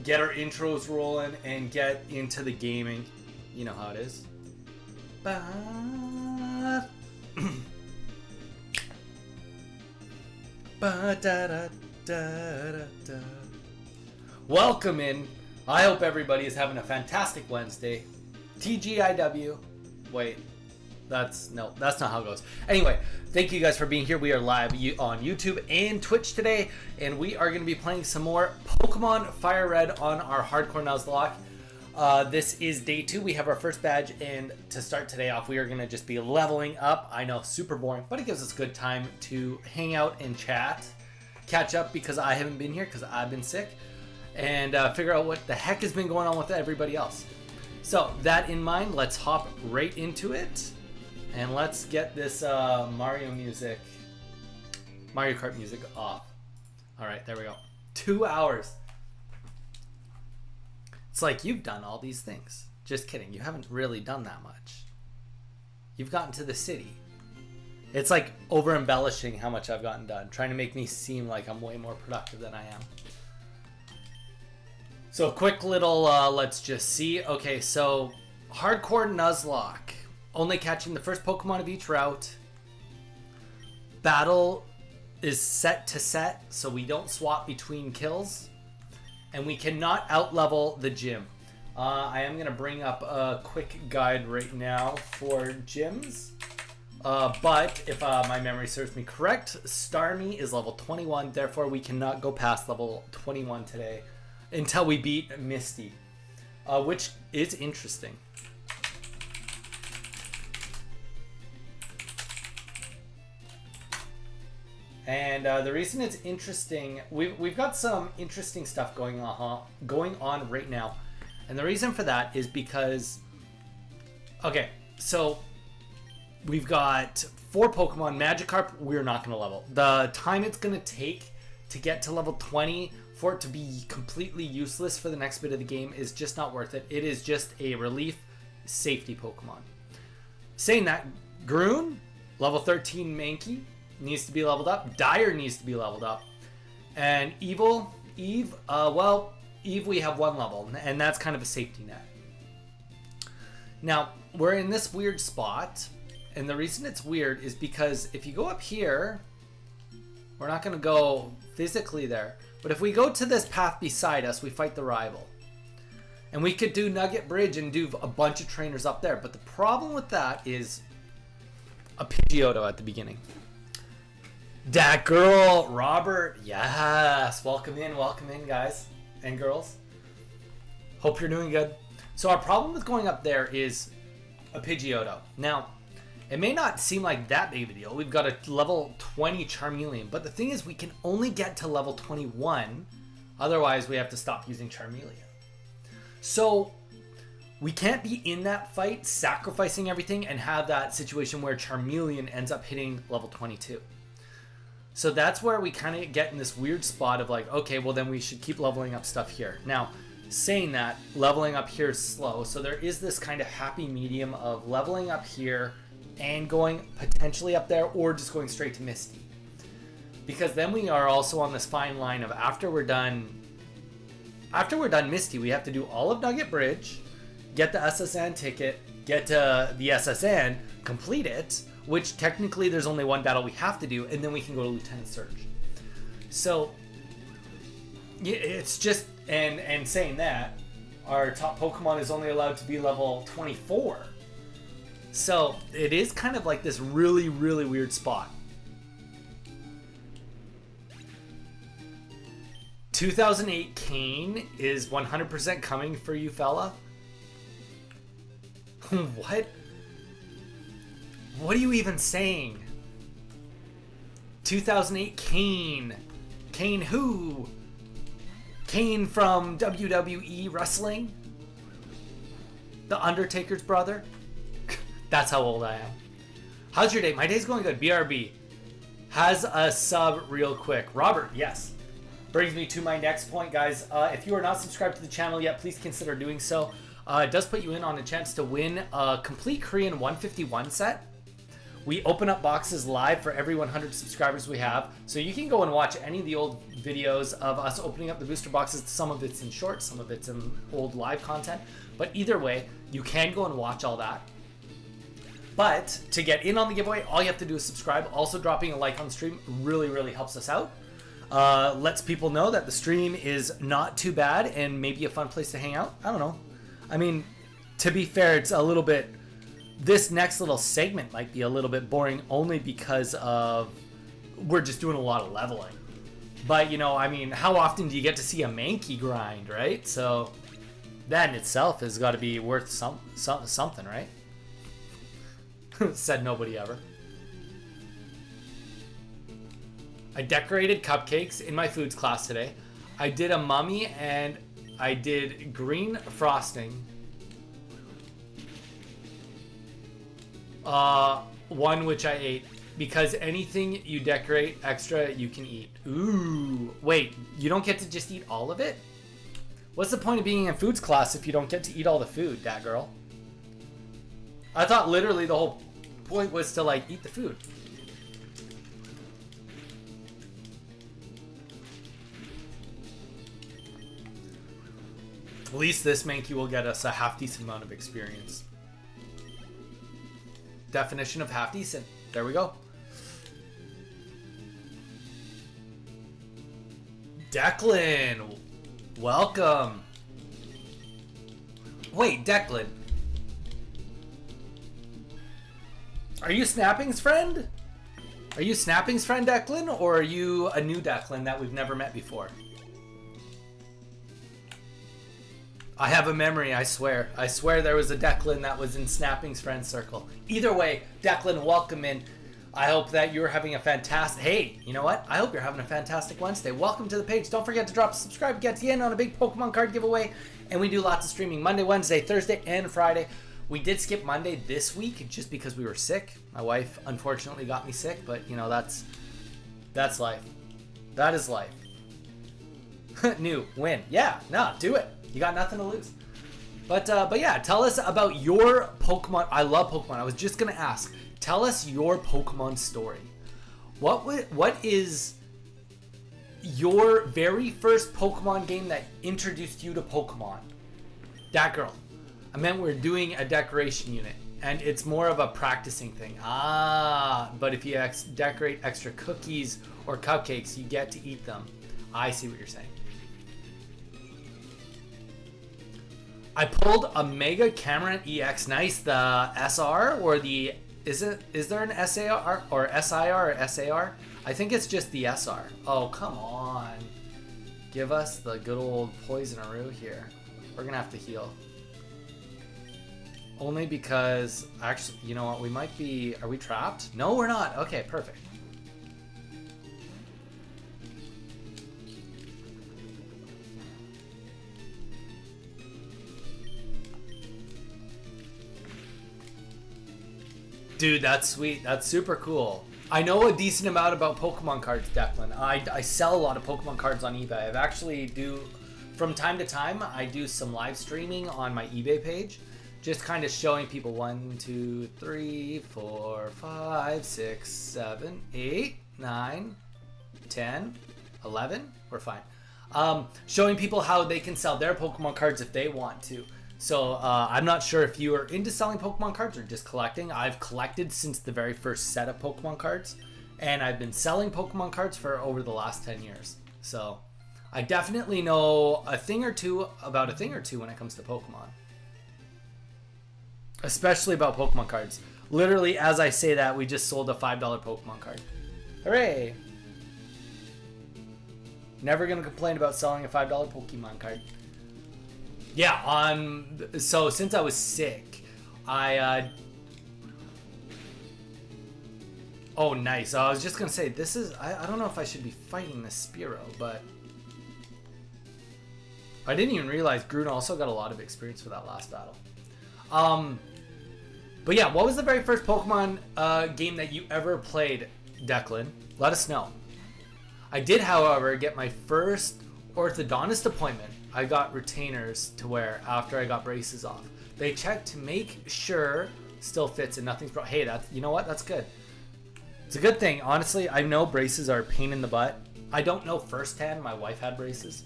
get our intros rolling, and get into the gaming. You know how it is. Welcome in. I hope everybody is having a fantastic Wednesday. TGIW. Wait, that's not how it goes. Anyway, thank you guys for being here. We are live on YouTube and Twitch today, and we are going to be playing some more Pokemon Fire Red on our Hardcore Nuzlocke. This is day 2. We have our first badge, and to start today off, we are going to just be leveling up. I know, super boring, but it gives us a good time to hang out and chat, catch up because I haven't been here because I've been sick, and figure out what the heck has been going on with everybody else. So that in mind, let's hop right into it, and let's get this Mario Kart music off. All right, there we go. 2 hours. It's like, you've done all these things. Just kidding. You haven't really done that much. You've gotten to the city. It's like over embellishing how much I've gotten done, trying to make me seem like I'm way more productive than I am. So quick little, let's just see. Okay, so Hardcore Nuzlocke. Only catching the first Pokemon of each route. Battle is set to set, so we don't swap between kills. And we cannot outlevel the gym. I am going to bring up a quick guide right now for gyms. But if my memory serves me correct, Starmie is level 21. Therefore, we cannot go past level 21 today until we beat Misty, which is interesting. And the reason it's interesting, we've got some interesting stuff going on right now. And the reason for that is because, okay, so we've got 4 Pokemon. Magikarp, we're not going to level. The time it's going to take to get to level 20 for it to be completely useless for the next bit of the game is just not worth it. It is just a relief safety Pokemon. Saying that, Groon, level 13 Mankey, needs to be leveled up. Dire needs to be leveled up. And Eve, we have 1 level, and that's kind of a safety net. Now, we're in this weird spot, and the reason it's weird is because if you go up here, we're not going to go physically there, but if we go to this path beside us, we fight the rival. And we could do Nugget Bridge and do a bunch of trainers up there, but the problem with that is a Pidgeotto at the beginning. That girl, Robert, yes. Welcome in, guys and girls. Hope you're doing good. So our problem with going up there is a Pidgeotto. Now, it may not seem like that big of a deal. We've got a level 20 Charmeleon, but the thing is we can only get to level 21. Otherwise, we have to stop using Charmeleon. So we can't be in that fight, sacrificing everything, and have that situation where Charmeleon ends up hitting level 22. So that's where we kind of get in this weird spot of like, okay, well then we should keep leveling up stuff here. Now, saying that, leveling up here is slow. So there is this kind of happy medium of leveling up here and going potentially up there, or just going straight to Misty. Because then we are also on this fine line of after we're done Misty, we have to do all of Nugget Bridge, get the SSN ticket, get to the SSN, complete it, which technically there's only 1 battle we have to do, and then we can go to Lieutenant Surge. So it's just, and saying that, our top Pokemon is only allowed to be level 24. So it is kind of like this really, really weird spot. 2008 Kane is 100% coming for you, fella. What? What are you even saying? 2008 Kane. Kane who? Kane from WWE Wrestling? The Undertaker's brother? That's how old I am. How's your day? My day's going good. BRB. Has a sub real quick. Robert, yes. Brings me to my next point, guys. If you are not subscribed to the channel yet, please consider doing so. It does put you in on a chance to win a complete Korean 151 set, We open up boxes live for every 100 subscribers we have. So you can go and watch any of the old videos of us opening up the booster boxes. Some of it's in shorts, some of it's in old live content. But either way, you can go and watch all that. But to get in on the giveaway, all you have to do is subscribe. Also, dropping a like on the stream really, really helps us out. Lets people know that the stream is not too bad and maybe a fun place to hang out. I don't know. I mean, to be fair, it's a little bit... This next little segment might be a little bit boring only because of... We're just doing a lot of leveling. But, you know, I mean, how often do you get to see a Mankey grind, right? So, that in itself has got to be worth something, right? Said nobody ever. I decorated cupcakes in my foods class today. I did a mummy and I did green frosting. One which I ate because anything you decorate extra you can eat. Ooh, wait, you don't get to just eat all of it? What's the point of being in foods class if you don't get to eat all the food, that girl? I thought literally the whole point was to like eat the food. At least this Mankey will get us a half decent amount of experience. Definition of half decent. There we go. Declan, welcome. Wait, Declan. Are you Snapping's friend? Are you Snapping's friend, Declan? Or are you a new Declan that we've never met before? I have a memory, I swear. I swear there was a Declan that was in Snapping's friend circle. Either way, Declan, welcome in. I hope that you're having a fantastic... Hey, you know what? I hope you're having a fantastic Wednesday. Welcome to the page. Don't forget to drop a subscribe, get you in on a big Pokemon card giveaway. And we do lots of streaming Monday, Wednesday, Thursday, and Friday. We did skip Monday this week just because we were sick. My wife unfortunately got me sick, but you know, that's life. That is life. New win. Yeah, no, do it. You got nothing to lose. But yeah, tell us about your Pokemon. I love Pokemon. I was just gonna ask. Tell us your Pokemon story. What is your very first Pokemon game that introduced you to Pokemon? That girl. I meant we're doing a decoration unit, and it's more of a practicing thing. But if you decorate extra cookies or cupcakes, you get to eat them. I see what you're saying. I pulled a Mega Cameron EX. Nice. The SR or the... Is there an SAR or SIR or SAR? I think it's just the SR. Oh, come on. Give us the good old Poisonaroo here. We're going to have to heal. Only because... Actually, you know what? We might be... Are we trapped? No, we're not. Okay, perfect. Dude, that's sweet. That's super cool. I know a decent amount about Pokemon cards, Declan. I sell a lot of Pokemon cards on eBay. I've actually from time to time, I do some live streaming on my eBay page. Just kind of showing people 1, 2, 3, 4, 5, 6, 7, 8, 9, 10, 11. We're fine. Showing people how they can sell their Pokemon cards if they want to. So I'm not sure if you are into selling Pokemon cards or just collecting. I've collected since the very first set of Pokemon cards, and I've been selling Pokemon cards for over the last 10 years. So I definitely know a thing or two when it comes to Pokemon. Especially about Pokemon cards. Literally, as I say that, we just sold a $5 Pokemon card. Hooray! Never gonna complain about selling a $5 Pokemon card. Yeah, so since I was sick, oh, nice. I was just gonna say, this is, I don't know if I should be fighting this Spearow, but I didn't even realize Grun also got a lot of experience for that last battle. But yeah, what was the very first Pokemon game that you ever played, Declan? Let us know. I did, however, get my first orthodontist appointment. I got retainers to wear after I got braces off. They checked to make sure Still fits and nothing's broke. Hey, that's, you know what? That's good. It's a good thing. Honestly, I know braces are a pain in the butt. I don't know firsthand. My wife had braces.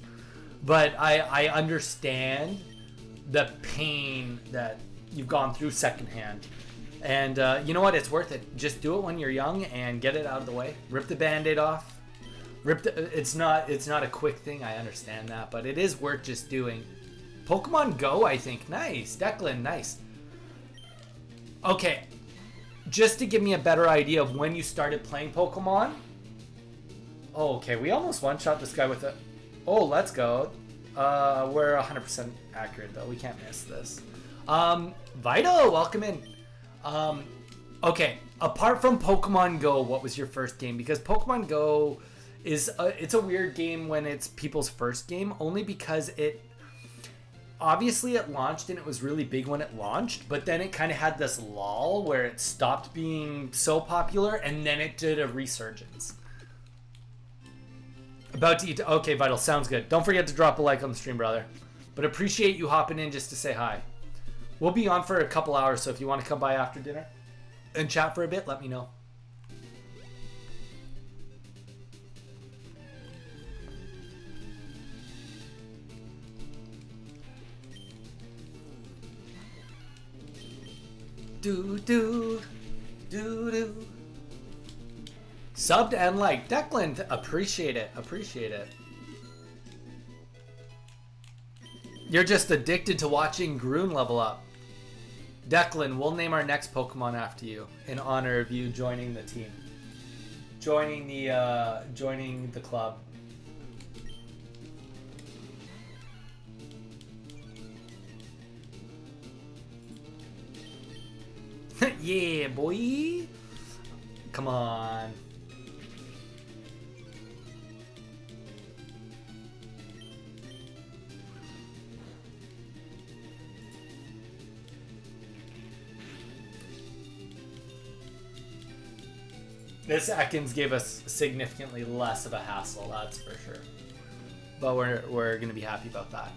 But I understand the pain that you've gone through secondhand. And you know what? It's worth it. Just do it when you're young and get it out of the way. Rip the Band-Aid off. It's not a quick thing. I understand that. But it is worth just doing. Pokemon Go, I think. Nice. Declan, nice. Okay. Just to give me a better idea of when you started playing Pokemon. Oh, okay. We almost one-shot this guy with a... Oh, let's go. We're 100% accurate, though. We can't miss this. Vital, welcome in. Okay. Apart from Pokemon Go, what was your first game? Because Pokemon Go is... it's a weird game when it's people's first game. Only because it... Obviously, it launched and it was really big when it launched, but then it kind of had this lull where it stopped being so popular, and then it did a resurgence. About to eat. Okay, Vital, sounds good. Don't forget to drop a like on the stream, brother. But appreciate you hopping in just to say hi. We'll be on for a couple hours, so if you want to come by after dinner and chat for a bit, let me know. Do. Subbed and like. Declan, appreciate it. Appreciate it. You're just addicted to watching Groon level up. Declan, we'll name our next Pokemon after you in honor of you joining the team. Joining the club. Yeah, boy. Come on. This Ekans gave us significantly less of a hassle, that's for sure. But we're going to be happy about that.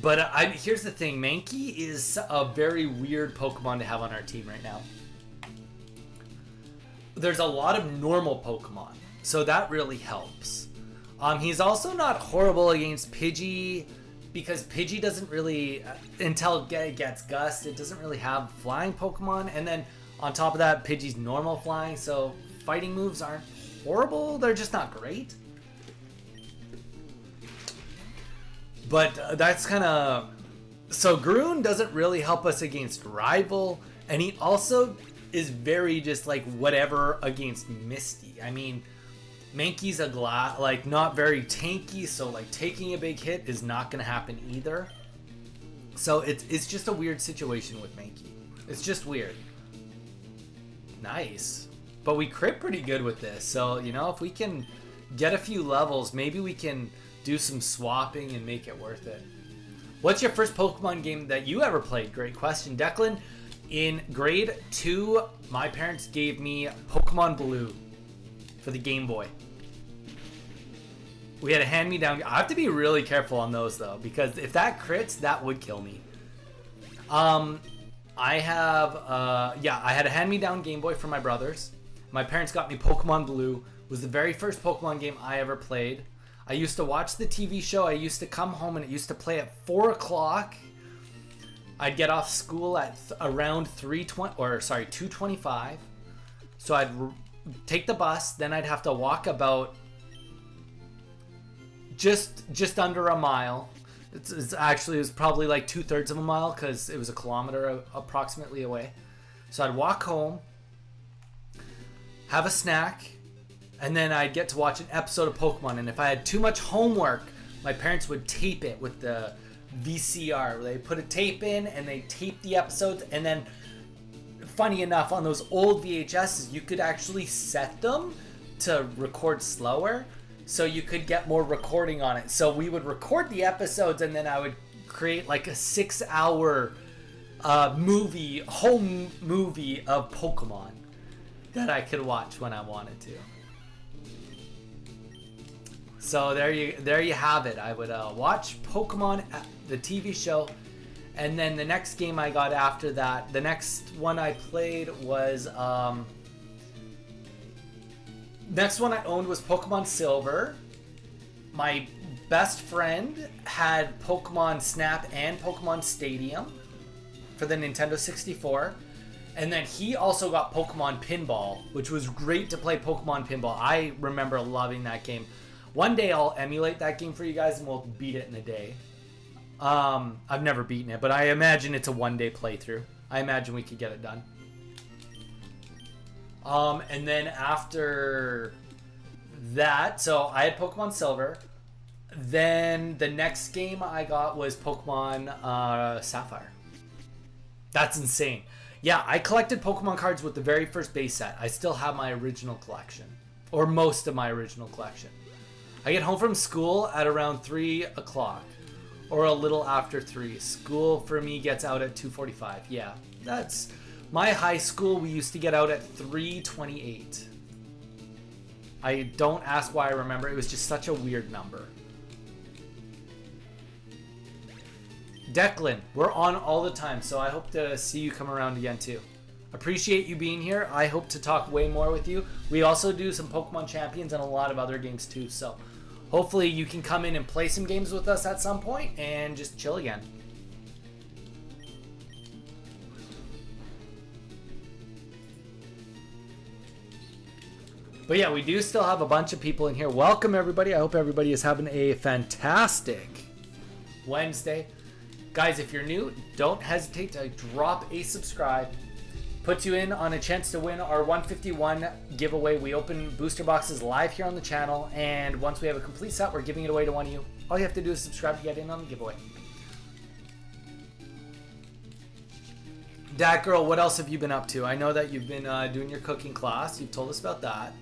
But here's the thing, Mankey is a very weird Pokemon to have on our team right now. There's a lot of normal Pokemon, so that really helps. He's also not horrible against Pidgey, because Pidgey doesn't really, until it gets Gust, it doesn't really have flying Pokemon. And then on top of that, Pidgey's normal flying, so fighting moves aren't horrible, they're just not great. But that's kind of... So Groon doesn't really help us against Rival. And he also is very just like whatever against Misty. I mean, Mankey's not very tanky. So like taking a big hit is not going to happen either. So it's just a weird situation with Mankey. It's just weird. Nice. But we crit pretty good with this. So, you know, if we can get a few levels, maybe we can... do some swapping and make it worth it. What's your first Pokemon game that you ever played? Great question. Declan, in grade 2, my parents gave me Pokemon Blue for the Game Boy. We had a hand-me-down. I have to be really careful on those, though, because if that crits, that would kill me. I had a hand-me-down Game Boy from my brothers. My parents got me Pokemon Blue. It was the very first Pokemon game I ever played. I used to watch the TV show. I used to come home and it used to play at 4 o'clock. I'd get off school at around 2:25. So I'd take the bus. Then I'd have to walk about just under a mile. It was probably like 2/3 of a mile because it was a kilometer approximately away. So I'd walk home, have a snack, and then I'd get to watch an episode of Pokemon. And if I had too much homework, my parents would tape it with the VCR. They put a tape in and they tape the episodes. And then, funny enough, on those old VHSs, you could actually set them to record slower, so you could get more recording on it. So we would record the episodes, and then I would create like a 6-hour home movie of Pokemon that I could watch when I wanted to. So there you have it. I would watch Pokemon, the TV show, and then the next game I got after that, the next one I played was next one I owned was Pokemon Silver. My best friend had Pokemon Snap and Pokemon Stadium for the Nintendo 64. And then he also got Pokemon Pinball, which was great to play Pokemon Pinball. I remember loving that game. One day I'll emulate that game for you guys and we'll beat it in a day. I've never beaten it, but I imagine it's a one-day playthrough. I imagine we could get it done. And then after that, so I had Pokemon Silver. Then the next game I got was Pokemon Sapphire. That's insane. Yeah, I collected Pokemon cards with the very first base set. I still have my original collection. Or most of my original collection. I get home from school at around 3 o'clock. Or a little after 3. School for me gets out at 2:45. Yeah, that's... My high school, we used to get out at 3:28. I don't ask why I remember. It was just such a weird number. Declan, we're on all the time, so I hope to see you come around again too. Appreciate you being here. I hope to talk way more with you. We also do some Pokemon Champions and a lot of other games too, so hopefully you can come in and play some games with us at some point and just chill again. But yeah, we do still have a bunch of people in here. Welcome everybody. I hope everybody is having a fantastic Wednesday. Guys, if you're new, don't hesitate to drop a subscribe. Puts you in on a chance to win our 151 giveaway. We open booster boxes live here on the channel, and once we have a complete set, we're giving it away to one of you. All you have to do is subscribe to get in on the giveaway. Dat Girl, what else have you been up to? I know that you've been doing your cooking class. You've told us about that.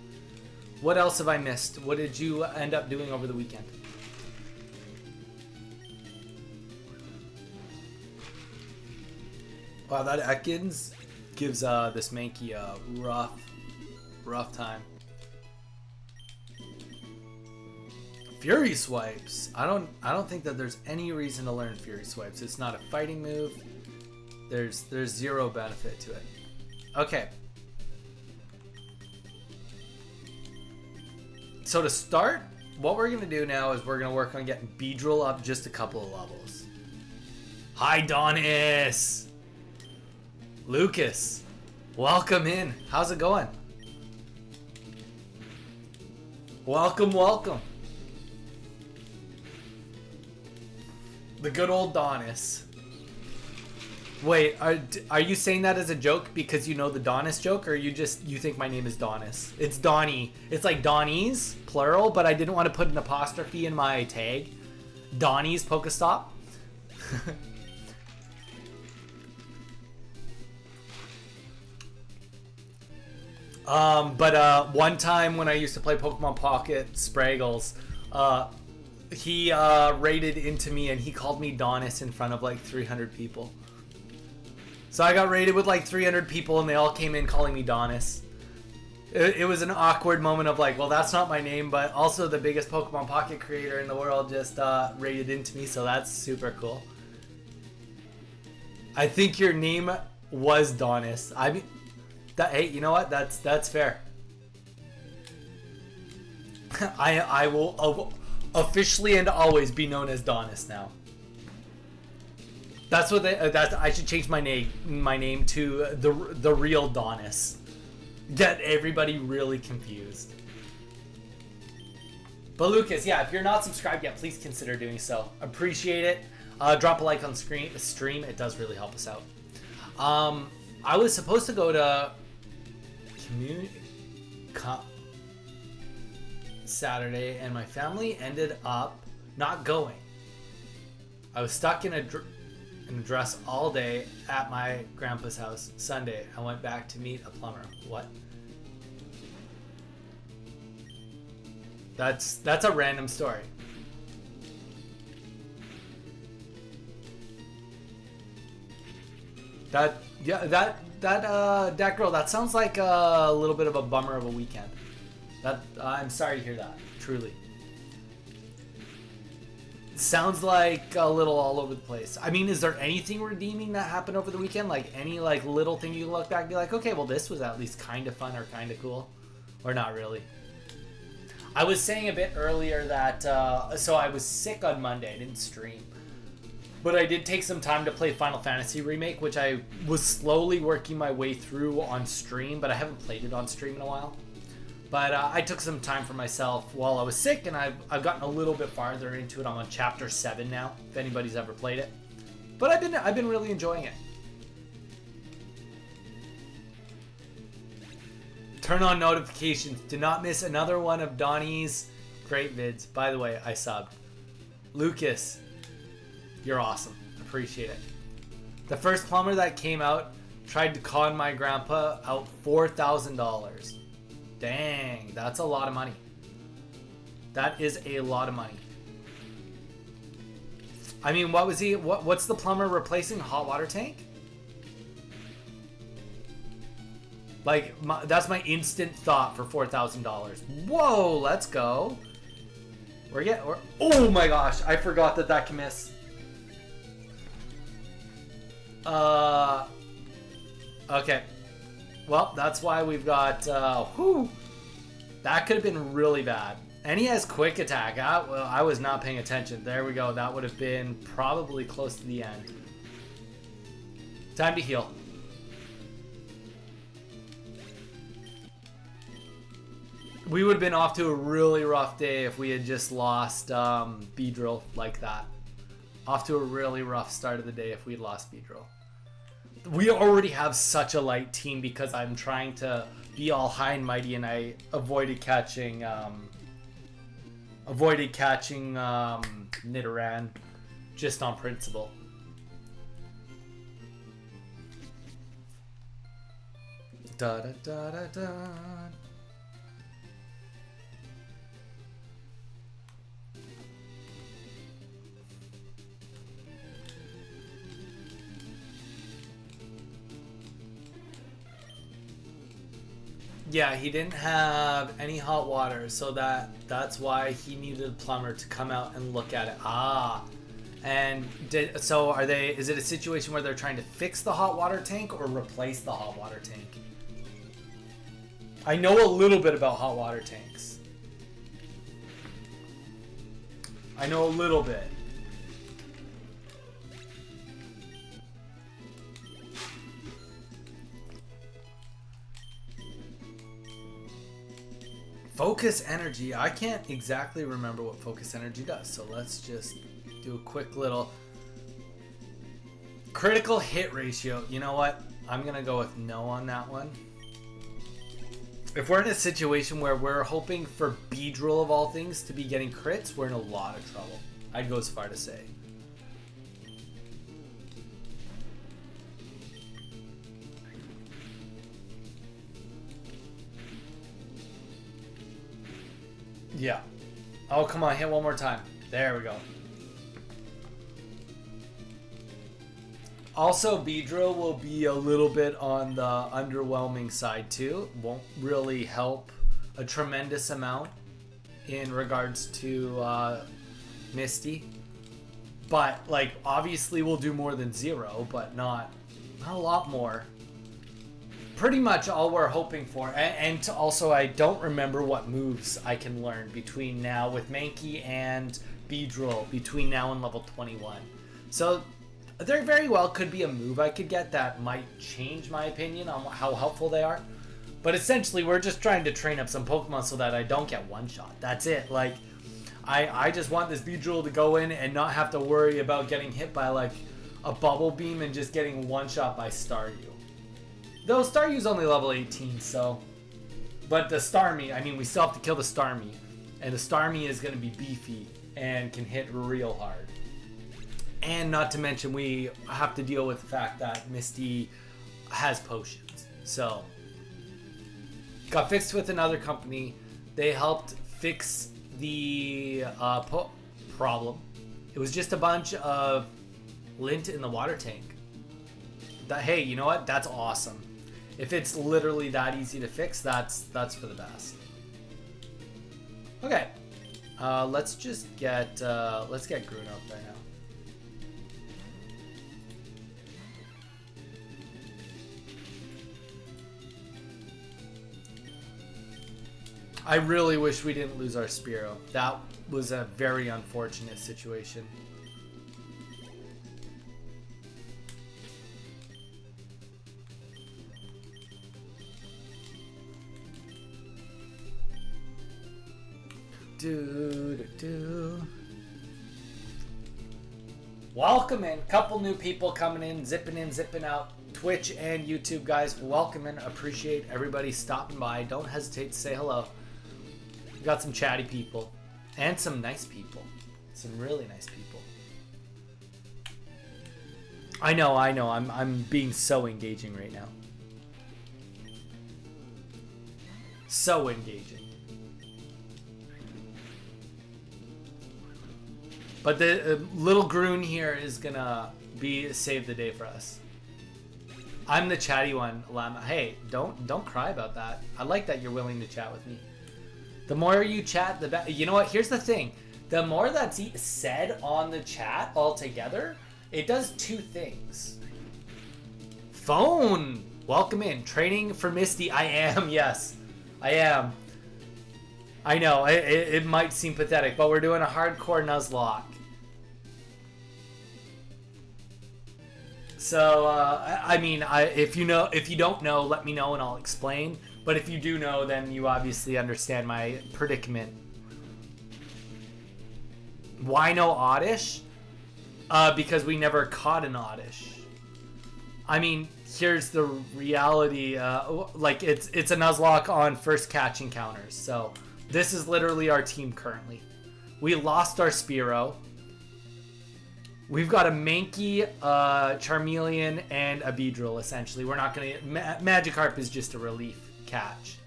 What else have I missed? What did you end up doing over the weekend? Wow, that Ekans gives this Mankey a rough time. Fury Swipes. I don't think that there's any reason to learn Fury Swipes. It's not a fighting move. There's zero benefit to it. Okay. So to start, what we're gonna do now is we're gonna work on getting Beedrill up just a couple of levels. Hi, Donis. Lucas, welcome in. How's it going? Welcome, welcome. The good old Donis. Wait, are you saying that as a joke because you know the Donis joke, or you think my name is Donis? It's Donnie. It's like Donnies, plural, but I didn't want to put an apostrophe in my tag. Donnie's Pokestop. But one time when I used to play Pokemon Pocket Spraggles, he raided into me and he called me Donis in front of like 300 people. So I got raided with like 300 people and they all came in calling me Donis. It was an awkward moment of like, well, that's not my name, but also the biggest Pokemon Pocket creator in the world just raided into me, so that's super cool. I think your name was Donis. I mean... Hey, you know what? That's fair. I will officially and always be known as Donis now. That's what I should change my name to the real Donis. Get everybody really confused. But Lucas, yeah, if you're not subscribed yet, please consider doing so. Appreciate it. Drop a like on stream. It does really help us out. I was supposed to go to Saturday, and my family ended up not going. I was stuck in a dress all day at my grandpa's house. Sunday, I went back to meet a plumber. What? That's a random story. That girl, that sounds like a little bit of a bummer of a weekend. I'm sorry to hear that, truly. Sounds like a little all over the place. I mean, is there anything redeeming that happened over the weekend? Like any like little thing you look back and be like, okay, well this was at least kind of fun or kind of cool, or not really? I was saying a bit earlier that so I was sick on Monday. I didn't stream, but I did take some time to play Final Fantasy Remake, which I was slowly working my way through on stream, but I haven't played it on stream in a while. But I took some time for myself while I was sick, and I've gotten a little bit farther into it. I'm on chapter 7 now, if anybody's ever played it. But I've been really enjoying it. Turn on notifications. Do not miss another one of Donnie's great vids. By the way, I subbed. Lucas, you're awesome. Appreciate it. The first plumber that came out tried to con my grandpa out $4,000. Dang, that's a lot of money. That is a lot of money. I mean, what was he? What's the plumber replacing? A hot water tank? Like, that's my instant thought for $4,000. Whoa, let's go. Oh my gosh, I forgot that can miss. Okay. Well, that's why we've got, that could have been really bad. And he has quick attack. I was not paying attention. There we go. That would have been probably close to the end. Time to heal. We would have been off to a really rough day if we had just lost Beedrill like that. Off to a really rough start of the day if we'd lost Beedrill. We already have such a light team because I'm trying to be all high and mighty, and I avoided catching Nidoran just on principle. Da da da da da. Yeah, he didn't have any hot water, so that's why he needed a plumber to come out and look at it. And is it a situation where they're trying to fix the hot water tank or replace the hot water tank? I know a little bit about hot water tanks. I know a little bit. Focus energy. I can't exactly remember what focus energy does, so let's just do a quick little critical hit ratio. You know what? I'm gonna go with no on that one. If we're in a situation where we're hoping for Beedrill of all things to be getting crits, we're in a lot of trouble. I'd go as far to say. Yeah. Oh, come on. Hit one more time. There we go. Also, Beedrill will be a little bit on the underwhelming side, too. Won't really help a tremendous amount in regards to Misty. But, like, obviously we'll do more than 0, but not a lot more. Pretty much all we're hoping for, and also I don't remember what moves I can learn between now with Mankey and Beedrill between now and level 21. So there very well could be a move I could get that might change my opinion on how helpful they are. But essentially we're just trying to train up some Pokemon so that I don't get one shot. That's it. Like I just want this Beedrill to go in and not have to worry about getting hit by like a Bubble Beam and just getting one shot by Staryu. Though Staryu's only level 18, so... But the Starmie, I mean, we still have to kill the Starmie. And the Starmie is going to be beefy and can hit real hard. And not to mention, we have to deal with the fact that Misty has potions. So, got fixed with another company. They helped fix the problem. It was just a bunch of lint in the water tank. Hey, you know what? That's awesome. If it's literally that easy to fix, that's for the best. Okay. Let's just get Grun up right now. I really wish we didn't lose our Spearow. That was a very unfortunate situation. Welcome in. Couple new people coming in, zipping out. Twitch and YouTube guys, welcome in. Appreciate everybody stopping by. Don't hesitate to say hello. We got some chatty people and some nice people. Some really nice people. I know. I'm being so engaging right now. So engaging. But the little Grun here is gonna save the day for us. I'm the chatty one, Llama. Hey, don't cry about that. I like that you're willing to chat with me. The more you chat, the better. You know what? Here's the thing. The more that's said on the chat altogether, it does two things. Phone, welcome in. Training for Misty. I am. Yes, I am. I know it might seem pathetic, but we're doing a hardcore Nuzlocke. So I mean, if you don't know, let me know and I'll explain. But if you do know, then you obviously understand my predicament. Why no Oddish? Because we never caught an Oddish. I mean, here's the reality. Like it's a Nuzlocke on first catch encounters. So this is literally our team currently. We lost our Spearow. We've got a Mankey, Charmeleon, and a Beedrill, essentially. We're not going to... Magikarp is just a relief catch.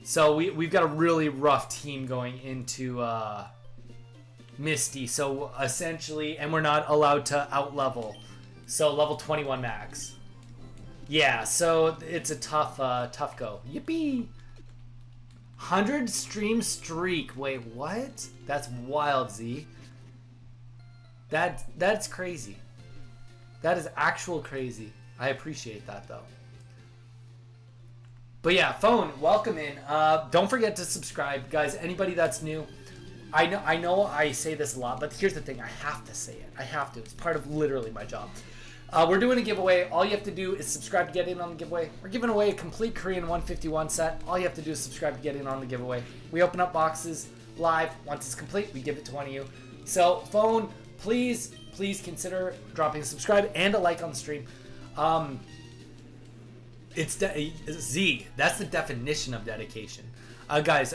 So we've got a really rough team going into Misty. So essentially... And we're not allowed to outlevel. So level 21 max. Yeah, so it's a tough go. Yippee! 100 stream streak. Wait, what? That's wild, Z. That's crazy. That is actual crazy. I appreciate that though. But yeah, phone, welcome in. Don't forget to subscribe, guys. Anybody that's new, I know I say this a lot, but here's the thing: I have to say it. I have to. It's part of literally my job. We're doing a giveaway. All you have to do is subscribe to get in on the giveaway. We're giving away a complete Korean 151 set. All you have to do is subscribe to get in on the giveaway. We open up boxes live. Once it's complete, we give it to one of you. So phone. Please consider dropping a subscribe and a like on the stream. It's Z. That's the definition of dedication. Guys,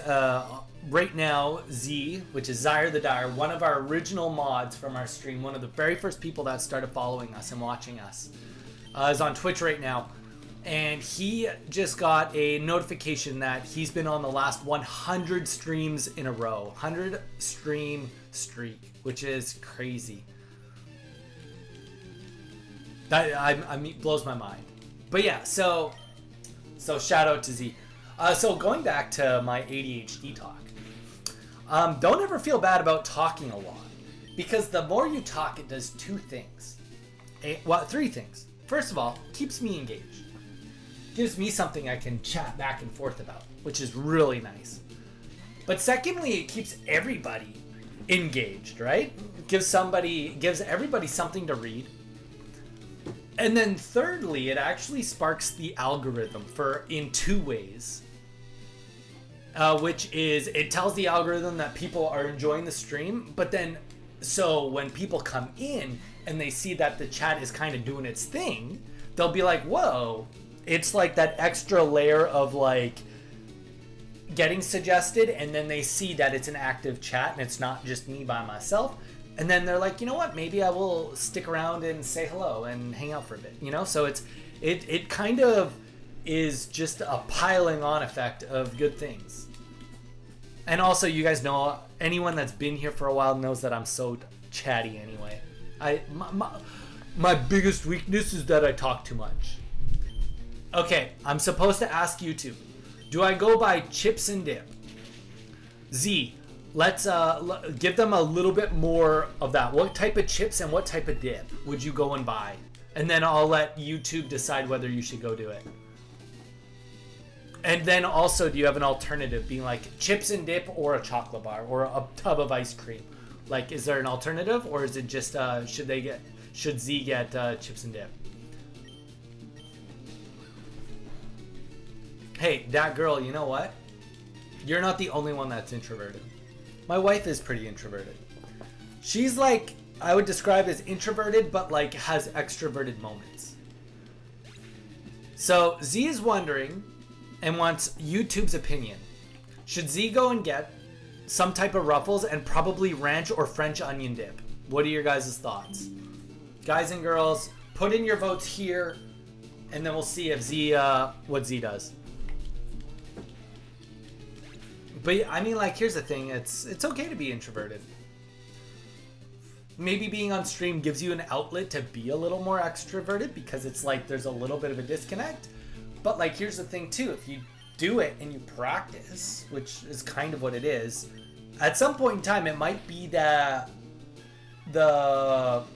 right now, Z, which is Zyre the Dire, one of our original mods from our stream, one of the very first people that started following us and watching us, is on Twitch right now. And he just got a notification that he's been on the last 100 streams in a row. 100 stream streak, which is crazy. That I mean, blows my mind. But yeah, so shout out to Z. So going back to my ADHD talk, don't ever feel bad about talking a lot, because the more you talk, it does two things. Three things. First of all, keeps me engaged. Gives me something I can chat back and forth about, which is really nice. But secondly, it keeps everybody engaged, right? Gives everybody something to read. And then thirdly, it actually sparks the algorithm in two ways. Which is, it tells the algorithm that people are enjoying the stream, but then, so when people come in and they see that the chat is kind of doing its thing, they'll be like, whoa, it's like that extra layer of like getting suggested, and then they see that it's an active chat and it's not just me by myself, and then they're like, you know what, maybe I will stick around and say hello and hang out for a bit, you know? So it kind of is just a piling on effect of good things. And also, you guys know, anyone that's been here for a while knows that I'm so chatty anyway. My biggest weakness is that I talk too much. Okay, I'm supposed to ask you two. Do I go by chips and dip? Z, let's give them a little bit more of that. What type of chips and what type of dip would you go and buy? And then I'll let YouTube decide whether you should go do it. And then also, do you have an alternative, being like chips and dip or a chocolate bar or a tub of ice cream? Like, is there an alternative, or is it just should Z get chips and dip? Hey, that girl, you know what? You're not the only one that's introverted. My wife is pretty introverted. She's like, I would describe as introverted, but like has extroverted moments. So Z is wondering and wants YouTube's opinion. Should Z go and get some type of Ruffles and probably ranch or French onion dip? What are your guys' thoughts? Guys and girls, put in your votes here, and then we'll see if Z, what Z does. But I mean, like, here's the thing. It's okay to be introverted. Maybe being on stream gives you an outlet to be a little more extroverted because it's like there's a little bit of a disconnect. But like, here's the thing too. If you do it and you practice, which is kind of what it is, at some point in time, it might be the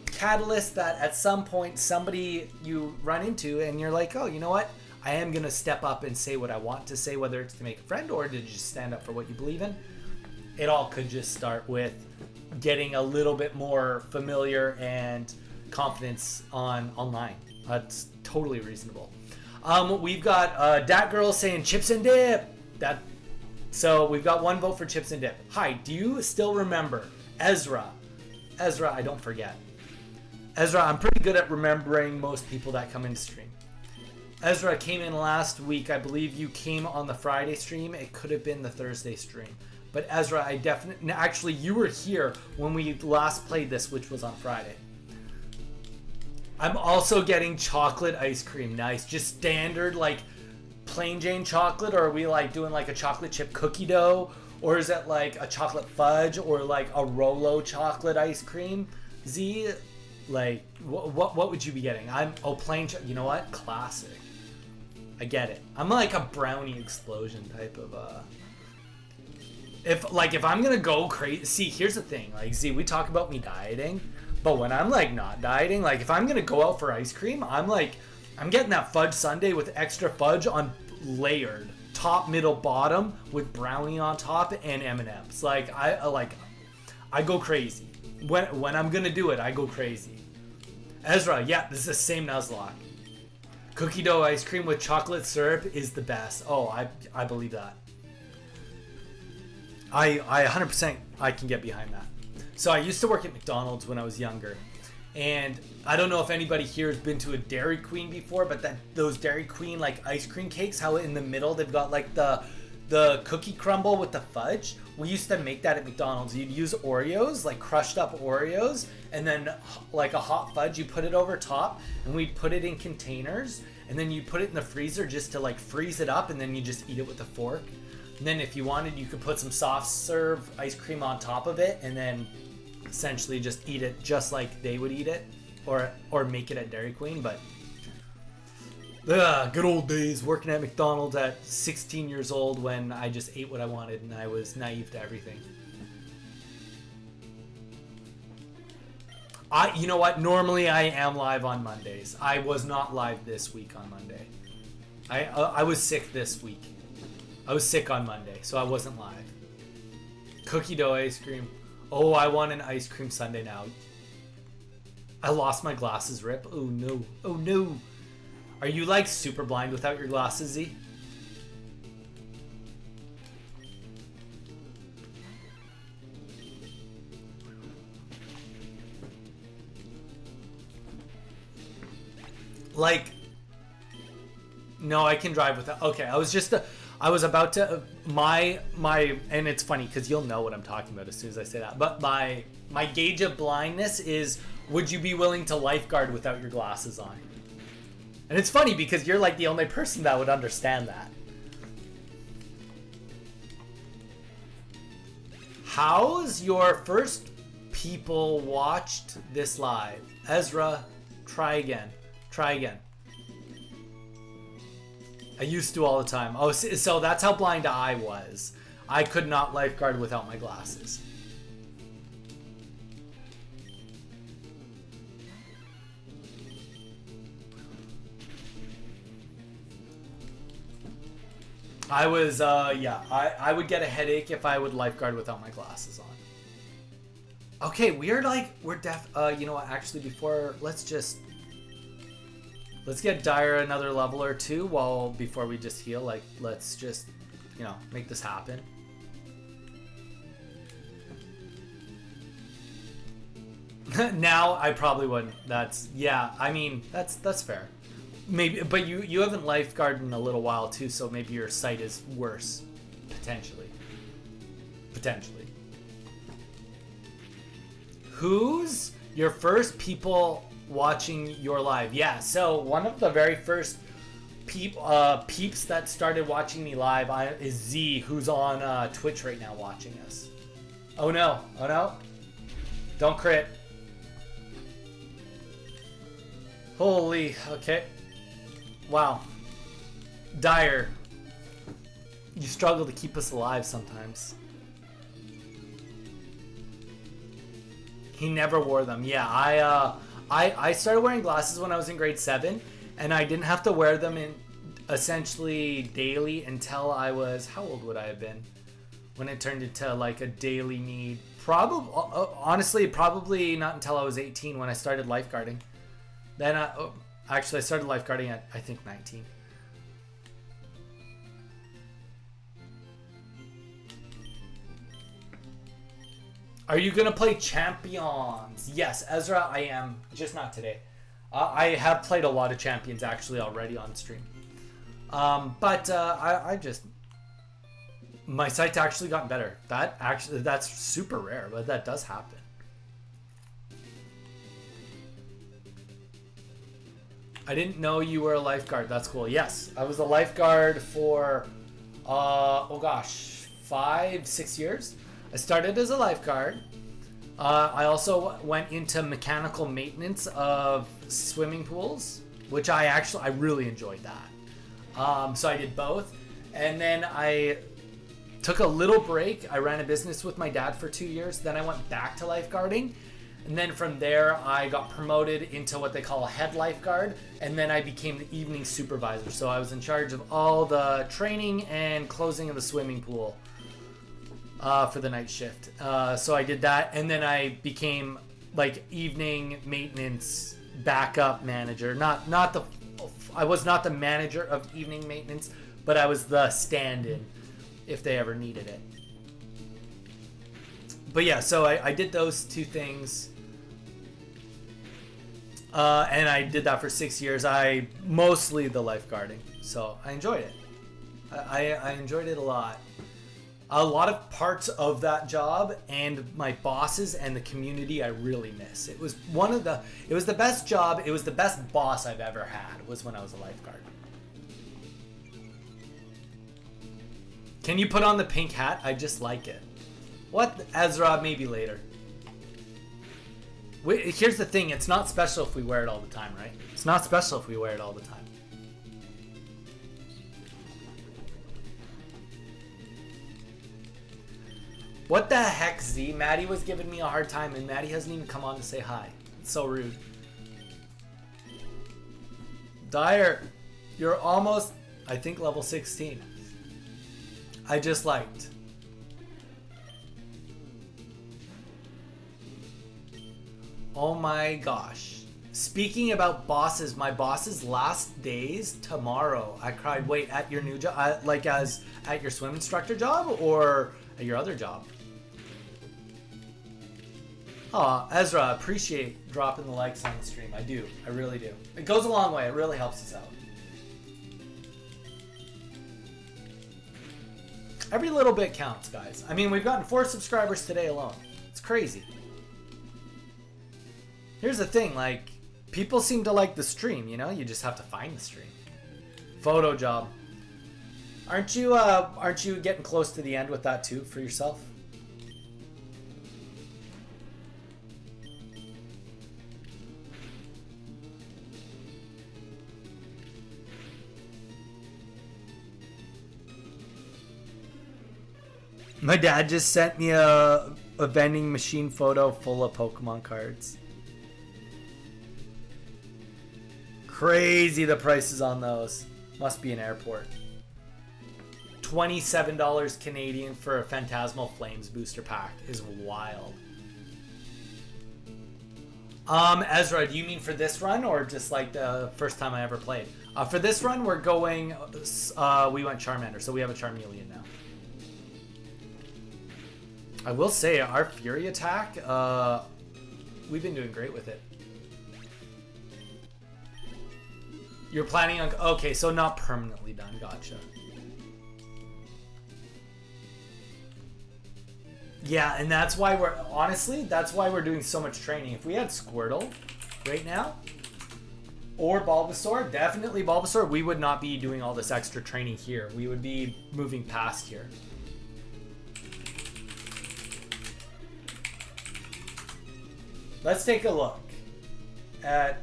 catalyst that at some point somebody you run into and you're like, oh, you know what? I am going to step up and say what I want to say, whether it's to make a friend or to just stand up for what you believe in. It all could just start with getting a little bit more familiar and confidence online. That's totally reasonable. We've got Dat Girl saying chips and dip. So we've got one vote for chips and dip. Hi, do you still remember Ezra? Ezra, I don't forget. Ezra, I'm pretty good at remembering most people that come in stream. Ezra came in last week. I believe you came on the Friday stream. It could have been the Thursday stream. But Ezra, I definitely... Actually, you were here when we last played this, which was on Friday. I'm also getting chocolate ice cream. Nice. Just standard, like, plain Jane chocolate? Or are we, like, doing, like, a chocolate chip cookie dough? Or is it, like, a chocolate fudge? Or, like, a Rolo chocolate ice cream? Z, like, what would you be getting? Plain... You know what? Classic. I get it. I'm like a brownie explosion type of if I'm gonna go crazy. See, here's the thing, like, Z, we talk about me dieting, but when I'm like not dieting, like if I'm gonna go out for ice cream, I'm getting that fudge sundae with extra fudge on layered top, middle, bottom with brownie on top and M&Ms. Like I go crazy when I'm gonna do it. I go crazy. Ezra, yeah, this is the same Nuzlocke. Cookie dough ice cream with chocolate syrup is the best. Oh, I believe that. I 100% I can get behind that. So I used to work at McDonald's when I was younger. And I don't know if anybody here has been to a Dairy Queen before, but those Dairy Queen like ice cream cakes, how in the middle they've got like the cookie crumble with the fudge. We used to make that at McDonald's. You'd use Oreos, like crushed up Oreos, and then like a hot fudge, you put it over top, and we'd put it in containers, and then you put it in the freezer just to like freeze it up, and then you just eat it with a fork. And then if you wanted, you could put some soft serve ice cream on top of it, and then essentially just eat it just like they would eat it, or make it at Dairy Queen. But good old days working at McDonald's at 16 years old when I just ate what I wanted and I was naive to everything. You know what? Normally I am live on Mondays. I was not live this week on Monday. I was sick this week. I was sick on Monday, so I wasn't live. Cookie dough ice cream. Oh, I want an ice cream sundae now. I lost my glasses, Rip. Oh no. Oh no. Are you like super blind without your glasses, Z? Like, no, I can drive without. Okay, I was about to and it's funny because you'll know what I'm talking about as soon as I say that. But my gauge of blindness is, would you be willing to lifeguard without your glasses on? And it's funny because you're like the only person that would understand that. How's your first people watched this live? Ezra, try again. Try again. I used to all the time. Oh, so that's how blind I was. I could not lifeguard without my glasses. I was, yeah, I would get a headache if I would lifeguard without my glasses on. Okay, we're you know what, actually let's get Dire another level or two before we just heal. Like, let's just, you know, make this happen. Now, I probably wouldn't. Yeah, I mean, that's fair. Maybe, but you haven't lifeguarded in a little while too, so maybe your sight is worse, potentially. Who's your first people watching your live? Yeah, so one of the very first peeps that started watching me live is Z, who's on Twitch right now watching us. Oh no, don't crit. Holy, okay. Wow. Dire. You struggle to keep us alive sometimes. He never wore them. Yeah, I started wearing glasses when I was in grade 7, and I didn't have to wear them in essentially daily until I was, how old would I have been? When it turned into like a daily need. Honestly, probably not until I was 18 when I started lifeguarding. Then actually I started lifeguarding at, I think, 19. Are you going to play Champions? Yes, Ezra, I am. Just not today. I have played a lot of Champions actually already on stream. But I just... My sight's actually gotten better. That's super rare, but that does happen. I didn't know you were a lifeguard. That's cool. Yes, I was a lifeguard for, oh gosh, 5-6 years. I started as a lifeguard. I also went into mechanical maintenance of swimming pools, which I really enjoyed that. So I did both. And then I took a little break. I ran a business with my dad for 2 years. Then I went back to lifeguarding. And then from there, I got promoted into what they call a head lifeguard. And then I became the evening supervisor. So I was in charge of all the training and closing of the swimming pool for the night shift. So I did that. And then I became like evening maintenance backup manager. I was not the manager of evening maintenance, but I was the stand-in if they ever needed it. But yeah, so I did those two things. And I did that for 6 years. Mostly the lifeguarding. So I enjoyed it. I enjoyed it a lot. A lot of parts of that job and my bosses and the community I really miss. It was the best job. It was the best boss I've ever had, was when I was a lifeguard. Can you put on the pink hat? I just like it. What? Ezra, maybe later. Here's the thing, it's not special if we wear it all the time, right? It's not special if we wear it all the time. What the heck, Z? Maddie was giving me a hard time, and Maddie hasn't even come on to say hi. It's so rude. Dire, you're almost, I think, level 16. I just liked. Oh my gosh. Speaking about bosses, my boss's last days tomorrow. I cried. Wait, at your new job? Like as at your swim instructor job or at your other job? Oh, Ezra, appreciate dropping the likes on the stream. I do. I really do. It goes a long way. It really helps us out. Every little bit counts, guys. I mean, we've gotten 4 subscribers today alone. It's crazy. Here's the thing, like, people seem to like the stream, you know? You just have to find the stream. Photo job. Aren't you getting close to the end with that too for yourself? My dad just sent me a vending machine photo full of Pokemon cards. Crazy the prices on those. Must be an airport. $27 Canadian for a Phantasmal Flames booster pack is wild. Ezra, do you mean for this run or just like the first time I ever played? For this run, we're going, we went Charmander, so we have a Charmeleon now. I will say, our Fury attack, we've been doing great with it. You're planning on, okay, so not permanently done, gotcha. Yeah, and that's why we're, honestly, that's why we're doing so much training. If we had Squirtle right now, or Bulbasaur, definitely Bulbasaur, we would not be doing all this extra training here. We would be moving past here. Let's take a look at,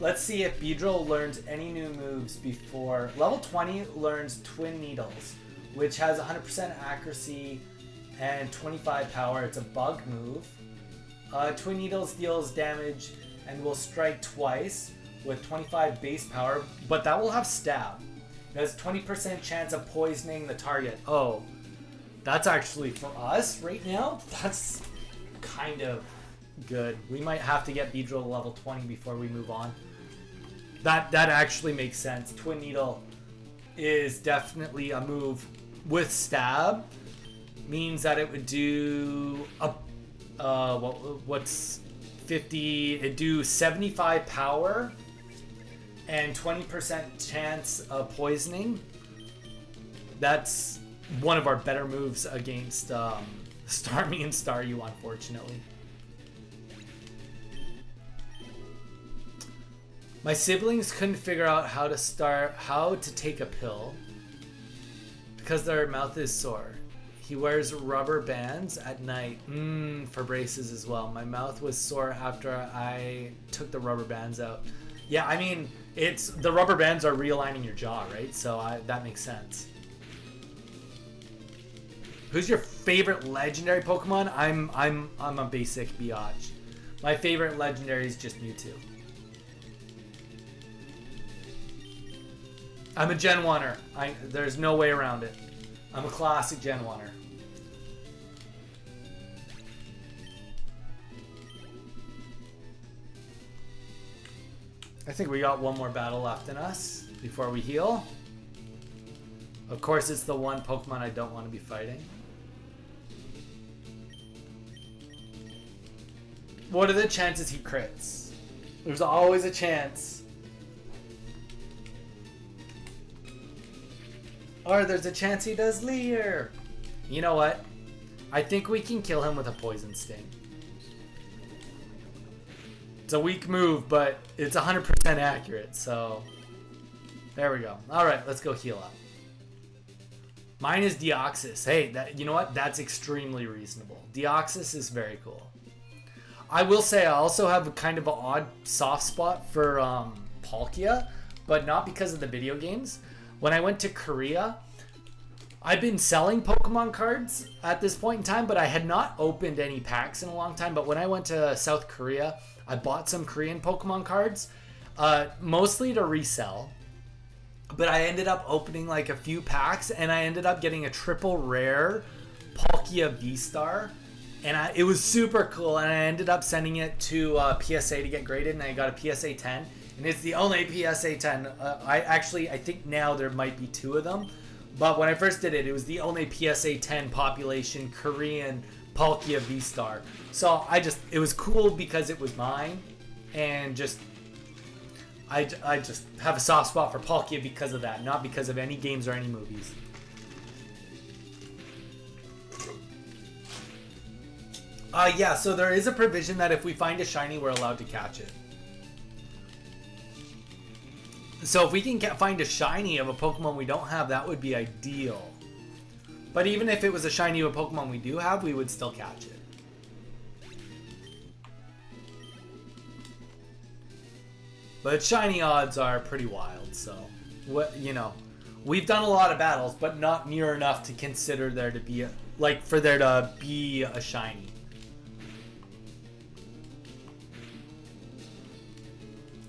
let's see if Beedrill learns any new moves before. Level 20 learns Twin Needles, which has 100% accuracy and 25 power. It's a bug move. Twin Needles deals damage and will strike twice with 25 base power, but that will have stab. It has 20% chance of poisoning the target. Oh, that's actually for us right now. That's kind of good. We might have to get Beedrill level 20 before we move on. That actually makes sense. Twin Needle is definitely a move with stab. Means that it would do a what's 50? It'd do 75 power and 20% chance of poisoning. That's one of our better moves against Starmie and Staryu, unfortunately. My siblings couldn't figure out how to take a pill because their mouth is sore. He wears rubber bands at night for braces as well. My mouth was sore after I took the rubber bands out. Yeah, I mean, it's the rubber bands are realigning your jaw, right? So that makes sense. Who's your favorite legendary Pokemon? I'm a basic biatch. My favorite legendary is just Mewtwo. I'm a Gen 1er. There's no way around it. I'm a classic Gen 1er. I think we got one more battle left in us before we heal. Of course, it's the one Pokemon I don't want to be fighting. What are the chances he crits? There's always a chance. Or there's a chance he does Leer. You know what? I think we can kill him with a Poison Sting. It's a weak move, but it's 100% accurate, so... There we go. Alright, let's go heal up. Mine is Deoxys. Hey, you know what? That's extremely reasonable. Deoxys is very cool. I will say I also have a kind of an odd soft spot for Palkia, but not because of the video games. When I went to Korea, I've been selling Pokemon cards at this point in time, but I had not opened any packs in a long time. But when I went to South Korea, I bought some Korean Pokemon cards, mostly to resell. But I ended up opening like a few packs, and I ended up getting a triple rare Palkia V-Star. And it was super cool, and I ended up sending it to PSA to get graded, and I got a PSA 10. And it's the only PSA 10. I think now there might be two of them. But when I first did it, it was the only PSA 10 population Korean Palkia V-Star. So it was cool because it was mine. And I just have a soft spot for Palkia because of that. Not because of any games or any movies. Yeah, so there is a provision that if we find a shiny, we're allowed to catch it. So if we can find a shiny of a Pokemon we don't have, that would be ideal. But even if it was a shiny of a Pokemon we do have, we would still catch it. But shiny odds are pretty wild, so We've done a lot of battles, but not near enough to consider there to be for there to be a shiny.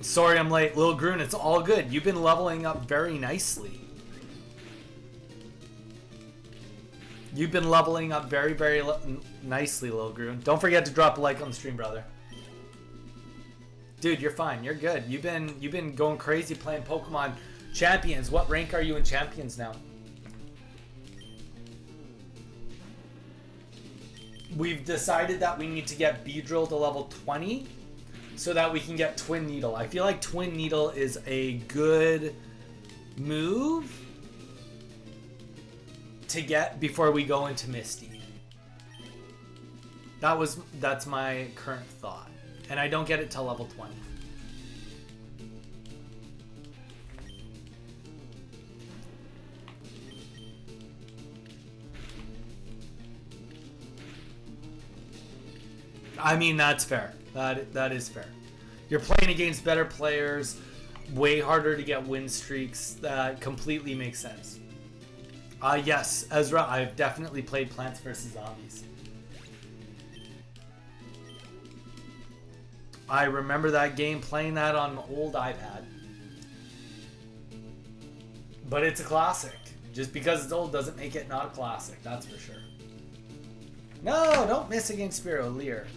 Sorry I'm late, Lil Groon. It's all good. You've been leveling up very nicely. You've been leveling up very, very nicely, Lil Groon. Don't forget to drop a like on the stream, brother. Dude, you're fine. You're good. You've been going crazy playing Pokemon Champions. What rank are you in Champions now? We've decided that we need to get Beedrill to level 20 so that we can get Twin Needle. I feel like Twin Needle is a good move to get before we go into Misty. That's my current thought. And I don't get it till level 20. I mean, that's fair. That is fair. You're playing against better players, way harder to get win streaks. That completely makes sense. Yes, Ezra, I've definitely played Plants vs. Zombies. I remember that game, playing that on an old iPad. But it's a classic. Just because it's old doesn't make it not a classic, that's for sure. No, don't miss against Spiro, Lear.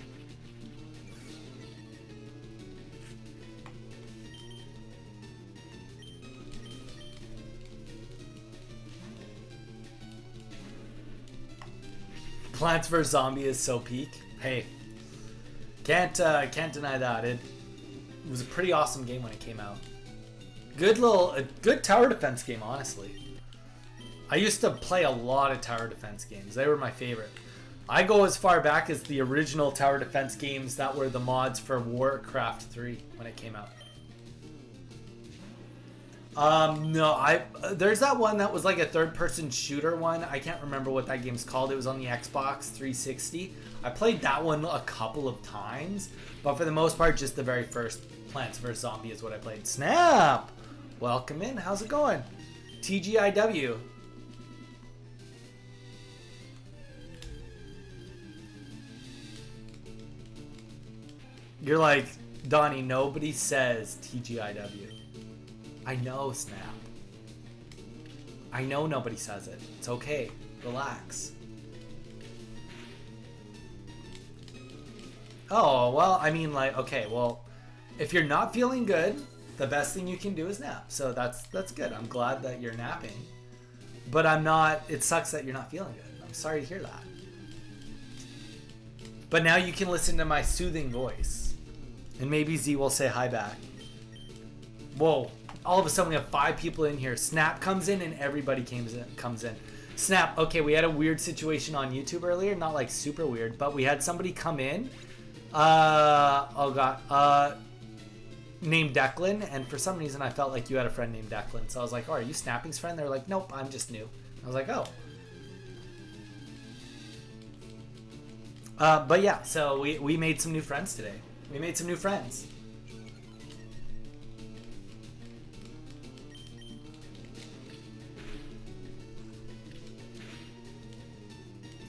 Plants vs. Zombie is so peak. Hey, can't deny that. It was a pretty awesome game when it came out. Good tower defense game, honestly. I used to play a lot of tower defense games. They were my favorite. I go as far back as the original tower defense games that were the mods for Warcraft 3 when it came out. No, there's that one that was like a third-person shooter one. I can't remember what that game's called. It was on the Xbox 360. I played that one a couple of times, but for the most part, just the very first Plants vs. Zombie is what I played. Snap! Welcome in. How's it going? TGIW. You're like, Donnie, nobody says TGIW. I know, Snap. I know nobody says it. It's okay. Relax. Oh, well, I mean, like, okay, well, if you're not feeling good, the best thing you can do is nap. So that's good. I'm glad that you're napping. But it sucks that you're not feeling good. I'm sorry to hear that. But now you can listen to my soothing voice. And maybe Z will say hi back. Whoa. All of a sudden we have 5 people in here. Snap comes in and everybody comes in. Snap, okay, we had a weird situation on YouTube earlier. Not like super weird, but we had somebody come in. Named Declan. And for some reason I felt like you had a friend named Declan. So I was like, oh, are you Snapping's friend? They're like, nope, I'm just new. I was like, oh. But yeah, so we made some new friends today. We made some new friends.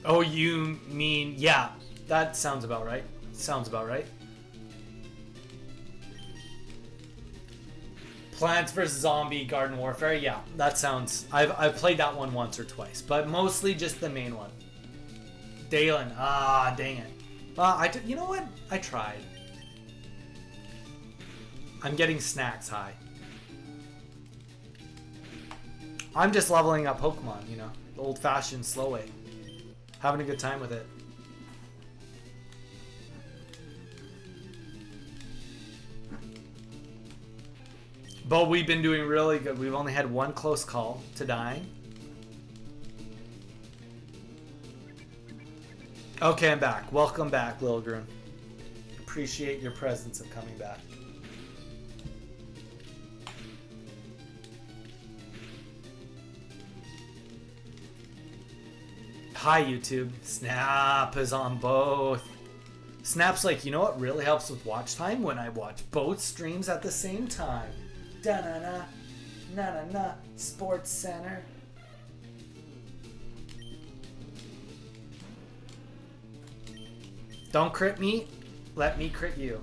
Oh, you mean, yeah, that sounds about right. Sounds about right. Plants vs. Zombie Garden Warfare, yeah, that sounds, I've played that one once or twice, but mostly just the main one. Dalen, dang it. Well, you know what? I tried. I'm getting snacks high. I'm just leveling up Pokemon, you know, the old-fashioned slow way. Having a good time with it. But we've been doing really good. We've only had one close call to dying. Okay, I'm back. Welcome back, Lil Groon. Appreciate your presence of coming back. Hi, YouTube. Snap is on both. Snap's like, you know what really helps with watch time? When I watch both streams at the same time. Da-na-na. Na na na. Sports Center. Don't crit me. Let me crit you.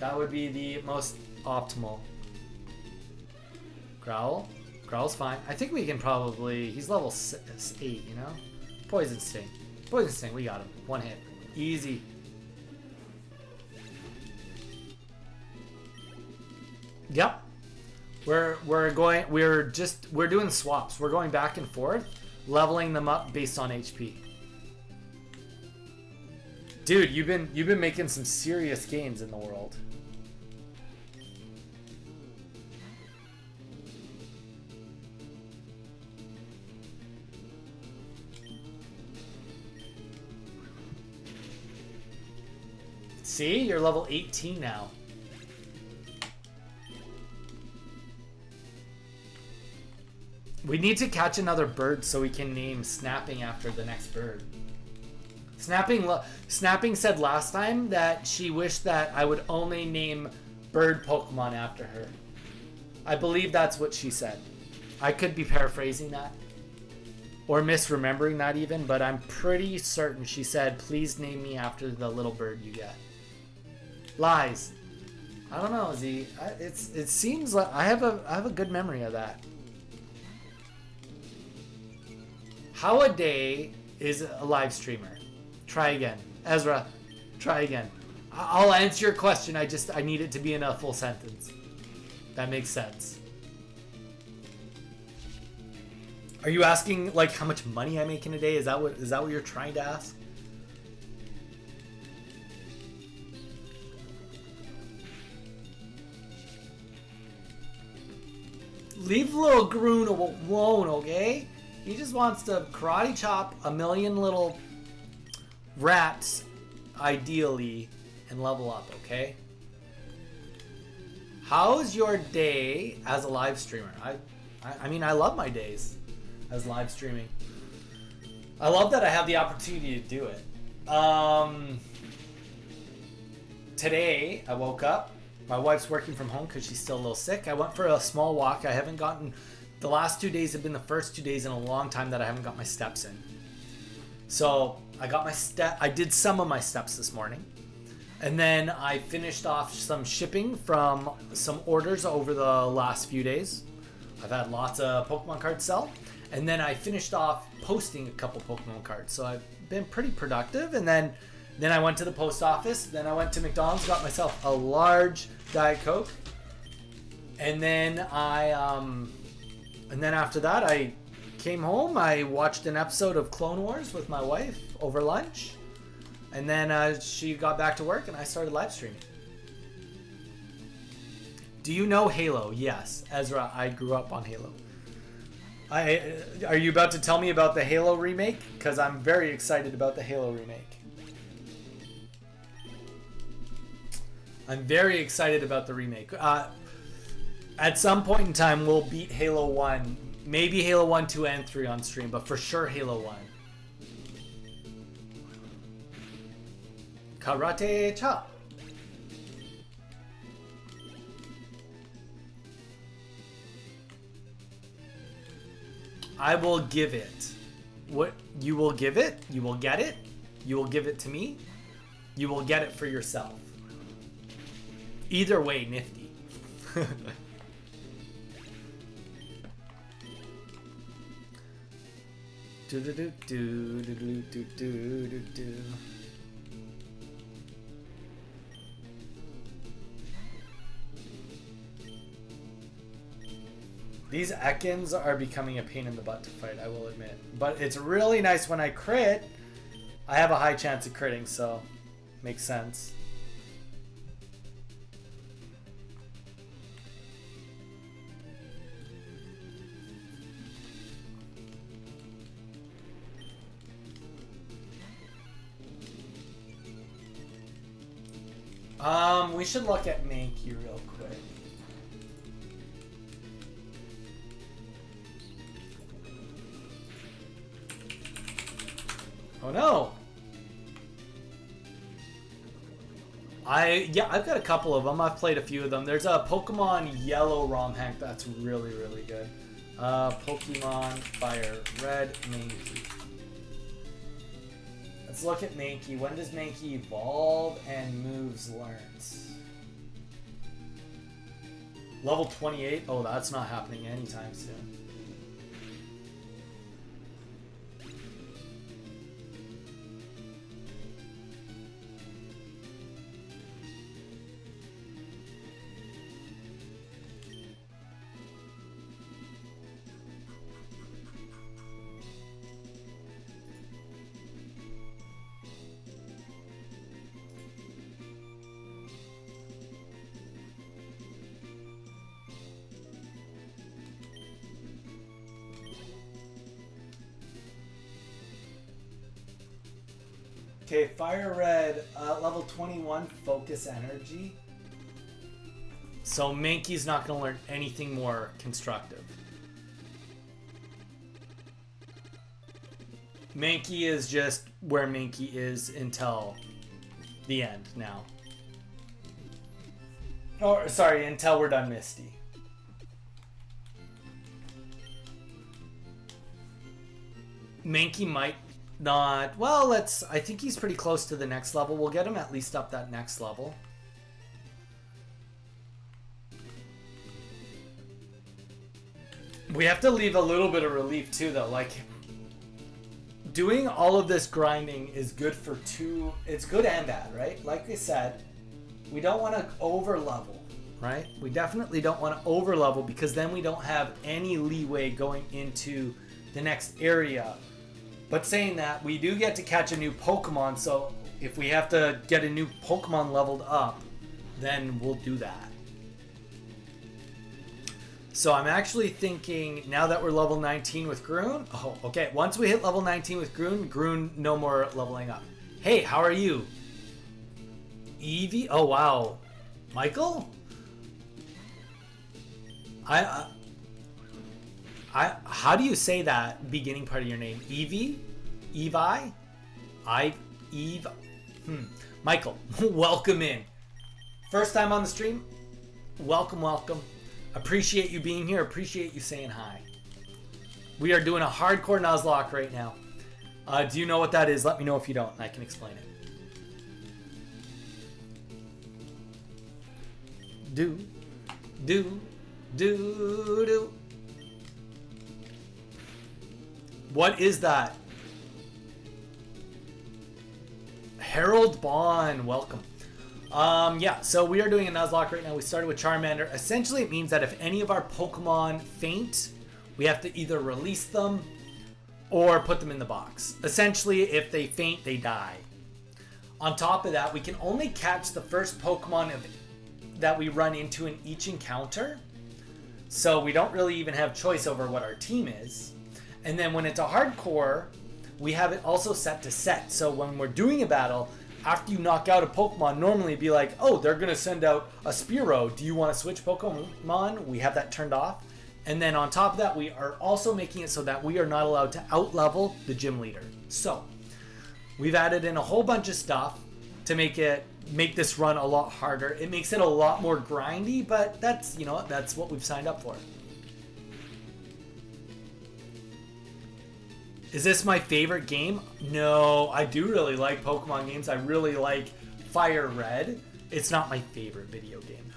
That would be the most optimal. Growl. Growl's fine. I think we can probably... He's level 8, you know? Poison Sting. Poison Sting, we got him. One hit. Easy. Yep. We're doing swaps. We're going back and forth, leveling them up based on HP. Dude, you've been making some serious gains in the world. See, you're level 18 now. We need to catch another bird so we can name Snapping after the next bird. Snapping said last time that she wished that I would only name bird Pokemon after her. I believe that's what she said. I could be paraphrasing that or misremembering that even, but I'm pretty certain she said, please name me after the little bird you get. Lies. I don't know, Z. It seems like I have a good memory of that. How a day is a live streamer? Try again. Ezra, try again. I'll answer your question. I need it to be in a full sentence. That makes sense. Are you asking like how much money I make in a day? Is that what you're trying to ask? Leave little Groon alone, okay? He just wants to karate chop a million little rats, ideally, and level up, okay? How's your day as a live streamer? I mean, I love my days as live streaming. I love that I have the opportunity to do it. Today, I woke up. My wife's working from home because she's still a little sick. I went for a small walk. I haven't gotten... The last 2 days have been the first 2 days in a long time that I haven't got my steps in. So I got my I did some of my steps this morning. And then I finished off some shipping from some orders over the last few days. I've had lots of Pokemon cards sell. And then I finished off posting a couple Pokemon cards. So I've been pretty productive. And then I went to the post office. Then I went to McDonald's, got myself a large Diet Coke. And then and then after that, I came home. I watched an episode of Clone Wars with my wife over lunch. And then she got back to work and I started live streaming. Do you know Halo? Yes. Ezra, I grew up on Halo. Are you about to tell me about the Halo remake? Because I'm very excited about the Halo remake. I'm very excited about the remake. At some point in time, we'll beat Halo 1. Maybe Halo 1, 2, and 3 on stream, but for sure Halo 1. Karate chop. I will give it. What you will give it? You will get it? You will give it to me? You will get it for yourself. Either way, nifty. Do do do do do do do do do. These Ekans are becoming a pain in the butt to fight, I will admit. But it's really nice when I crit. I have a high chance of critting, so makes sense. We should look at Mankey real quick. Oh no! Yeah, I've got a couple of them. I've played a few of them. There's a Pokemon Yellow ROM hack that's really, really good. Pokemon Fire Red Mankey. Let's look at Mankey. When does Mankey evolve and moves learns? Level 28? Oh, that's not happening anytime soon. Okay, Fire Red, level 21, Focus Energy. So Mankey's not going to learn anything more constructive. Mankey is just where Mankey is until the end now. Oh, sorry, until we're done Misty. Mankey might not... Well, let's... I think he's pretty close to the next level. We'll get him at least up that next level. We have to leave a little bit of relief too, though. Like, doing all of this grinding is good for two... It's good and bad, right? Like I said, we don't want to over-level, right? We definitely don't want to over-level because then we don't have any leeway going into the next area. But saying that, we do get to catch a new Pokemon, so if we have to get a new Pokemon leveled up, then we'll do that. So I'm actually thinking, now that we're level 19 with Groon... Oh, okay. Once we hit level 19 with Groon, no more leveling up. Hey, how are you? Eevee? Oh, wow. Michael? How do you say that beginning part of your name? Eevee? Evi? Eve? Michael, welcome in. First time on the stream? Welcome, welcome. Appreciate you being here. Appreciate you saying hi. We are doing a hardcore Nuzlocke right now. Do you know what that is? Let me know if you don't, and I can explain it. Do. What is that? Harold Bond, welcome. Yeah, so we are doing a Nuzlocke right now. We started with Charmander. Essentially, it means that if any of our Pokemon faint, we have to either release them or put them in the box. Essentially, if they faint, they die. On top of that, we can only catch the first Pokemon that we run into in each encounter. So we don't really even have choice over what our team is. And then when it's a hardcore, we have it also set to set. So when we're doing a battle, after you knock out a Pokemon, normally it'd be like, oh, they're going to send out a Spearow. Do you want to switch Pokemon? We have that turned off. And then on top of that, we are also making it so that we are not allowed to outlevel the gym leader. So we've added in a whole bunch of stuff to make this run a lot harder. It makes it a lot more grindy, but that's, you know, that's what we've signed up for. Is this my favorite game? No, I do really like Pokemon games. I really like Fire Red. It's not my favorite video game,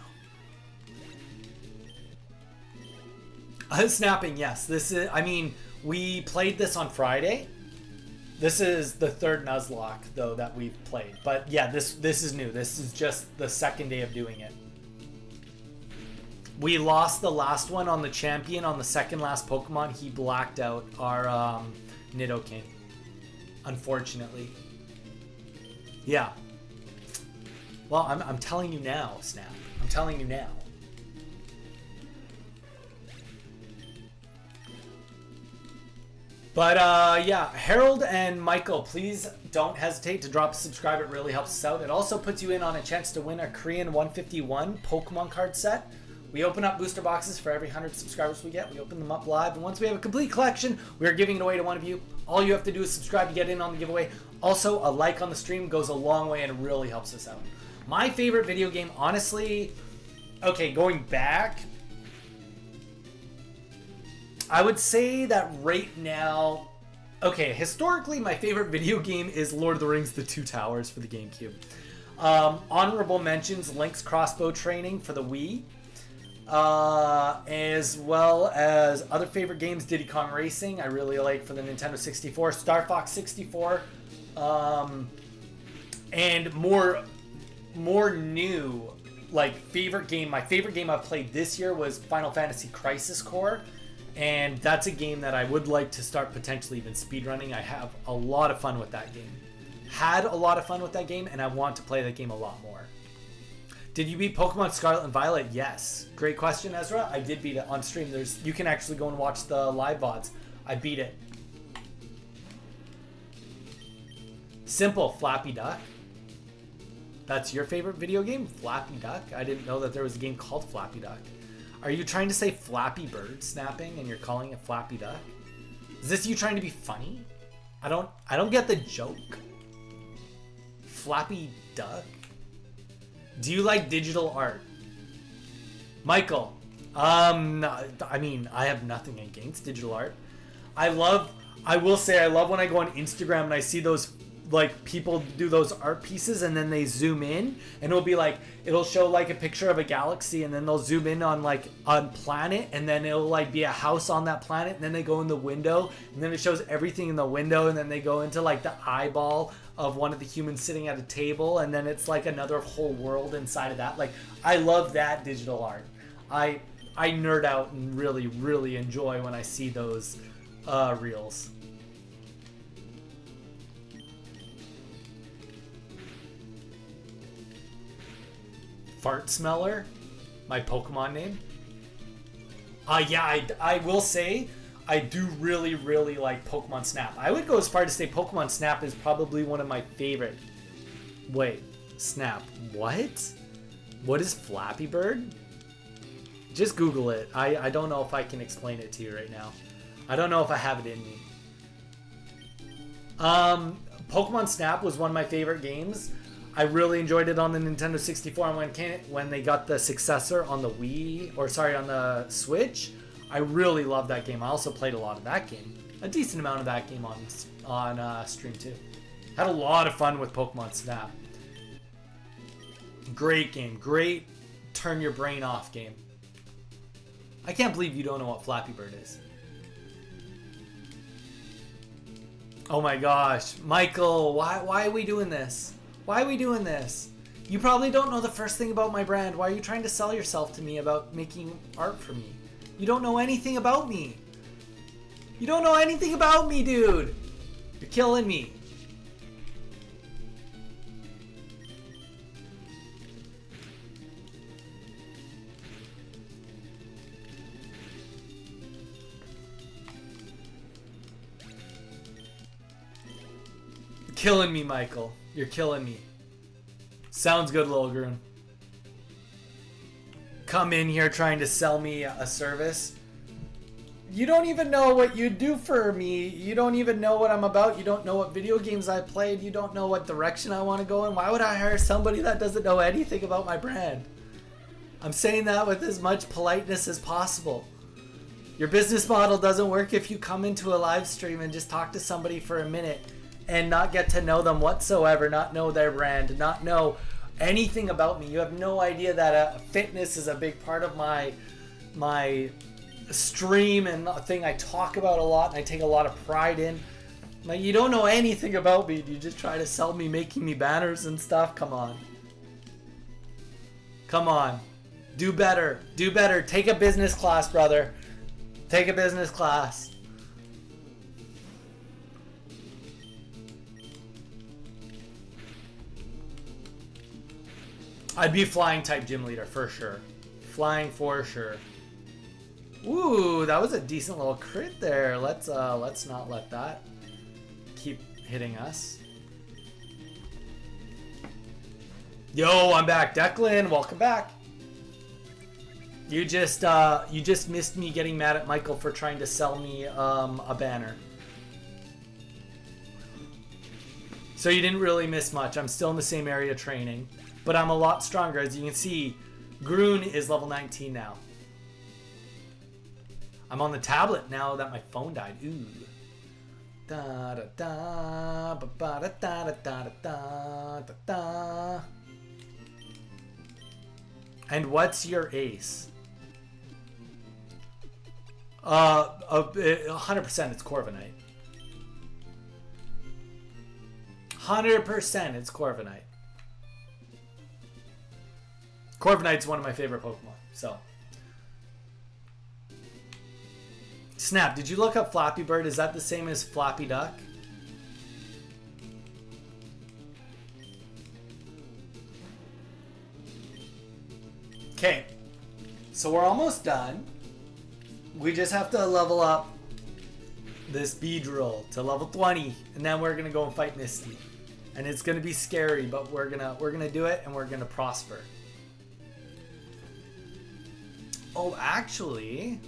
though. Snapping, yes. This is, I mean, we played this on Friday. This is the third Nuzlocke, though, that we've played. But yeah, this is new. This is just the second day of doing it. We lost the last one on the champion. On the second last Pokemon, he blacked out our Nidoking, unfortunately. Yeah. Well, I'm telling you now, Snap. I'm telling you now. But yeah, Harold and Michael, please don't hesitate to drop a subscribe. It really helps us out. It also puts you in on a chance to win a Korean 151 Pokemon card set. We open up booster boxes for every 100 subscribers we get. We open them up live, and once we have a complete collection, we are giving it away to one of you. All you have to do is subscribe to get in on the giveaway. Also, a like on the stream goes a long way and it really helps us out. My favorite video game, honestly, okay, going back, I would say that right now, okay, historically, my favorite video game is Lord of the Rings: The Two Towers for the GameCube. Honorable mentions, Link's Crossbow Training for the Wii. As well as other favorite games, Diddy Kong Racing, I really like for the Nintendo 64. Star Fox 64. And more new, like, favorite game. My favorite game I've played this year was Final Fantasy Crisis Core. And that's a game that I would like to start potentially even speedrunning. I have a lot of fun with that game. Had a lot of fun with that game, and I want to play that game a lot more. Did you beat Pokemon Scarlet and Violet? Yes. Great question, Ezra. I did beat it on stream. You can actually go and watch the live VODs. I beat it. Simple, Flappy Duck. That's your favorite video game? Flappy Duck? I didn't know that there was a game called Flappy Duck. Are you trying to say Flappy Bird snapping and you're calling it Flappy Duck? Is this you trying to be funny? I don't get the joke. Flappy Duck? Do you like digital art? Michael. I mean, I have nothing against digital art. I will say I love when I go on Instagram and I see those, like, people do those art pieces and then they zoom in and it'll be like, it'll show like a picture of a galaxy and then they'll zoom in on like a planet and then it'll like be a house on that planet and then they go in the window and then it shows everything in the window and then they go into like the eyeball of one of the humans sitting at a table and then it's like another whole world inside of that. Like, I love that digital art. I nerd out and really, really enjoy when I see those reels. Fart Smeller, my Pokemon name. Yeah, I will say I do really, really like Pokemon Snap. I would go as far to say Pokemon Snap is probably one of my favorite. Wait, Snap. What? What is Flappy Bird? Just Google it. I don't know if I can explain it to you right now. I don't know if I have it in me. Pokemon Snap was one of my favorite games. I really enjoyed it on the Nintendo 64, and when they got the successor on the Wii, or sorry, on the Switch, I really loved that game. I also played a lot of that game. A decent amount of that game on stream too. Had a lot of fun with Pokemon Snap. Great game. Great turn your brain off game. I can't believe you don't know what Flappy Bird is. Oh my gosh. Michael, why are we doing this? Why are we doing this? You probably don't know the first thing about my brand. Why are you trying to sell yourself to me about making art for me? You don't know anything about me. You don't know anything about me, dude. You're killing me. You're killing me, Michael. You're killing me. Sounds good, Lil Groon. Come in here trying to sell me a service. You don't even know what you do for me. You don't even know what I'm about. You don't know what video games I played. You don't know what direction I want to go in. Why would I hire somebody that doesn't know anything about my brand? I'm saying that with as much politeness as possible. Your business model doesn't work if you come into a live stream and just talk to somebody for a minute and not get to know them whatsoever, not know their brand, not know anything about me. You have no idea that fitness is a big part of my stream and a thing I talk about a lot and I take a lot of pride in. Like, you don't know anything about me. You just try to sell me making me banners and stuff. Come on. Come on. Do better. Do better. Take a business class, brother. Take a business class. I'd be flying type gym leader for sure. Flying for sure. Ooh, that was a decent little crit there. Let's not let that keep hitting us. Yo, I'm back. Declan, welcome back. You just missed me getting mad at Michael for trying to sell me a banner. So you didn't really miss much. I'm still in the same area training. but I'm a lot stronger. As you can see, Groon is level 19 now. I'm on the tablet now that my phone died. Ooh. Da da da ba ba da da da da da da da. And what's your ace? 100% it's Corviknight. 100% it's Corviknight. Corviknight's one of my favorite Pokemon, so. Snap, did you look up Flappy Bird? Is that the same as Flappy Duck? Okay, so we're almost done. We just have to level up this Beedrill to level 20, and then we're gonna go and fight Misty. And it's gonna be scary, but we're gonna do it, and we're gonna prosper. Oh, actually,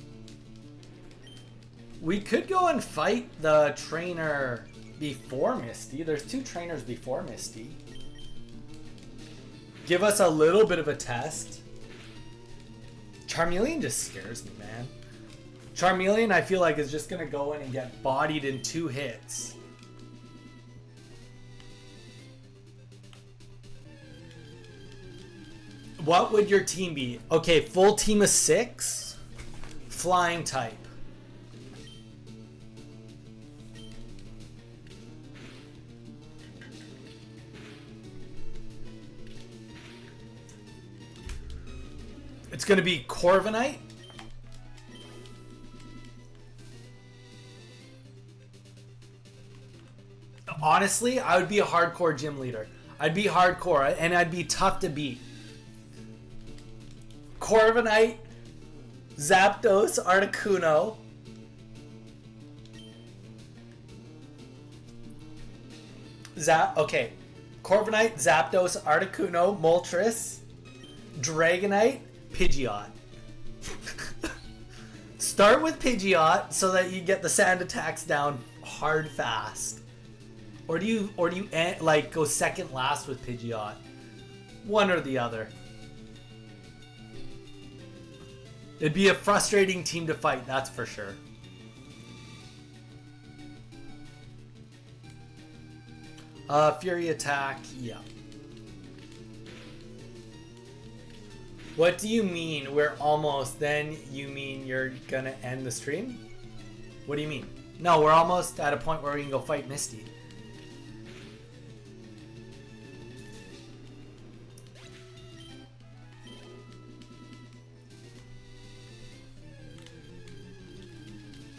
we could go and fight the trainer before Misty. There's 2 trainers before Misty. Give us a little bit of a test. Charmeleon just scares me, man. Charmeleon, I feel like, is just going to go in and get bodied in 2 hits. What would your team be? Okay, full team of 6. Flying type. It's going to be Corviknight. Honestly, I would be a hardcore gym leader. I'd be hardcore, and I'd be tough to beat. Corviknight, Zapdos, Articuno. Okay. Corviknight, Zapdos, Articuno, Moltres, Dragonite, Pidgeot. Start with Pidgeot so that you get the sand attacks down hard fast. Or do you like go second last with Pidgeot? One or the other. It'd be a frustrating team to fight, that's for sure. Fury attack, yeah. What do you mean we're almost? Then you mean you're gonna end the stream? What do you mean? No, we're almost at a point where we can go fight Misty.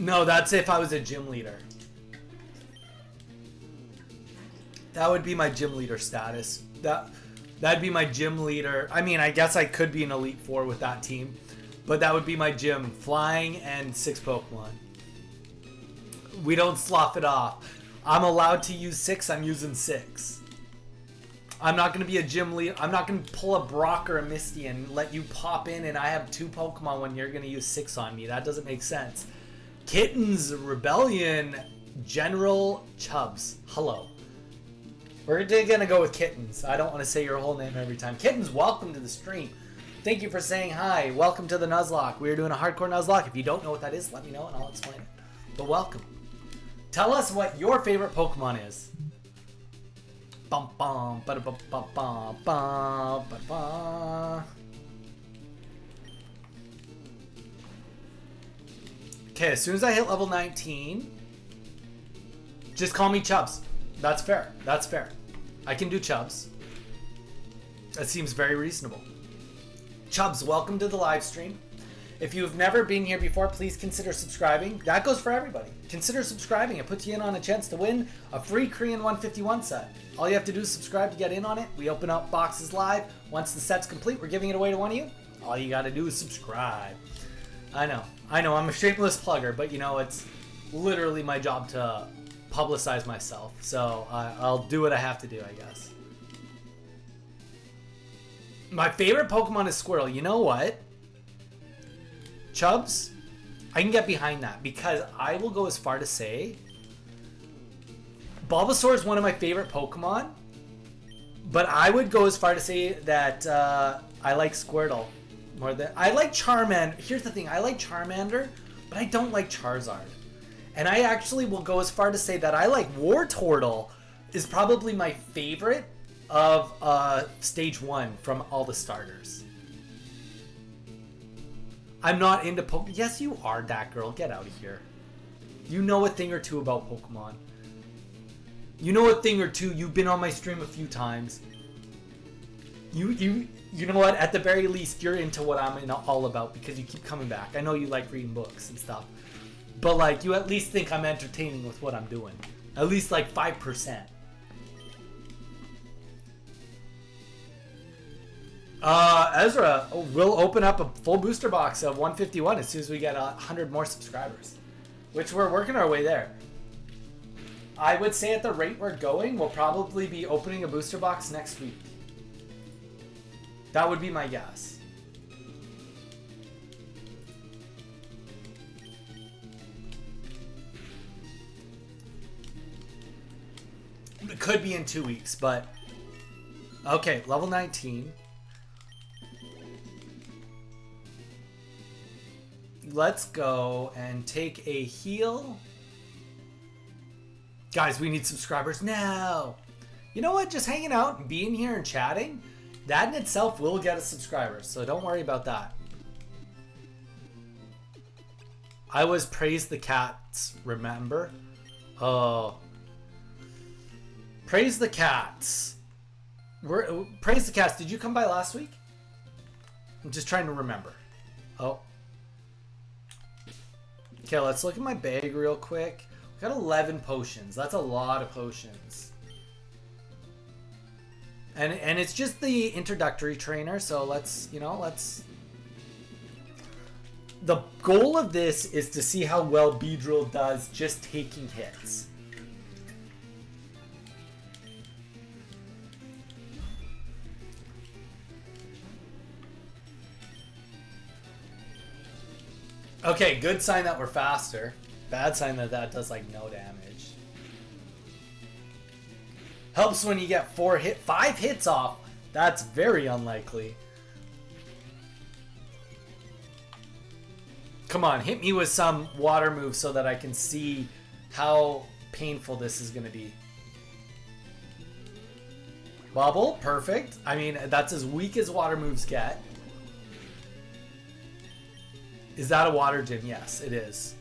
No, that's if I was a gym leader. That would be my gym leader status. That'd be my gym leader. I mean, I guess I could be an Elite Four with that team, but that would be my gym. Flying and 6 Pokemon. We don't slough it off. I'm allowed to use 6, I'm using 6. I'm not going to be a gym leader. I'm not going to pull a Brock or a Misty and let you pop in and I have 2 Pokemon when you're going to use 6 on me. That doesn't make sense. Kittens, Rebellion, General Chubbs. Hello. We're going to go with Kittens. I don't want to say your whole name every time. Kittens, welcome to the stream. Thank you for saying hi. Welcome to the Nuzlocke. We're doing a hardcore Nuzlocke. If you don't know what that is, let me know and I'll explain it. But welcome. Tell us what your favorite Pokemon is. Bum bum ba bum bum bum bum ba ba. Okay, as soon as I hit level 19, just call me Chubbs. That's fair. That's fair. I can do Chubbs. That seems very reasonable. Chubbs, welcome to the live stream. If you've never been here before, please consider subscribing. That goes for everybody. Consider subscribing. It puts you in on a chance to win a free Korean 151 set. All you have to do is subscribe to get in on it. We open up boxes live. Once the set's complete, we're giving it away to one of you. All you got to do is subscribe. I know, I'm a shameless plugger, but you know, it's literally my job to publicize myself. So I'll do what I have to do, I guess. My favorite Pokemon is Squirtle. You know what? Chubbs, I can get behind that because I will go as far to say Bulbasaur is one of my favorite Pokemon, But I would go as far to say that I like Squirtle more than I like Charmander. Here's the thing: I like Charmander, but I don't like Charizard. And I actually will go as far to say that I like Wartortle is probably my favorite of Stage 1 from all the starters. I'm not into Pokemon. Yes, you are, that girl. Get out of here. You know a thing or two about Pokemon. You know a thing or two. You've been on my stream a few times. You know what? At the very least, you're into what I'm all about because you keep coming back. I know you like reading books and stuff. But, like, you at least think I'm entertaining with what I'm doing. At least, like, 5%. Ezra, we'll open up a full booster box of 151 as soon as we get 100 more subscribers. Which we're working our way there. I would say at the rate we're going, we'll probably be opening a booster box next week. That would be my guess. It could be in 2 weeks, but... Okay, level 19. Let's go and take a heal. Guys, we need subscribers now. You know what? Just hanging out and being here and chatting, that in itself will get us subscribers, so don't worry about that. I was Praise the Cats, remember? Oh... Praise the Cats. Praise the Cats. Did you come by last week? I'm just trying to remember. Oh. Okay, let's look at my bag real quick. We got 11 potions. That's a lot of potions. And it's just the introductory trainer, so let's... The goal of this is to see how well Beedrill does just taking hits. Okay, good sign that we're faster. Bad sign that that does like no damage. Helps when you get 5 hits off. That's very unlikely. Come on, hit me with some water moves so that I can see how painful this is going to be. Bubble, perfect. I mean, that's as weak as water moves get. Is that a water gym? Yes, it is.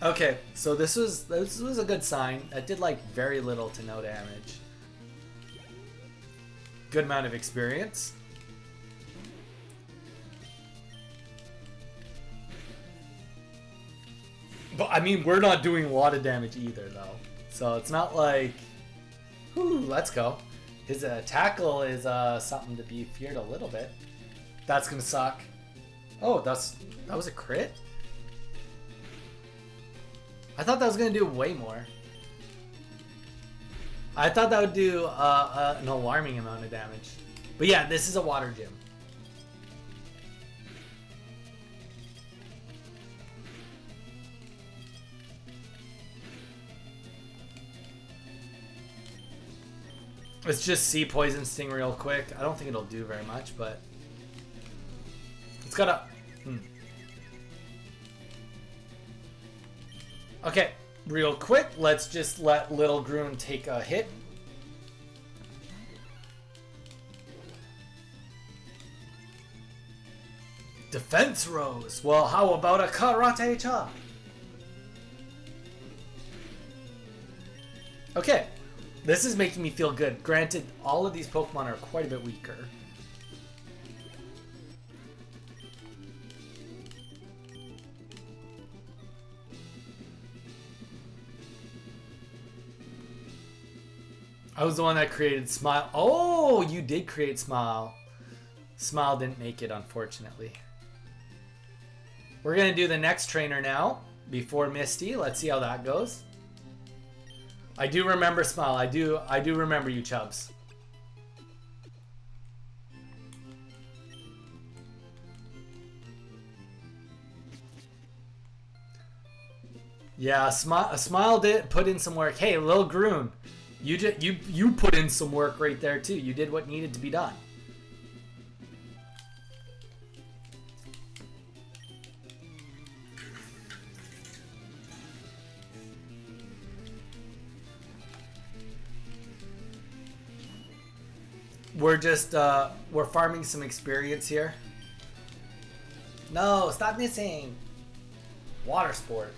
Okay, so this was a good sign. That did like very little to no damage. Good amount of experience. But I mean, we're not doing a lot of damage either, though. So it's not like, whoo, let's go. His tackle is something to be feared a little bit. That's gonna suck. Oh, that was a crit? I thought that was gonna do way more. I thought that would do an alarming amount of damage. But yeah, this is a water gym. Let's just see Poison Sting real quick. I don't think it'll do very much, but it's got a... Okay, real quick, let's just let Little Groon take a hit. Defense rose. Well, how about a karate chop? Okay, this is making me feel good. Granted, all of these Pokemon are quite a bit weaker. I was the one that created Smile. Oh, you did create Smile. Smile didn't make it, unfortunately. We're going to do the next trainer now, before Misty. Let's see how that goes. I do remember Smile. I do remember you, Chubbs. Yeah, Smile did put in some work. Hey, Lil Groon. You put in some work right there too. You did what needed to be done. We're just we're farming some experience here. No, stop missing. Water sport.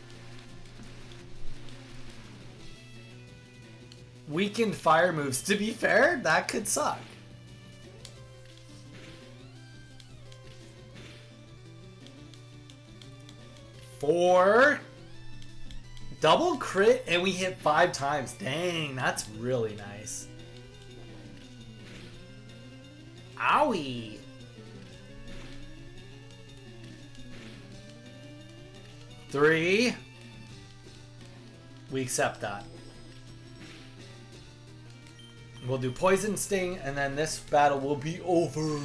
Weakened fire moves. To be fair, that could suck. Four. Double crit and we hit 5 times. Dang, that's really nice. Owie. Three. We accept that. We'll do Poison Sting, and then this battle will be over.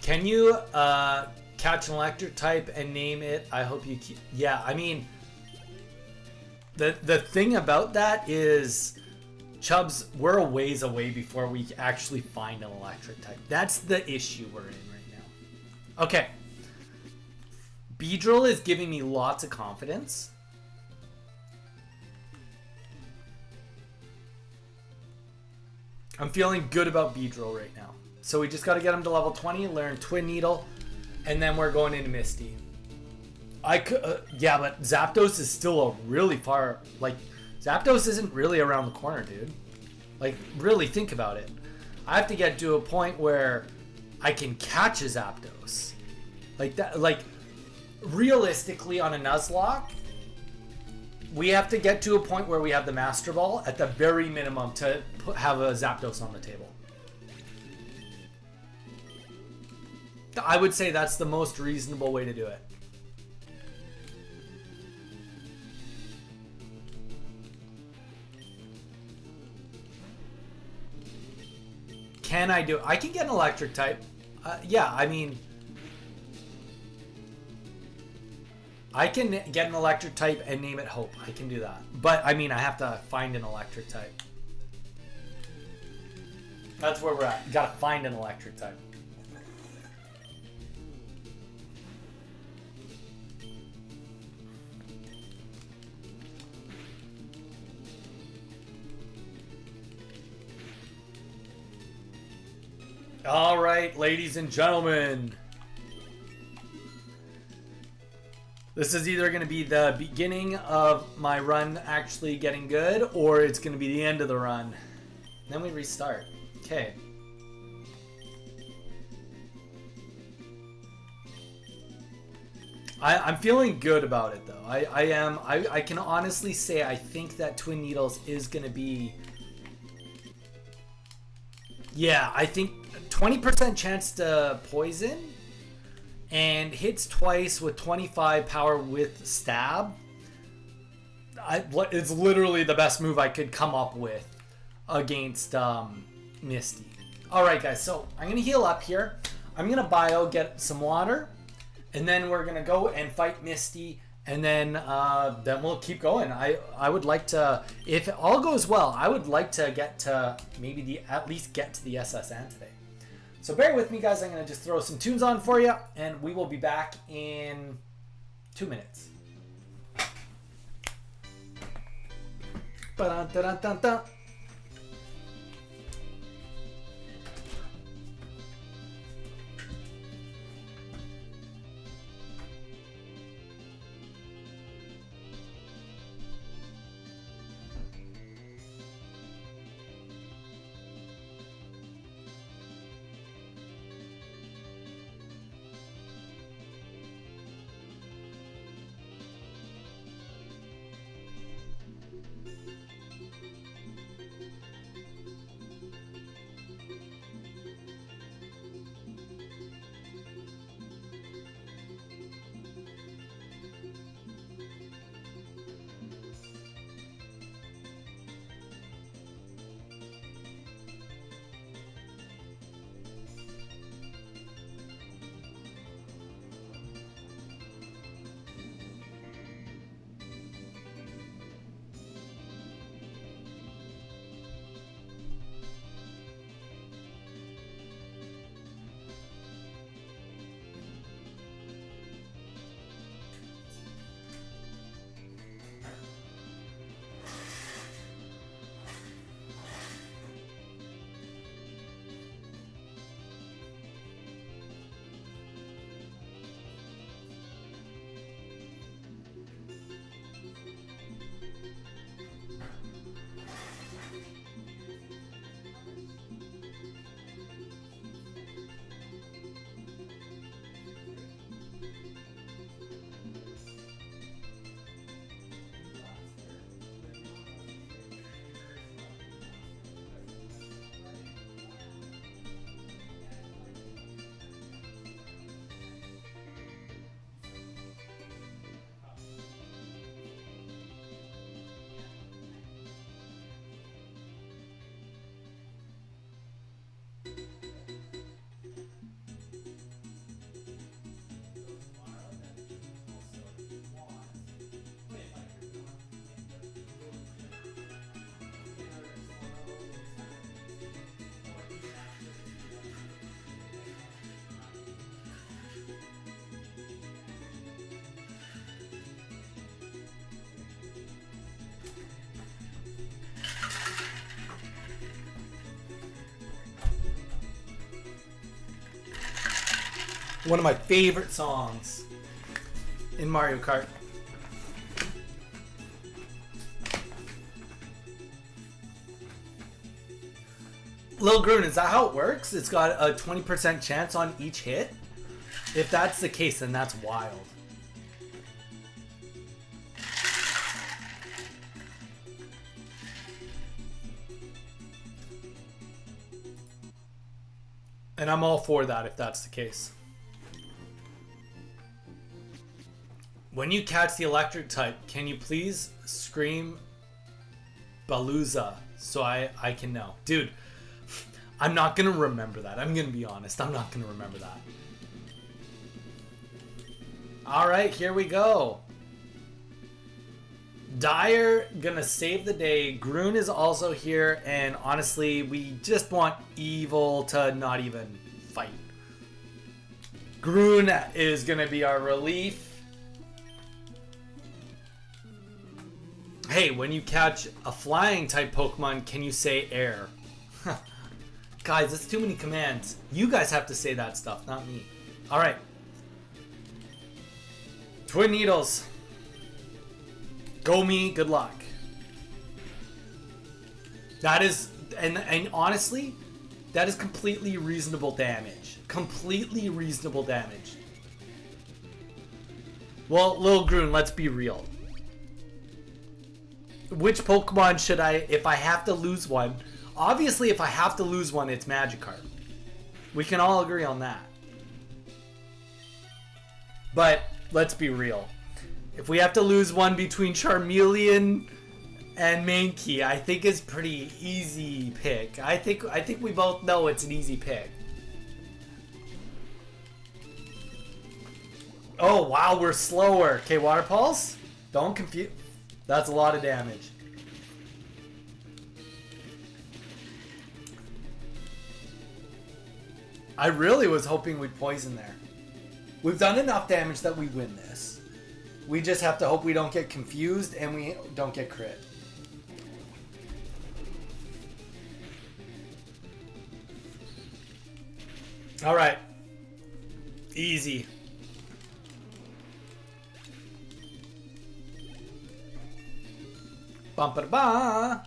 Can you catch an electric type and name it? I hope you keep... Yeah, I mean... The thing about that is... Chubbs, we're a ways away before we actually find an electric type. That's the issue we're in right now. Okay. Beedrill is giving me lots of confidence. I'm feeling good about Beedrill right now. So we just got to get him to level 20, learn Twin Needle, and then we're going into Misty. I could, yeah, but Zapdos is still a really far, like, Zapdos isn't really around the corner, dude. Like, really think about it. I have to get to a point where I can catch a Zapdos. Like that, like, realistically on a Nuzlocke, we have to get to a point where we have the Master Ball at the very minimum to have a Zapdos on the table. I would say that's the most reasonable way to do it. Can I do it? I can get an electric type. Yeah, I mean... I can get an electric type and name it Hope. I can do that. But, I mean, I have to find an electric type. That's where we're at. You gotta find an electric type. All right, ladies and gentlemen. This is either going to be the beginning of my run actually getting good, or it's going to be the end of the run. Then we restart. Okay. I'm feeling good about it, though. I can honestly say I think that Twin Needles is going to be... Yeah, I think 20% chance to poison and hits twice with 25 power with stab. It's literally the best move I could come up with against Misty. Alright guys, so I'm going to heal up here. I'm going to bio, get some water, and then we're going to go and fight Misty, and then we'll keep going. I would like to, if it all goes well, I would like to get to maybe at least get to the SSN today. So bear with me, guys. I'm going to just throw some tunes on for you, and we will be back in 2 minutes. Ba-dun-dun-dun-dun-dun. One of my favorite songs in Mario Kart. Lil Groon, is that how it works? It's got a 20% chance on each hit? If that's the case, then that's wild. And I'm all for that if that's the case. When you catch the electric type, can you please scream Balooza so I can know? Dude, I'm not going to remember that. I'm going to be honest. I'm not going to remember that. All right, here we go. Dyer gonna save the day. Groon is also here, and honestly, we just want Evil to not even fight. Groon is gonna be our relief. Hey, when you catch a flying type Pokemon, can you say air? Guys, that's too many commands. You guys have to say that stuff, not me. All right. Twin Needles. Go me, good luck. That is, and honestly, that is completely reasonable damage. Completely reasonable damage. Well, Lil Groon, let's be real. Which Pokemon should I, if I have to lose one? Obviously, if I have to lose one, it's Magikarp. We can all agree on that. But let's be real. If we have to lose one between Charmeleon and Mankey, I think it's pretty easy pick. I think we both know it's an easy pick. Oh wow, we're slower. Okay, Water Pulse. Don't confuse. That's a lot of damage. I really was hoping we'd poison there. We've done enough damage that we win this. We just have to hope we don't get confused and we don't get crit. All right. Easy. Bum-ba-da-ba.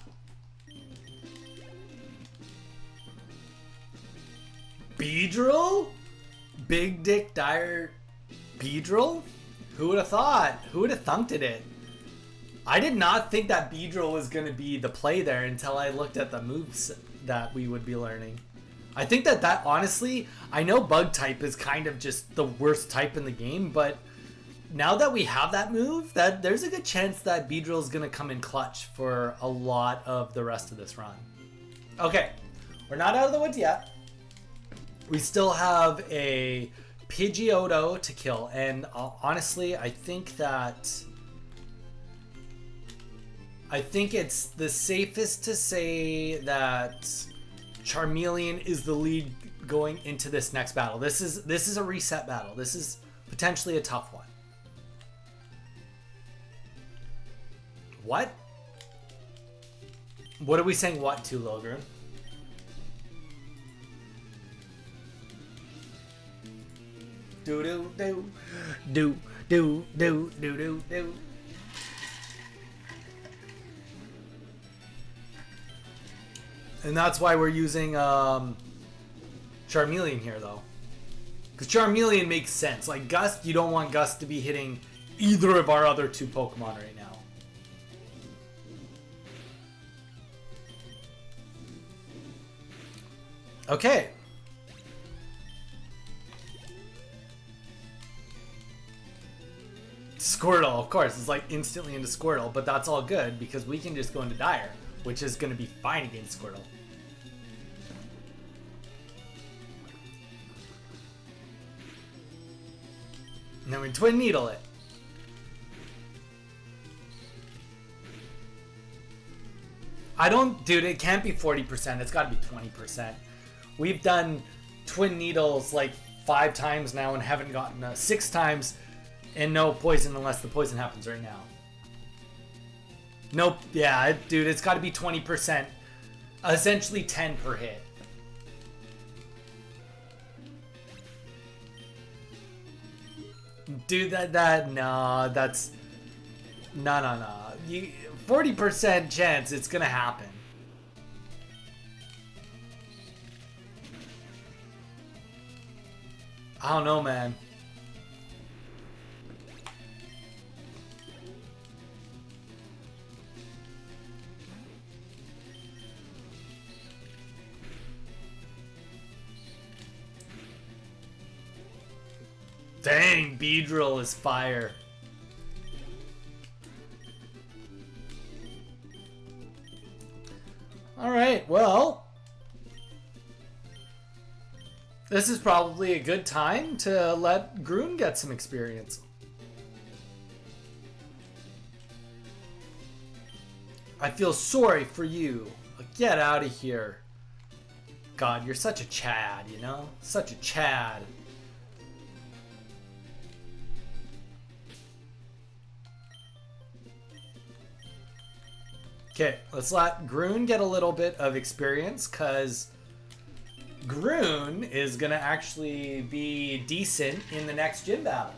Beedrill? Big Dick Dyer Beedrill? Who would have thought? Who would have thunked at it? I did not think that Beedrill was going to be the play there until I looked at the moves that we would be learning. I think that honestly, I know Bug type is kind of just the worst type in the game, but now that we have that move, that there's a good chance that Beedrill is going to come in clutch for a lot of the rest of this run. Okay, we're not out of the woods yet. We still have a Pidgeotto to kill, and honestly, I think it's the safest to say that Charmeleon is the lead going into this next battle. This is a reset battle. This is potentially a tough one. What? What are we saying what to, Logren? Do do do do do do do do do. And that's why we're using Charmeleon here, though, because Charmeleon makes sense. Like Gust, you don't want Gust to be hitting either of our other two Pokemon right now. Okay. Squirtle, of course, it's like instantly into Squirtle, but that's all good because we can just go into Dire, which is going to be fine against Squirtle. And then we Twin Needle it. Dude, it can't be 40%, it's got to be 20%. We've done Twin Needles like 5 times now and haven't gotten 6 times. And no poison unless the poison happens right now. Nope. Yeah, dude, it's got to be 20%. Essentially 10 per hit. Dude, no, that's... No. 40% chance it's gonna happen. I don't know, man. Dang, Beedrill is fire. Alright, well... This is probably a good time to let Groon get some experience. I feel sorry for you. Get out of here. God, you're such a Chad, you know? Such a Chad. Okay, let's let Groon get a little bit of experience, because Groon is going to actually be decent in the next gym battle.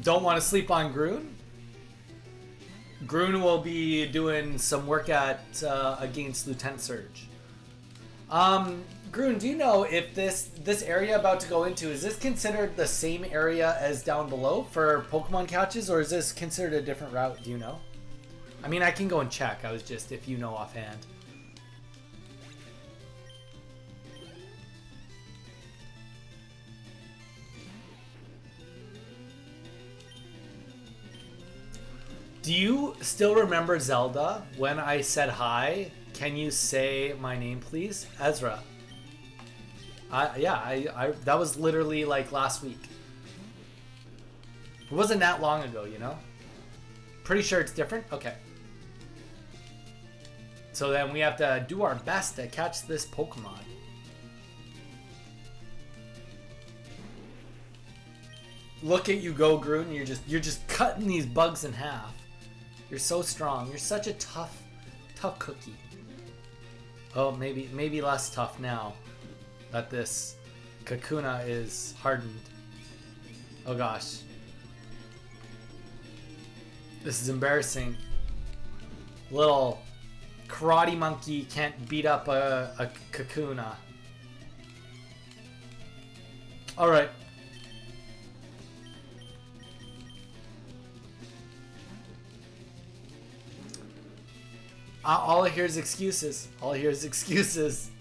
Don't want to sleep on Groon. Groon will be doing some work at against Lieutenant Surge. Groon, do you know if this area about to go into, is this considered the same area as down below for Pokemon catches, or is this considered a different route? Do you know? I mean, I can go and check. I was just, if you know offhand. Do you still remember Zelda when I said hi? Can you say my name, please? Ezra. Yeah, that was literally like last week. It wasn't that long ago, you know? Pretty sure it's different? Okay. So then we have to do our best to catch this Pokemon. Look at you go, Groon. You're just cutting these bugs in half. You're so strong. You're such a tough cookie. Oh, maybe less tough now that this Kakuna is hardened. Oh gosh. This is embarrassing. Little karate monkey can't beat up a Kakuna. Alright. All I hear is excuses. All I hear is excuses.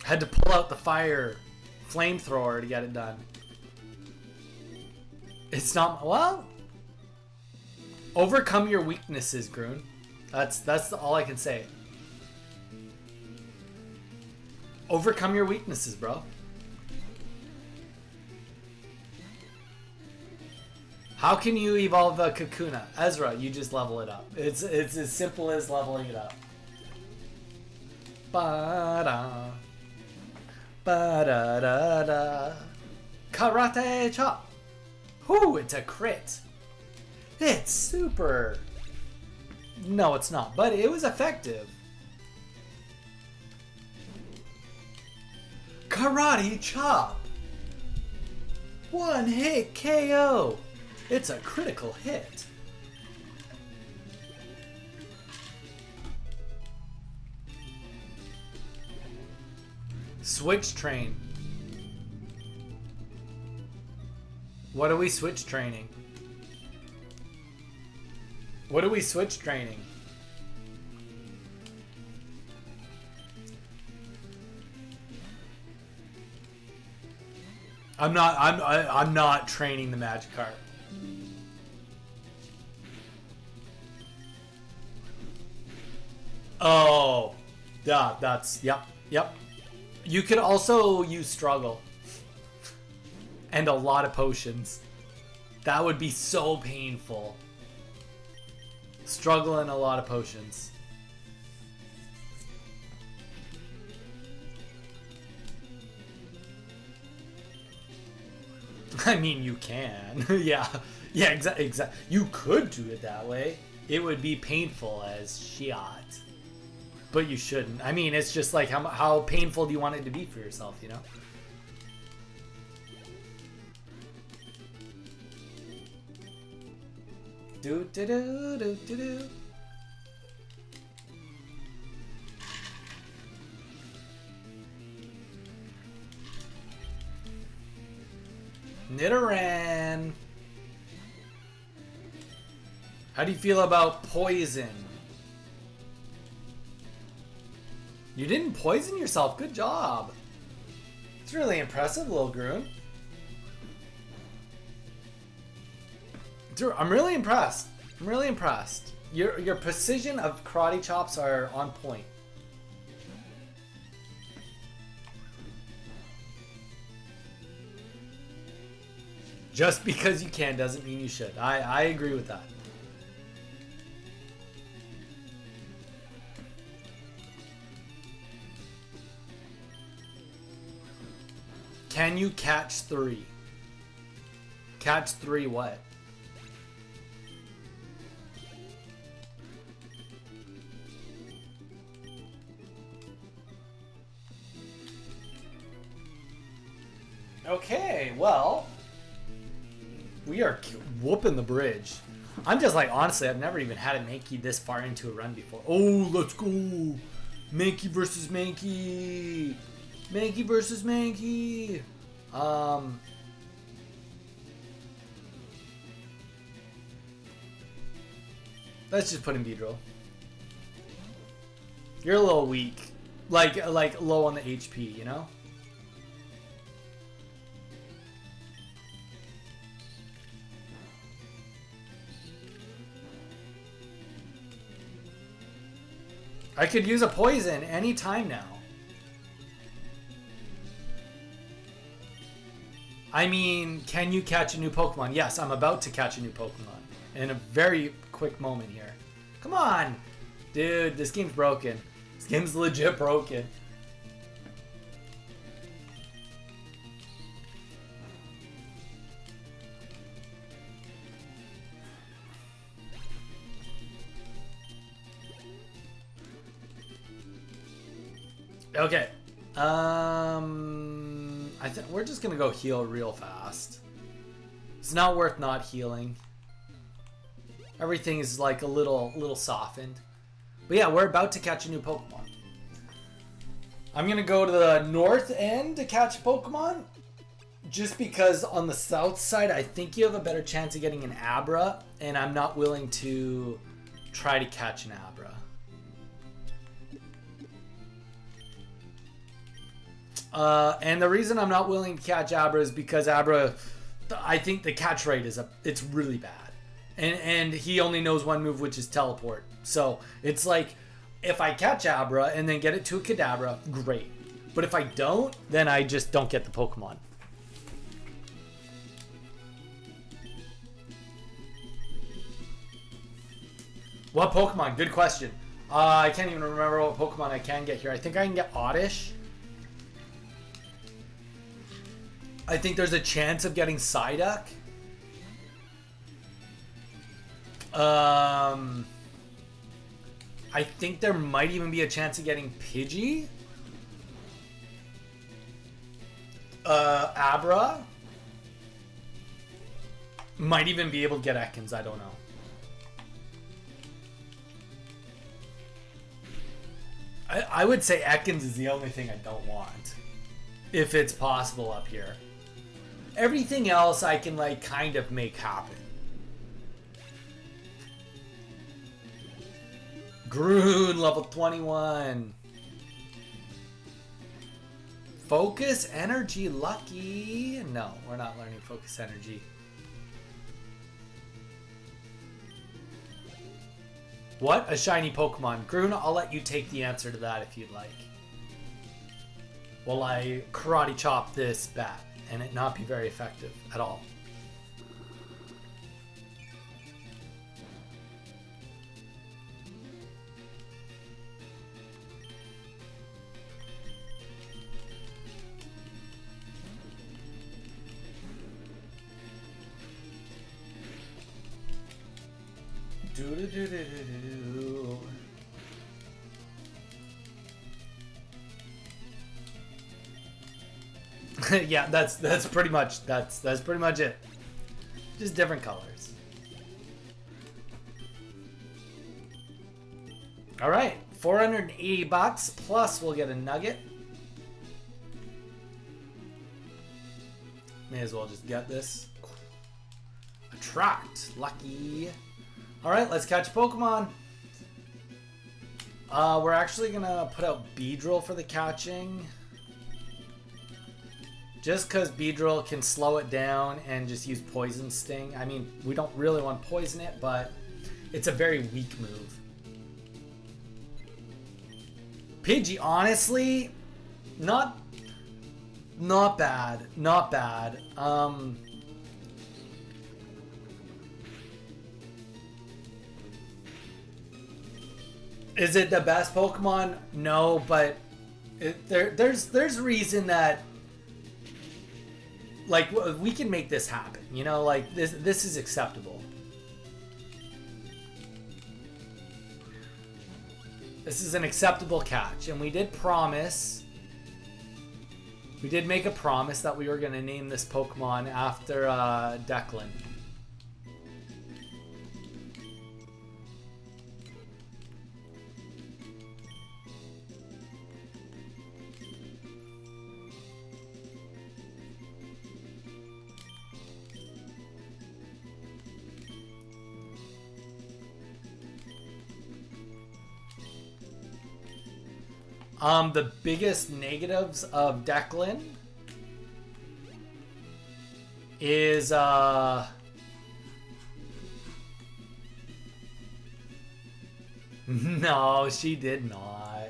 Had to pull out the fire flamethrower to get it done. It's not, well, overcome your weaknesses, Groon. That's all I can say. Overcome your weaknesses, bro. How can you evolve a Kakuna? Ezra, you just level it up. It's as simple as leveling it up. Ba-da. Ba-da-da-da. Karate chop. Whoo, it's a crit. It's super. No, it's not, but it was effective. Karate chop. One hit KO. It's a critical hit. Switch train. What are we switch training? What are we switch training? I'm not training the Magikarp. Oh, yeah, that's, yep. You could also use Struggle. And a lot of potions. That would be so painful. Struggle and a lot of potions. I mean, you can. Yeah, exactly. You could do it that way. it would be painful as shit. But you shouldn't. I mean, it's just like how painful do you want it to be for yourself, you know? Do do do do do do. Nidoran. How do you feel about poison? You didn't poison yourself. Good job. It's really impressive, Lil Groon. Dude, I'm really impressed. I'm really impressed. Your precision of karate chops are on point. Just because you can doesn't mean you should. I agree with that. Can you catch 3? Catch 3 what? Okay, well, we are whooping the bridge. I'm just like, honestly, I've never even had a Mankey this far into a run before. Oh, let's go. Mankey versus Mankey. Mankey versus Mankey. Let's just put in Beedrill. You're a little weak. Like low on the HP, you know? I could use a poison anytime now. I mean, can you catch a new Pokemon? Yes, I'm about to catch a new Pokemon in a very quick moment here. Come on! Dude, this game's broken. This game's legit broken. Okay. I think we're just gonna go heal real fast. It's not worth not healing. Everything is like a little softened. But yeah, we're about to catch a new Pokemon. I'm gonna go to the north end to catch Pokemon. Just because on the south side, I think you have a better chance of getting an Abra, and I'm not willing to try to catch an Abra. And the reason I'm not willing to catch Abra is because Abra, I think the catch rate it's really bad. And he only knows one move, which is teleport. So it's like, if I catch Abra and then get it to a Kadabra, great. But if I don't, then I just don't get the Pokemon. What Pokemon? Good question. I can't even remember what Pokemon I can get here. I think I can get Oddish. I think there's a chance of getting Psyduck. I think there might even be a chance of getting Pidgey. Abra. Might even be able to get Ekans, I don't know. I would say Ekans is the only thing I don't want. If it's possible up here. Everything else I can like kind of make happen. Groon, level 21. Focus Energy, lucky. No, we're not learning Focus Energy. What? A shiny Pokemon. Groon, I'll let you take the answer to that if you'd like. While I karate chop this bat and it not be very effective at all. Do-do-do-do-do-do. Yeah, that's pretty much it. Just different colors. All right, 480 bucks plus we'll get a nugget. May as well just get this. Attract, lucky. All right, let's catch Pokemon. We're actually gonna put out Beedrill for the catching. Just because Beedrill can slow it down and just use Poison Sting. I mean, we don't really want to poison it, but it's a very weak move. Pidgey, honestly, not bad. Not bad. Is it the best Pokemon? No, but there's reason that, like, we can make this happen, you know, like this is acceptable. This is an acceptable catch, and we did make a promise that we were going to name this Pokemon after Declan. The biggest negatives of Declan is no, she did not.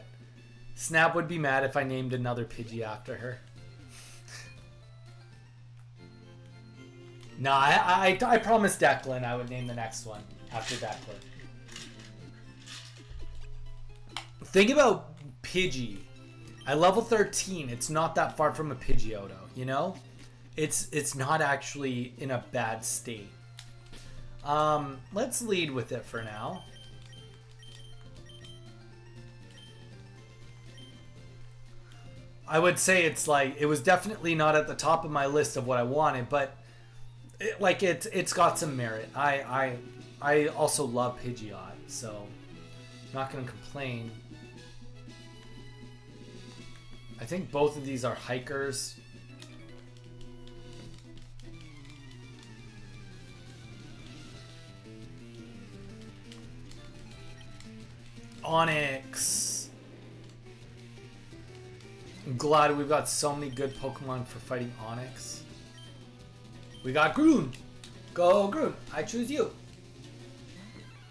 Snap would be mad if I named another Pidgey after her. No, I promised Declan I would name the next one after Declan. Think about Pidgey. At level 13, it's not that far from a Pidgeotto, you know? It's not actually in a bad state. Let's lead with it for now. I would say it's like, it was definitely not at the top of my list of what I wanted, but it's got some merit. I also love Pidgeot, so I'm not gonna complain. I think both of these are hikers. Onix. I'm glad we've got so many good Pokemon for fighting Onix. We got Groon. Go Groon. I choose you.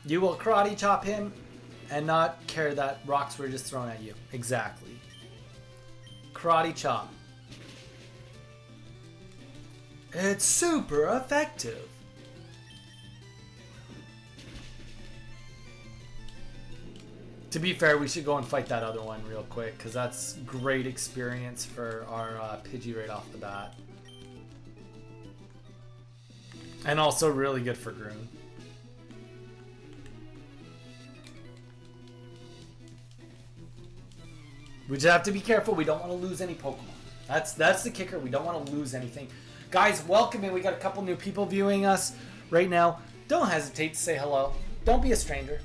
You will karate chop him and not care that rocks were just thrown at you. Exactly. Karate chop. It's super effective. To be fair, we should go and fight that other one real quick, because that's great experience for our Pidgey right off the bat. And also really good for Groon. We just have to be careful. We don't want to lose any Pokemon. That's the kicker. We don't want to lose anything. Guys, welcome in. We got a couple new people viewing us right now. Don't hesitate to say hello. Don't be a stranger.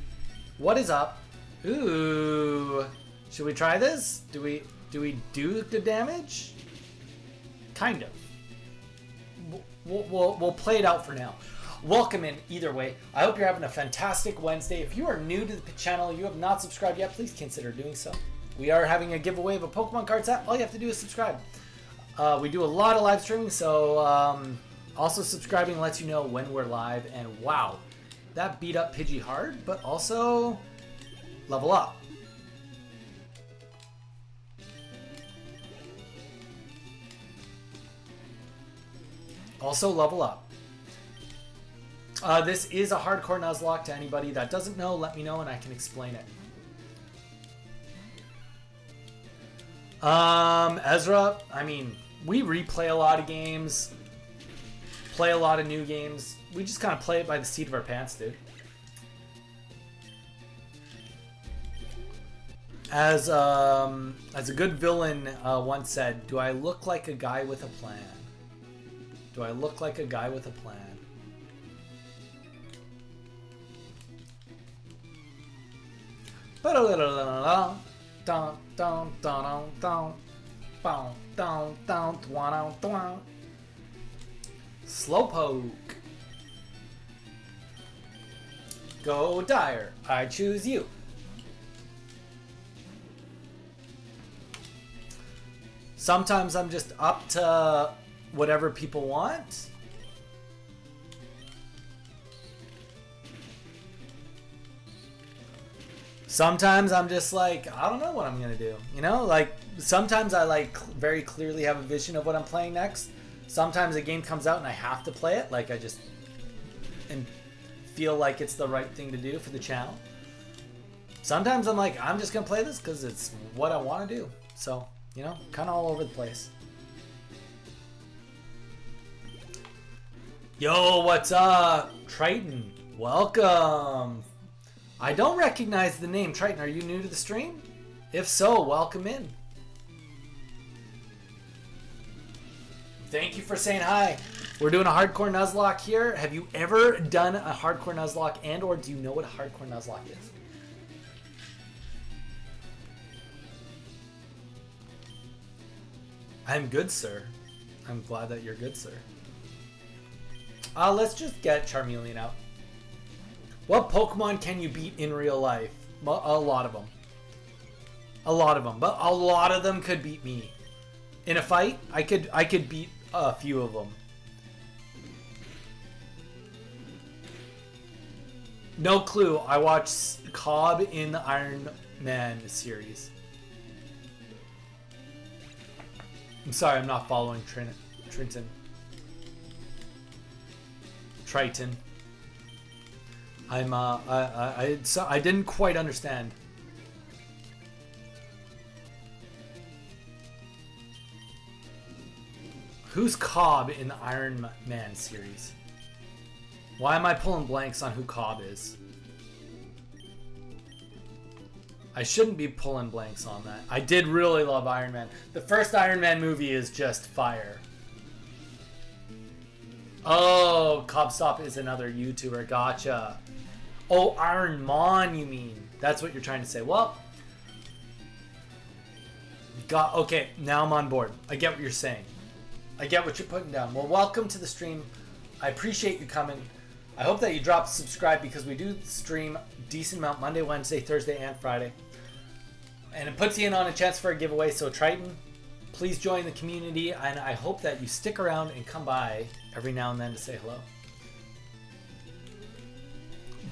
What is up? Ooh. Should we try this? Do we do the damage? Kind of. We'll play it out for now. Welcome in either way. I hope you're having a fantastic Wednesday. If you are new to the channel, you have not subscribed yet, please consider doing so. We are having a giveaway of a Pokemon card set. All you have to do is subscribe. We do a lot of live streaming, so also subscribing lets you know when we're live. And wow, that beat up Pidgey hard, but also level up. Also level up. This is a hardcore Nuzlocke. To anybody that doesn't know, let me know and I can explain it. Ezra, I mean, we replay a lot of games, play a lot of new games. We just kind of play it by the seat of our pants, dude. As a good villain once said, do I look like a guy with a plan? Do I look like a guy with a plan? Slowpoke. Go Dire. I choose you. Sometimes I'm just up to whatever people want. Sometimes I'm just like, I don't know what I'm gonna do. You know, like sometimes I like very clearly have a vision of what I'm playing next. Sometimes a game comes out and I have to play it. Like I just and feel like it's the right thing to do for the channel. Sometimes I'm like, I'm just gonna play this because it's what I want to do. So, you know, kind of all over the place. Yo, what's up? Triton, welcome. I don't recognize the name. Triton, are you new to the stream? If so, welcome in. Thank you for saying hi. We're doing a hardcore Nuzlocke here. Have you ever done a hardcore Nuzlocke, and or do you know what a hardcore Nuzlocke is? I'm good, sir. I'm glad that you're good, sir. Let's just get Charmeleon out. What Pokemon can you beat in real life? A lot of them. A lot of them. But a lot of them could beat me. In a fight, I could beat a few of them. No clue. I watched Cobb in the Iron Man series. I'm sorry, I'm not following Triton. I didn't quite understand. Who's Cobb in the Iron Man series? Why am I pulling blanks on who Cobb is? I shouldn't be pulling blanks on that. I did really love Iron Man. The first Iron Man movie is just fire. Oh, Cobbstop is another YouTuber. Gotcha. Oh, Iron Man, you mean? That's what you're trying to say. Well, okay, now I'm on board. I get what you're saying. I get what you're putting down. Well, welcome to the stream. I appreciate you coming. I hope that you drop subscribe because we do stream decent amount Monday, Wednesday, Thursday, and Friday. And it puts you in on a chance for a giveaway. So Triton, please join the community. And I hope that you stick around and come by every now and then to say hello.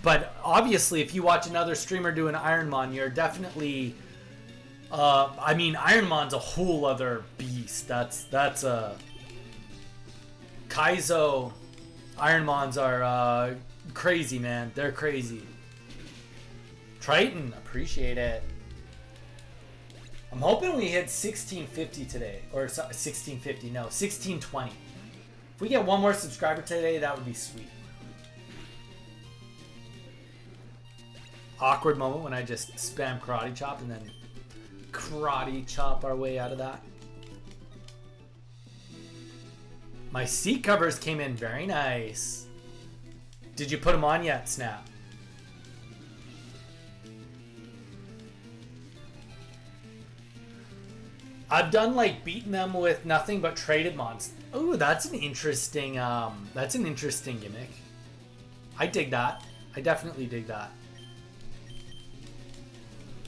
But obviously, if you watch another streamer do an Iron Man, you're definitely... I mean, Iron Man's a whole other beast. That's a... Kaizo... Iron Mons are crazy, man. They're crazy. Triton, appreciate it. I'm hoping we hit 1650 today. Or 1650, no, 1620. If we get one more subscriber today, that would be sweet. Awkward moment when I just spam karate chop and then karate chop our way out of that. My seat covers came in very nice. Did you put them on yet, Snap? I've done like beating them with nothing but traded mons. Ooh, that's an interesting gimmick. I dig that. I definitely dig that.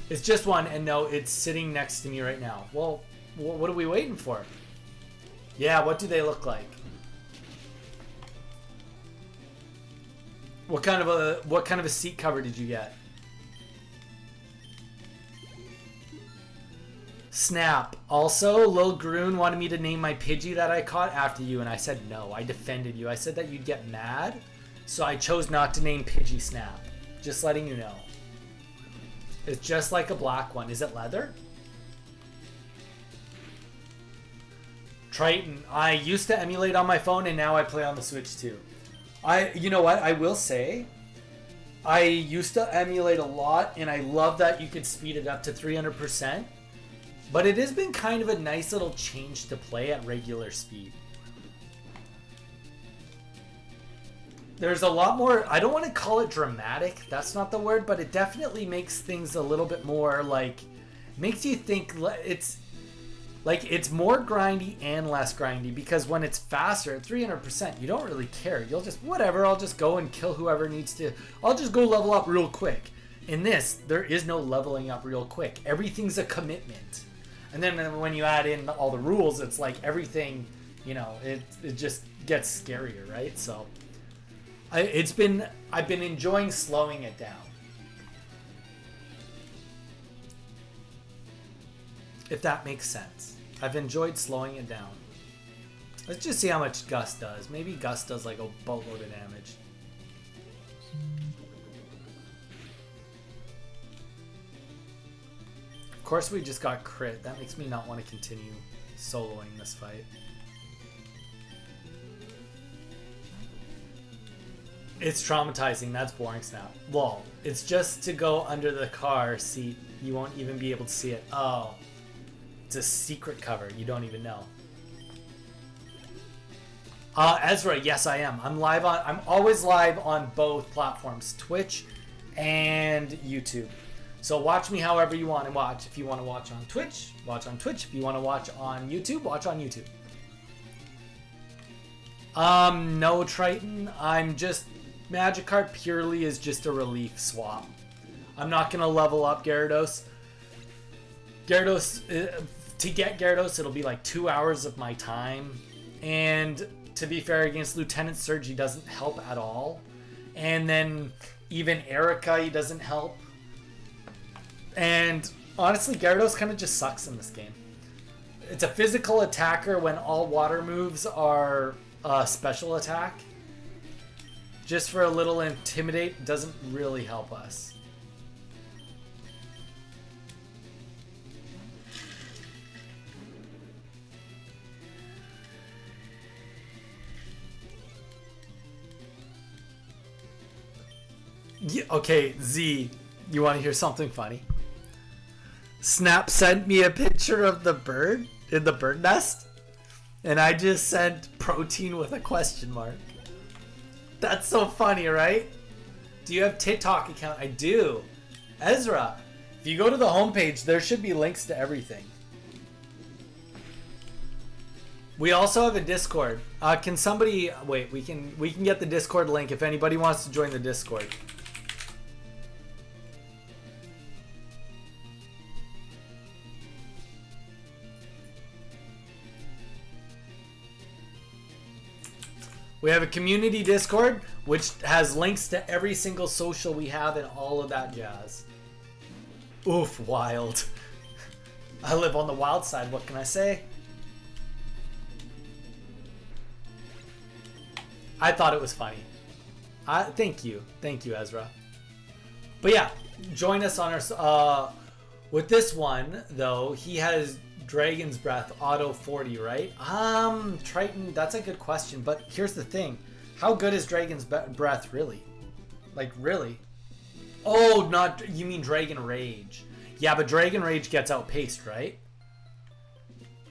It's just one, and no, it's sitting next to me right now. Well, what are we waiting for? Yeah, what do they look like? What kind of a seat cover did you get? Snap. Also, Lil Groon wanted me to name my Pidgey that I caught after you, and I said no. I defended you. I said that you'd get mad, so I chose not to name Pidgey Snap. Just letting you know. It's just like a black one. Is it leather? Triton. I used to emulate on my phone and now I play on the Switch too. You know what? I will say, I used to emulate a lot, and I love that you could speed it up to 300%. But it has been kind of a nice little change to play at regular speed. There's a lot more, I don't want to call it dramatic, that's not the word, but it definitely makes things a little bit more like, makes you think it's more grindy and less grindy, because when it's faster at 300%, you don't really care. You'll just, whatever, I'll just go and kill whoever needs to, I'll just go level up real quick. In this, there is no leveling up real quick. Everything's a commitment. And then when you add in all the rules, it's like everything, you know, it just gets scarier, right? So I've been enjoying slowing it down. If that makes sense. I've enjoyed slowing it down. Let's just see how much Gust does. Maybe Gust does like a boatload of damage. Of course we just got crit. That makes me not want to continue soloing this fight. It's traumatizing. That's boring, Snap. Lol. It's just to go under the car seat. You won't even be able to see it. Oh. It's a secret cover. You don't even know. Ezra, yes I am. I'm always live on both platforms, Twitch and YouTube. So watch me however you want to watch. If you want to watch on Twitch, watch on Twitch. If you want to watch on YouTube, watch on YouTube. No Triton. I'm just, Magikarp purely is just a relief swap. I'm not going to level up Gyarados. To get Gyarados, it'll be like 2 hours of my time. And to be fair, against Lieutenant Surge, he doesn't help at all. And then even Erica, he doesn't help. And honestly, Gyarados kind of just sucks in this game. It's a physical attacker when all water moves are special attack. Just for a little intimidate doesn't really help us. Yeah, okay, Z, you want to hear something funny? Snap sent me a picture of the bird in the bird nest, and I just sent protein with a question mark. That's so funny, right? Do you have TikTok account? I do. Ezra, if you go to the homepage, there should be links to everything. We also have a Discord. Can somebody wait? We can get the Discord link if anybody wants to join the Discord. We have a community Discord, which has links to every single social we have and all of that jazz. Oof, wild. I live on the wild side, what can I say? I thought it was funny. Thank you, Ezra. But yeah, join us on our... with this one, though, he has... Dragon's Breath auto 40, right? Triton, that's a good question, but here's the thing. How good is Dragon's Breath really? Like, really? Oh, not, you mean Dragon Rage. Yeah, but Dragon Rage gets outpaced, right?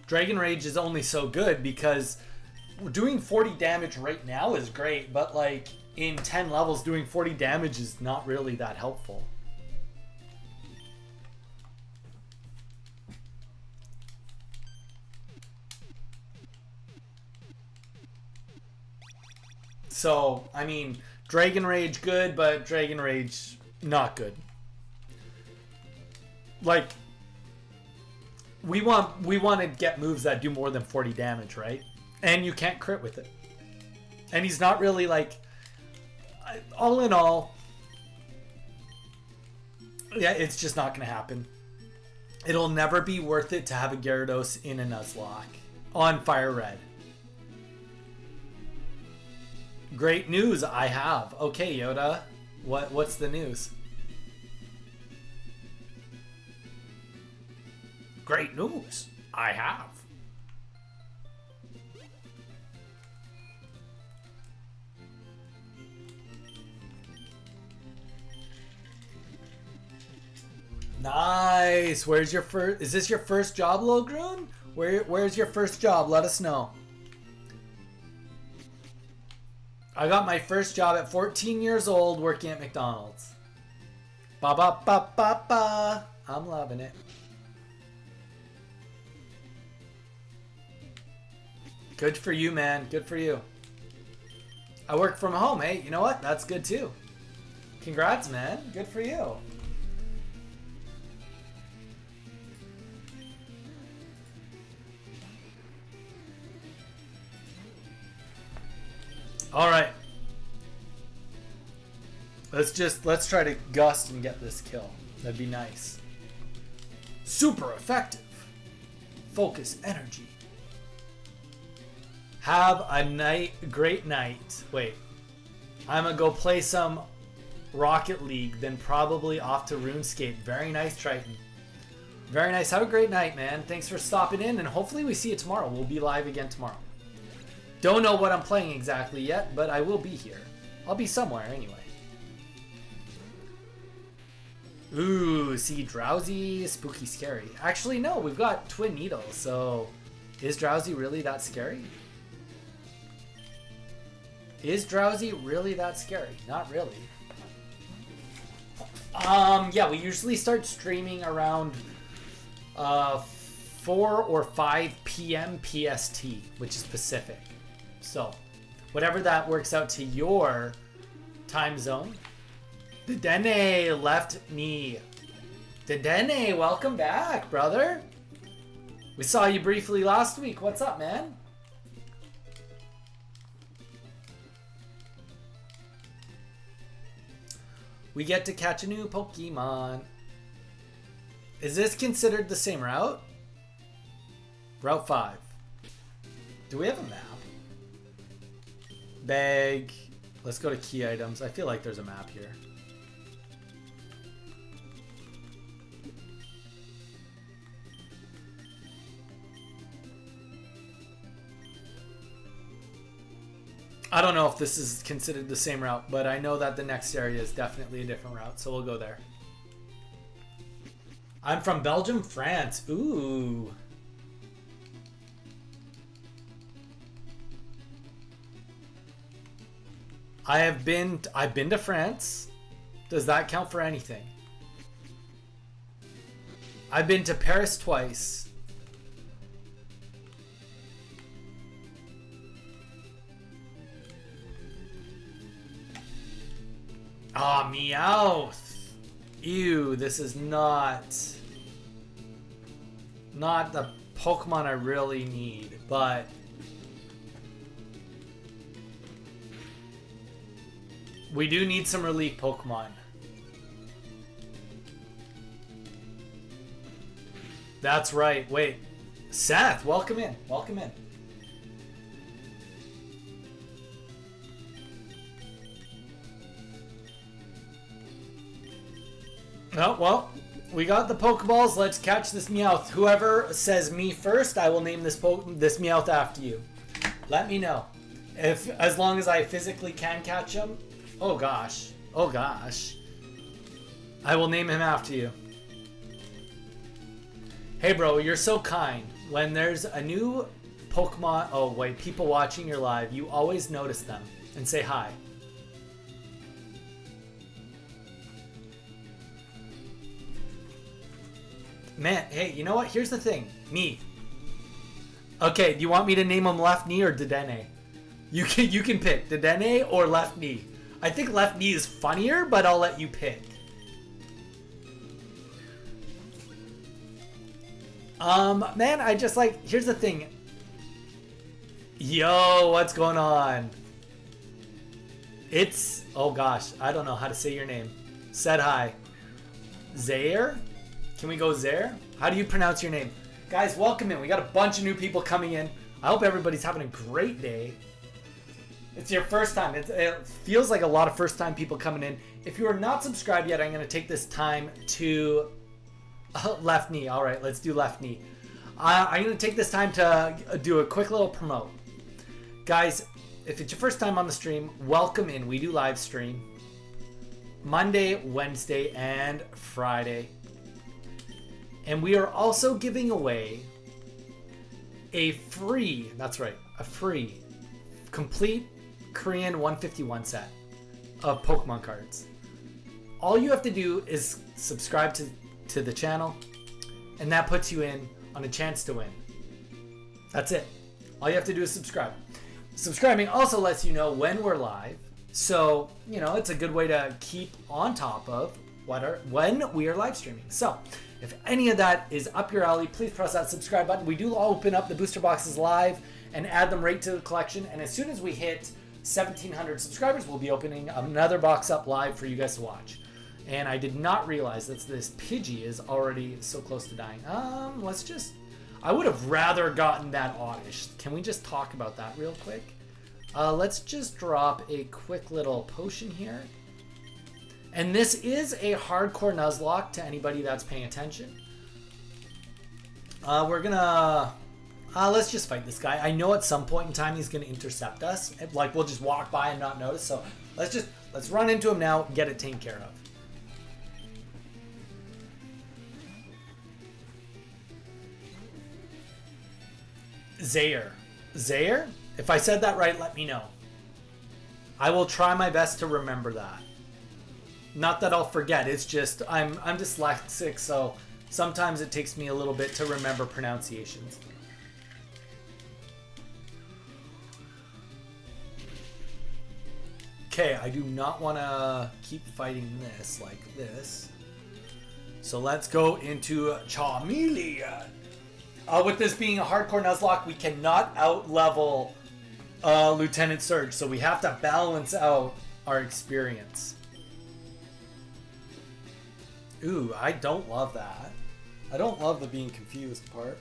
Dragon Rage is only so good because doing 40 damage right now is great, but like in 10 levels doing 40 damage is not really that helpful. So, I mean, Dragon Rage good, but Dragon Rage not good. Like, we want to get moves that do more than 40 damage, right? And you can't crit with it. And he's not really like, all in all, yeah, it's just not going to happen. It'll never be worth it to have a Gyarados in a Nuzlocke on Fire Red. Great news, I have. Okay, Yoda. What's the news? Great news, I have. Nice. Where's your first? Is this your first job, Logrun? Where's your first job? Let us know. I got my first job at 14 years old working at McDonald's. Ba ba ba ba ba. I'm loving it. Good for you, man. Good for you. I work from home. Hey, you know what? That's good too. Congrats, man. Good for you. All right. Let's try to gust and get this kill. That'd be nice. Super effective. Focus energy. Have a great night. Wait. I'm gonna go play some Rocket League, then probably off to RuneScape. Very nice, Triton. Very nice. Have a great night, man. Thanks for stopping in, and hopefully we see you tomorrow. We'll be live again tomorrow. Don't know what I'm playing exactly yet, but I will be here. I'll be somewhere anyway. Ooh, see, drowsy, spooky, scary. Actually, no, we've got twin needles, so is drowsy really that scary? Is drowsy really that scary? Not really. Yeah, we usually start streaming around 4 or 5 p.m. PST, which is Pacific. So, whatever that works out to your time zone. Dedenne left me. Dedenne, welcome back, brother. We saw you briefly last week. What's up, man? We get to catch a new Pokemon. Is this considered the same route? Route 5. Do we have a map? Bag. Let's go to key items. I feel like there's a map here. I don't know if this is considered the same route, but I know that the next area is definitely a different route, so we'll go there. I'm from Belgium, France. Ooh. I've been to France. Does that count for anything? I've been to Paris twice. Ah, Meowth. Ew, this is not the Pokemon I really need, but we do need some relief Pokemon. That's right. Wait. Seth, welcome in. Welcome in. Oh, well, we got the Pokeballs. Let's catch this Meowth. Whoever says me first, I will name this Meowth after you. Let me know. As long as I physically can catch him. Oh gosh. Oh gosh. I will name him after you. Hey bro, you're so kind. When there's a new Pokemon, oh wait, people watching your live, you always notice them and say hi. Man, hey, you know what? Here's the thing. Me. Okay, do you want me to name him Left Knee or Dedenne? You can pick Dedenne or Left Knee. I think Left Knee is funnier, but I'll let you pick. Man, I just like, here's the thing. Yo, what's going on? It's, oh gosh, I don't know how to say your name. Said hi. Zaire? Can we go Zaire? How do you pronounce your name? Guys, welcome in. We got a bunch of new people coming in. I hope everybody's having a great day. It's your first time. It feels like a lot of first time people coming in. If you are not subscribed yet, I'm going to take this time to... Left Knee. All right, let's do Left Knee. I'm going to take this time to do a quick little promote. Guys, if it's your first time on the stream, welcome in. We do live stream Monday, Wednesday, and Friday. And we are also giving away a free, that's right, a free complete Korean 151 set of Pokemon cards. All you have to do is subscribe to the channel, and that puts you in on a chance to win. That's it. All you have to do is subscribe. Subscribing also lets you know when we're live, so you know it's a good way to keep on top of when we are live streaming. So if any of that is up your alley, please press that subscribe button. We do open up the booster boxes live and add them right to the collection, and as soon as we hit 1,700 subscribers, we'll be opening another box up live for you guys to watch. And I did not realize that this Pidgey is already so close to dying. I would have rather gotten that Oddish. Can we just talk about that real quick? Let's just drop a quick little potion here. And this is a hardcore Nuzlocke to anybody that's paying attention. We're gonna... let's just fight this guy. I know at some point in time he's gonna intercept us. Like, we'll just walk by and not notice. So let's run into him now and get it taken care of. Zaire. Zaire? If I said that right, let me know. I will try my best to remember that. Not that I'll forget, it's just I'm dyslexic, so sometimes it takes me a little bit to remember pronunciations. Okay, I do not want to keep fighting this like this. So let's go into Charmander. With this being a hardcore Nuzlocke, we cannot out-level Lieutenant Surge, so we have to balance out our experience. Ooh, I don't love that. I don't love the being confused part.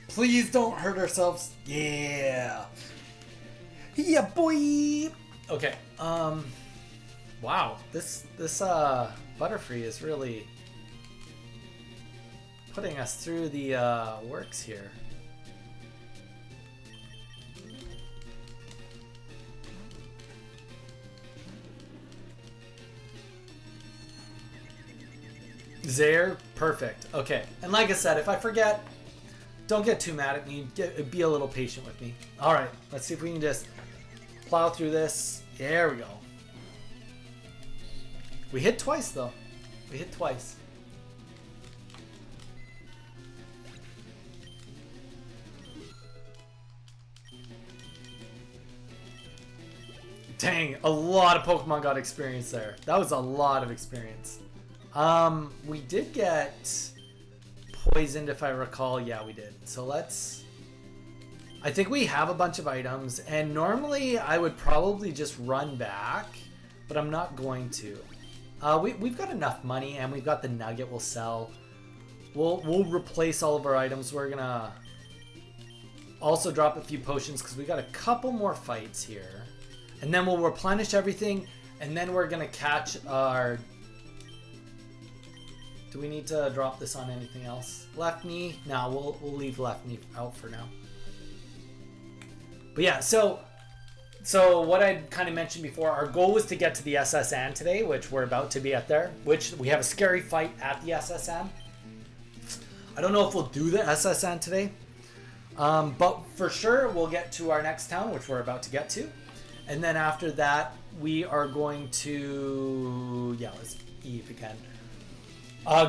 Please don't hurt ourselves. Yeah. Yeah, boy. Okay. Wow. This Butterfree is really putting us through the works here. Zaire, perfect. Okay, and like I said, if I forget, don't get too mad at me. Be a little patient with me. All right, let's see if we can just plow through this. There we go. We hit twice though. We hit twice. Dang, a lot of Pokemon got experience there. That was a lot of experience. We did get poisoned if I recall. Yeah, we did. So let's... I think we have a bunch of items, and normally I would probably just run back, but I'm not going to. We've got enough money, and we've got the nugget we'll sell. We'll replace all of our items. We're gonna also drop a few potions because we got a couple more fights here. And then we'll replenish everything, and then we're gonna catch our... Do we need to drop this on anything else? Left knee? No, we'll leave left knee out for now. But yeah, so what I kind of mentioned before, our goal was to get to the SSN today, which we're about to be at there, which we have a scary fight at the SSN. I don't know if we'll do the SSN today, but for sure we'll get to our next town, which we're about to get to. And then after that, we are going to, yeah, let's E if we can.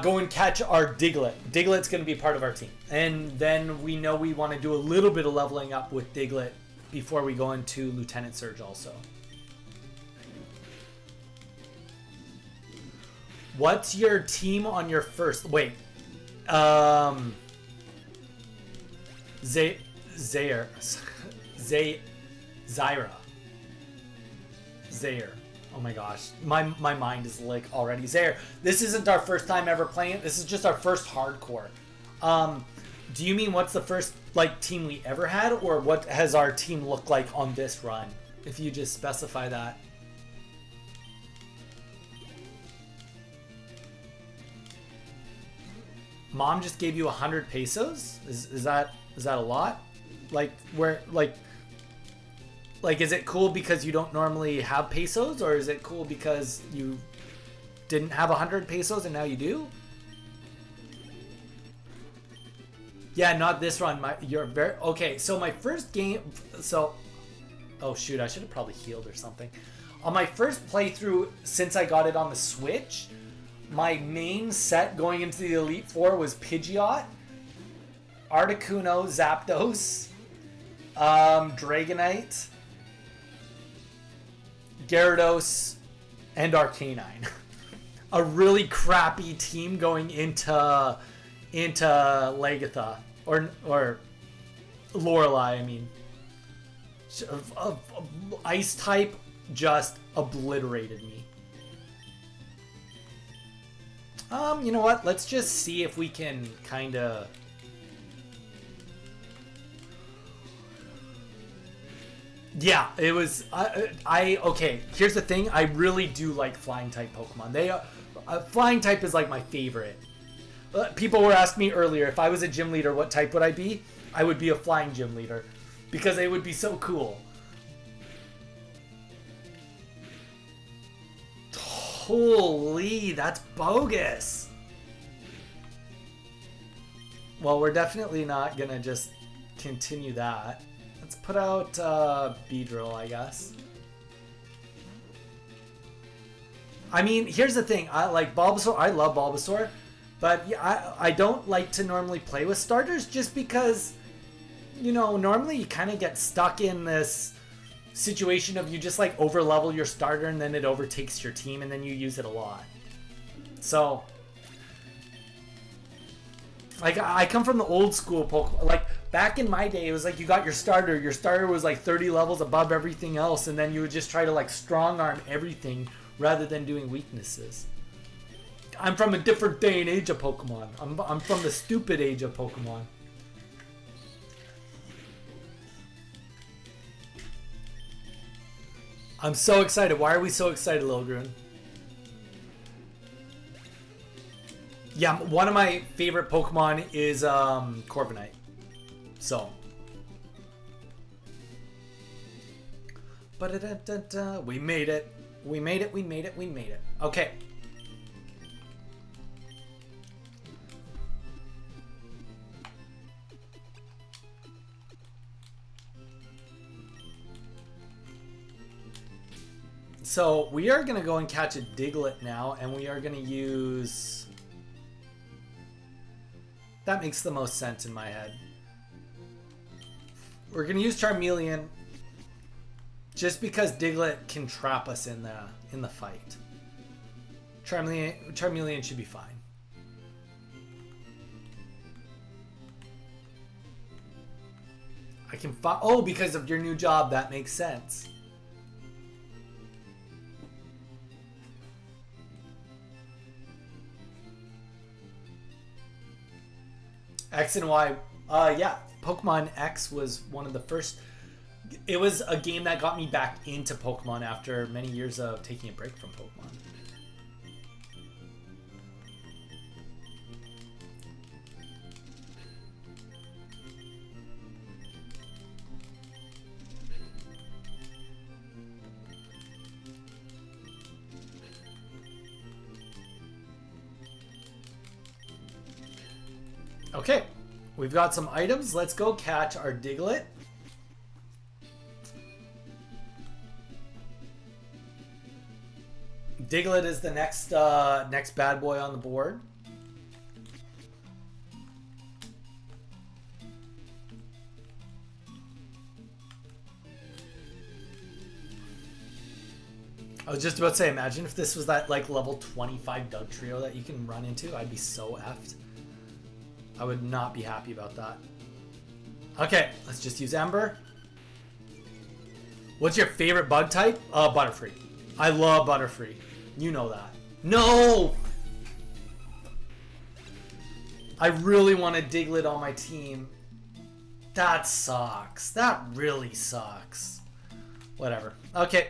Go and catch our Diglett. Diglett's going to be part of our team. And then we know we want to do a little bit of leveling up with Diglett before we go into Lieutenant Surge also. What's your team on your first... Wait. Zaire. Zaire. Oh my gosh. My mind is like already Zaire. This isn't our first time ever playing it. This is just our first hardcore. Do you mean what's the first like team we ever had, or what has our team looked like on this run? If you just specify that. Mom just gave you 100 pesos? Is that a lot? Like where like is it cool because you don't normally have pesos, or is it cool because you didn't have 100 pesos and now you do? Yeah, not this run. You're very okay. So my first game. So, oh shoot, I should have probably healed or something. On my first playthrough since I got it on the Switch, my main set going into the Elite Four was Pidgeot, Articuno, Zapdos, Dragonite, Gyarados, and Arcanine. A really crappy team going into Lagatha or Lorelei. I mean, Ice type just obliterated me. You know what? Let's just see if we can kind of. Yeah, it was. Okay. Here's the thing. I really do like flying type Pokemon. Flying type is like my favorite. People were asking me earlier if I was a gym leader, what type would I be? I would be a flying gym leader because it would be so cool. Holy, that's bogus. Well, we're definitely not gonna just continue that. Let's put out Beedrill, I guess. I mean, here's the thing. I like Bulbasaur. I love Bulbasaur. But yeah, I don't like to normally play with starters just because, you know, normally you kind of get stuck in this situation of you just like over level your starter and then it overtakes your team and then you use it a lot. So, like, I come from the old school Pokemon. Like, back in my day, it was like you got your starter. Your starter was like 30 levels above everything else and then you would just try to like strong arm everything rather than doing weaknesses. I'm from a different day and age of Pokemon. I'm from the stupid age of Pokemon. I'm so excited. Why are we so excited, Lilgrun? Yeah, one of my favorite Pokemon is Corviknight. So. We made it. We made it. We made it. We made it. Okay. So we are going to go and catch a Diglett now, and we are going to use... That makes the most sense in my head. We're going to use Charmeleon just because Diglett can trap us in the fight. Charmeleon should be fine. I can oh, because of your new job, that makes sense. X and Y, yeah, Pokemon X was one of the first. It was a game that got me back into Pokemon after many years of taking a break from Pokemon. Okay, we've got some items. Let's go catch our Diglett. Diglett is the next bad boy on the board. I was just about to say, imagine if this was that like level 25 Doug trio that you can run into. I'd be so effed. I would not be happy about that. Okay, let's just use Ember. What's your favorite bug type? Butterfree. I love Butterfree. You know that. No! I really want a Diglett on my team. That sucks. That really sucks. Whatever. Okay.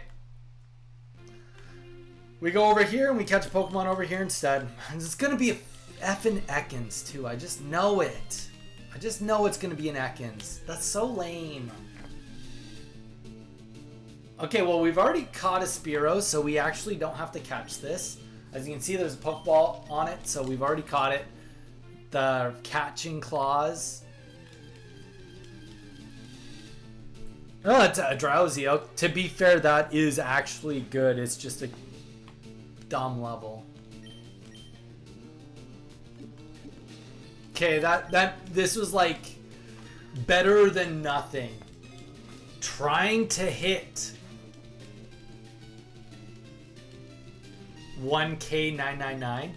We go over here and we catch a Pokemon over here instead. It's going to be a effing Ekans too. I just know it. I just know it's going to be an Ekans. That's so lame. Okay, well, we've already caught a Spearow, so we actually don't have to catch this. As you can see, there's a Pokeball on it, so we've already caught it. The catching claws Oh, it's a drowsy. Oh, to be fair, that is actually good. It's just a dumb level. Okay, this was like better than nothing. Trying to hit 1K999.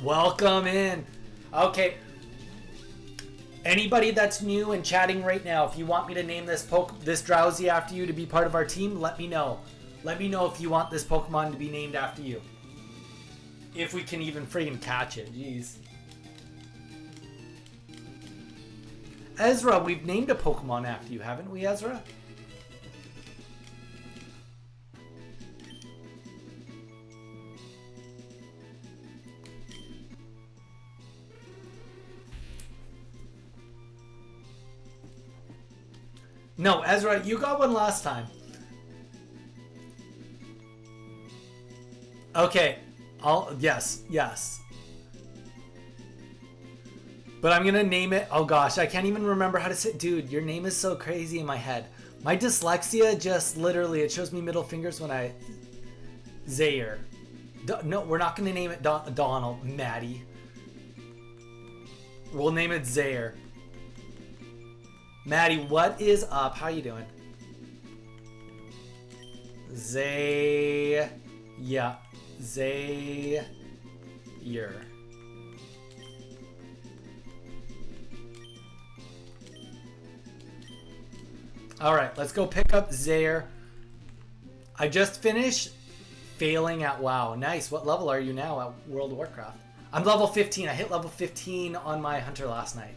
Welcome in. Okay. Anybody that's new and chatting right now, if you want me to name this drowsy after you to be part of our team, let me know. Let me know if you want this Pokemon to be named after you. If we can even friggin' catch it. Jeez. Ezra, we've named a Pokemon after you, haven't we, Ezra? No, Ezra, you got one last time. Okay. Yes. But I'm gonna name it. Oh gosh, I can't even remember how to say. Dude, your name is so crazy in my head. My dyslexia just literally, it shows me middle fingers when I. Zaire. No, we're not gonna name it Donald. Maddie. We'll name it Zaire. Maddie, what is up? How you doing? Zaire. Alright, let's go pick up Zaire. I just finished failing at WoW. Nice. What level are you now at World of Warcraft? I'm level 15. I hit level 15 on my hunter last night.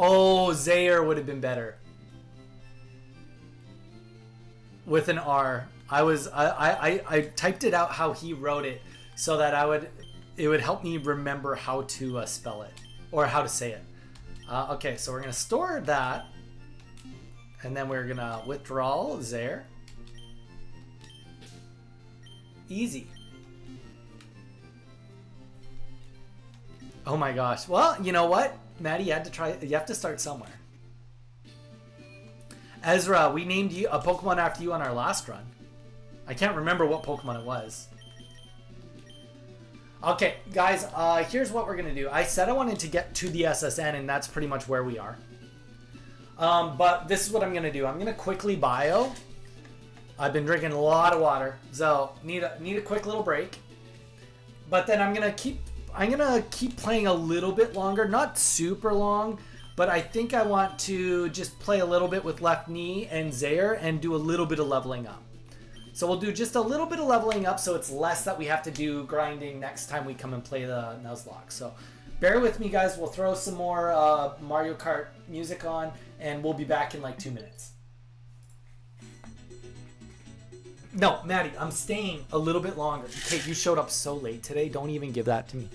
Oh, Zaire would have been better. With an R. I typed it out how he wrote it so that it would help me remember how to spell it or how to say it. Okay, so we're gonna store that, and then we're gonna withdraw Zaire. Easy. Oh my gosh. Well, you know what, Maddie, you have to start somewhere. Ezra, we named you a Pokemon after you on our last run. I can't remember what Pokemon it was. Okay, guys, here's what we're going to do. I said I wanted to get to the SSN, and that's pretty much where we are. But this is what I'm going to do. I'm going to quickly bio. I've been drinking a lot of water, so need a quick little break. But then I'm going to keep playing a little bit longer, not super long, but I think I want to just play a little bit with Left Knee and Zaire and do a little bit of leveling up. So we'll do just a little bit of leveling up so it's less that we have to do grinding next time we come and play the Nuzlocke. So bear with me, guys. We'll throw some more Mario Kart music on, and we'll be back in like 2 minutes. No, Maddie, I'm staying a little bit longer. Okay, you showed up so late today. Don't even give that to me.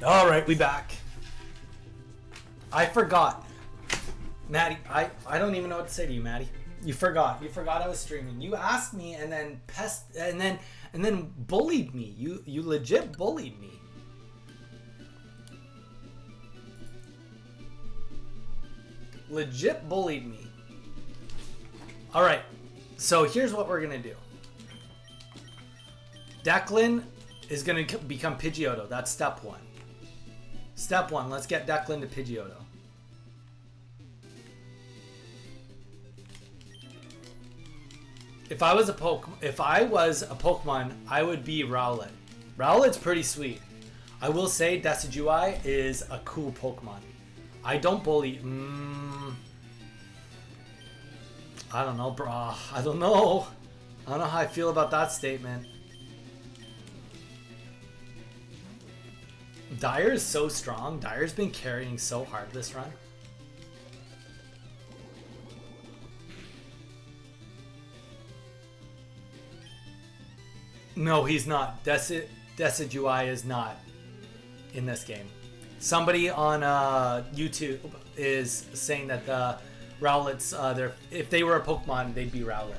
All right, we back. I forgot. Maddie, I don't even know what to say to you, Maddie. You forgot. You forgot I was streaming. You asked me and then and then bullied me. You legit bullied me. Legit bullied me. All right. So here's what we're going to do. Declan is going to become Pidgeotto. That's step one. Step one, let's get Declan to Pidgeotto. If I was a Pokemon, I would be Rowlet. Rowlet's pretty sweet. I will say Decidueye is a cool Pokemon. I don't bully. I don't know, brah. I don't know how I feel about that statement. Dyer is so strong. Dyer's been carrying so hard this run. No, he's not. Decidueye is not in this game. Somebody on YouTube is saying that the Rowlets, if they were a Pokemon, they'd be Rowlet.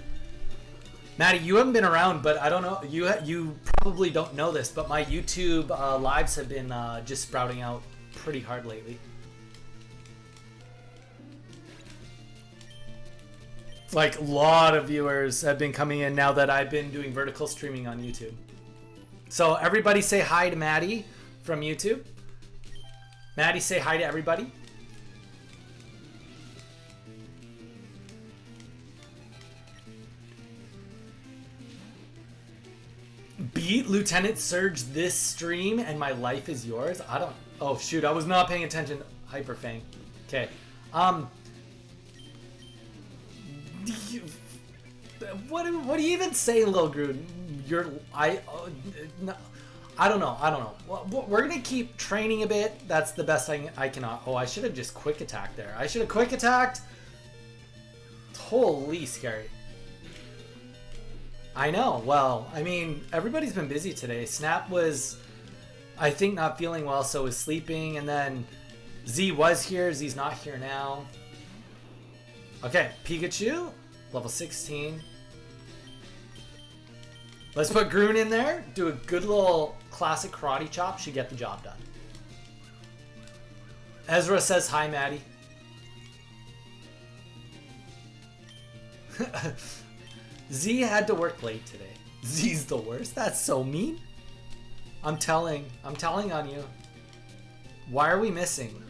Maddie, you haven't been around, but I don't know. You probably don't know this, but my YouTube lives have been just sprouting out pretty hard lately. Like, a lot of viewers have been coming in now that I've been doing vertical streaming on YouTube. So everybody say hi to Maddie from YouTube. Maddie, say hi to everybody. Beat Lieutenant Surge this stream and my life is yours. I don't. Oh shoot! I was not paying attention. Hyperfang. Okay. What do you even say, Lil Groot? No, I don't know. Well, we're gonna keep training a bit. That's the best I can. Oh, I should have just quick attacked there. I should have quick attacked. Holy scary. I know. Well, I mean, everybody's been busy today. Snap was, I think, not feeling well, so was sleeping. And then Z was here. Z's not here now. Okay, Pikachu, level 16. Let's put Groon in there. Do a good little classic karate chop. Should get the job done. Ezra says hi, Maddie. Z had to work late today. Z's the worst. That's so mean. I'm telling on you. Why are we missing?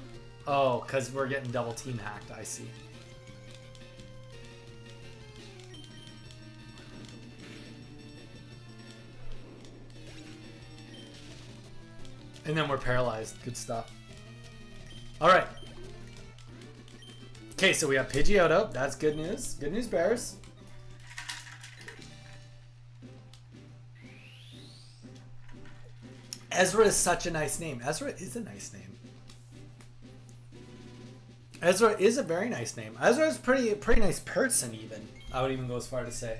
Oh, because we're getting double team hacked. I see. And then we're paralyzed. Good stuff. All right. Okay, so we have Pidgeotto. That's good news. Good news, Bears. Ezra is such a nice name. Ezra is a nice name. Ezra is a very nice name. Ezra is pretty nice person even. I would even go as far to say.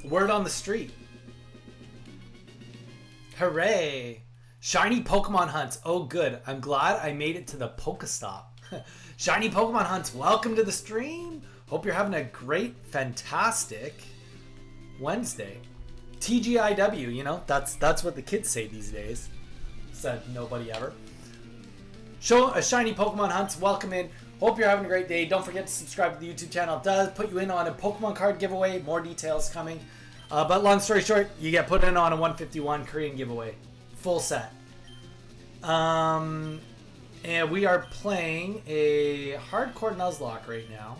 Word on the street. Hooray! Shiny Pokemon hunts. Oh good. I'm glad I made it to the Pokestop. Shiny Pokemon hunts. Welcome to the stream. Hope you're having a great, fantastic Wednesday. TGIW, you know, that's what the kids say these days. Said nobody ever. Show a Shiny Pokemon hunts. Welcome in. Hope you're having a great day. Don't forget to subscribe to the YouTube channel. It does put you in on a Pokemon card giveaway. More details coming. But long story short, you get put in on a 151 Korean giveaway. Full set. And we are playing a hardcore Nuzlocke right now.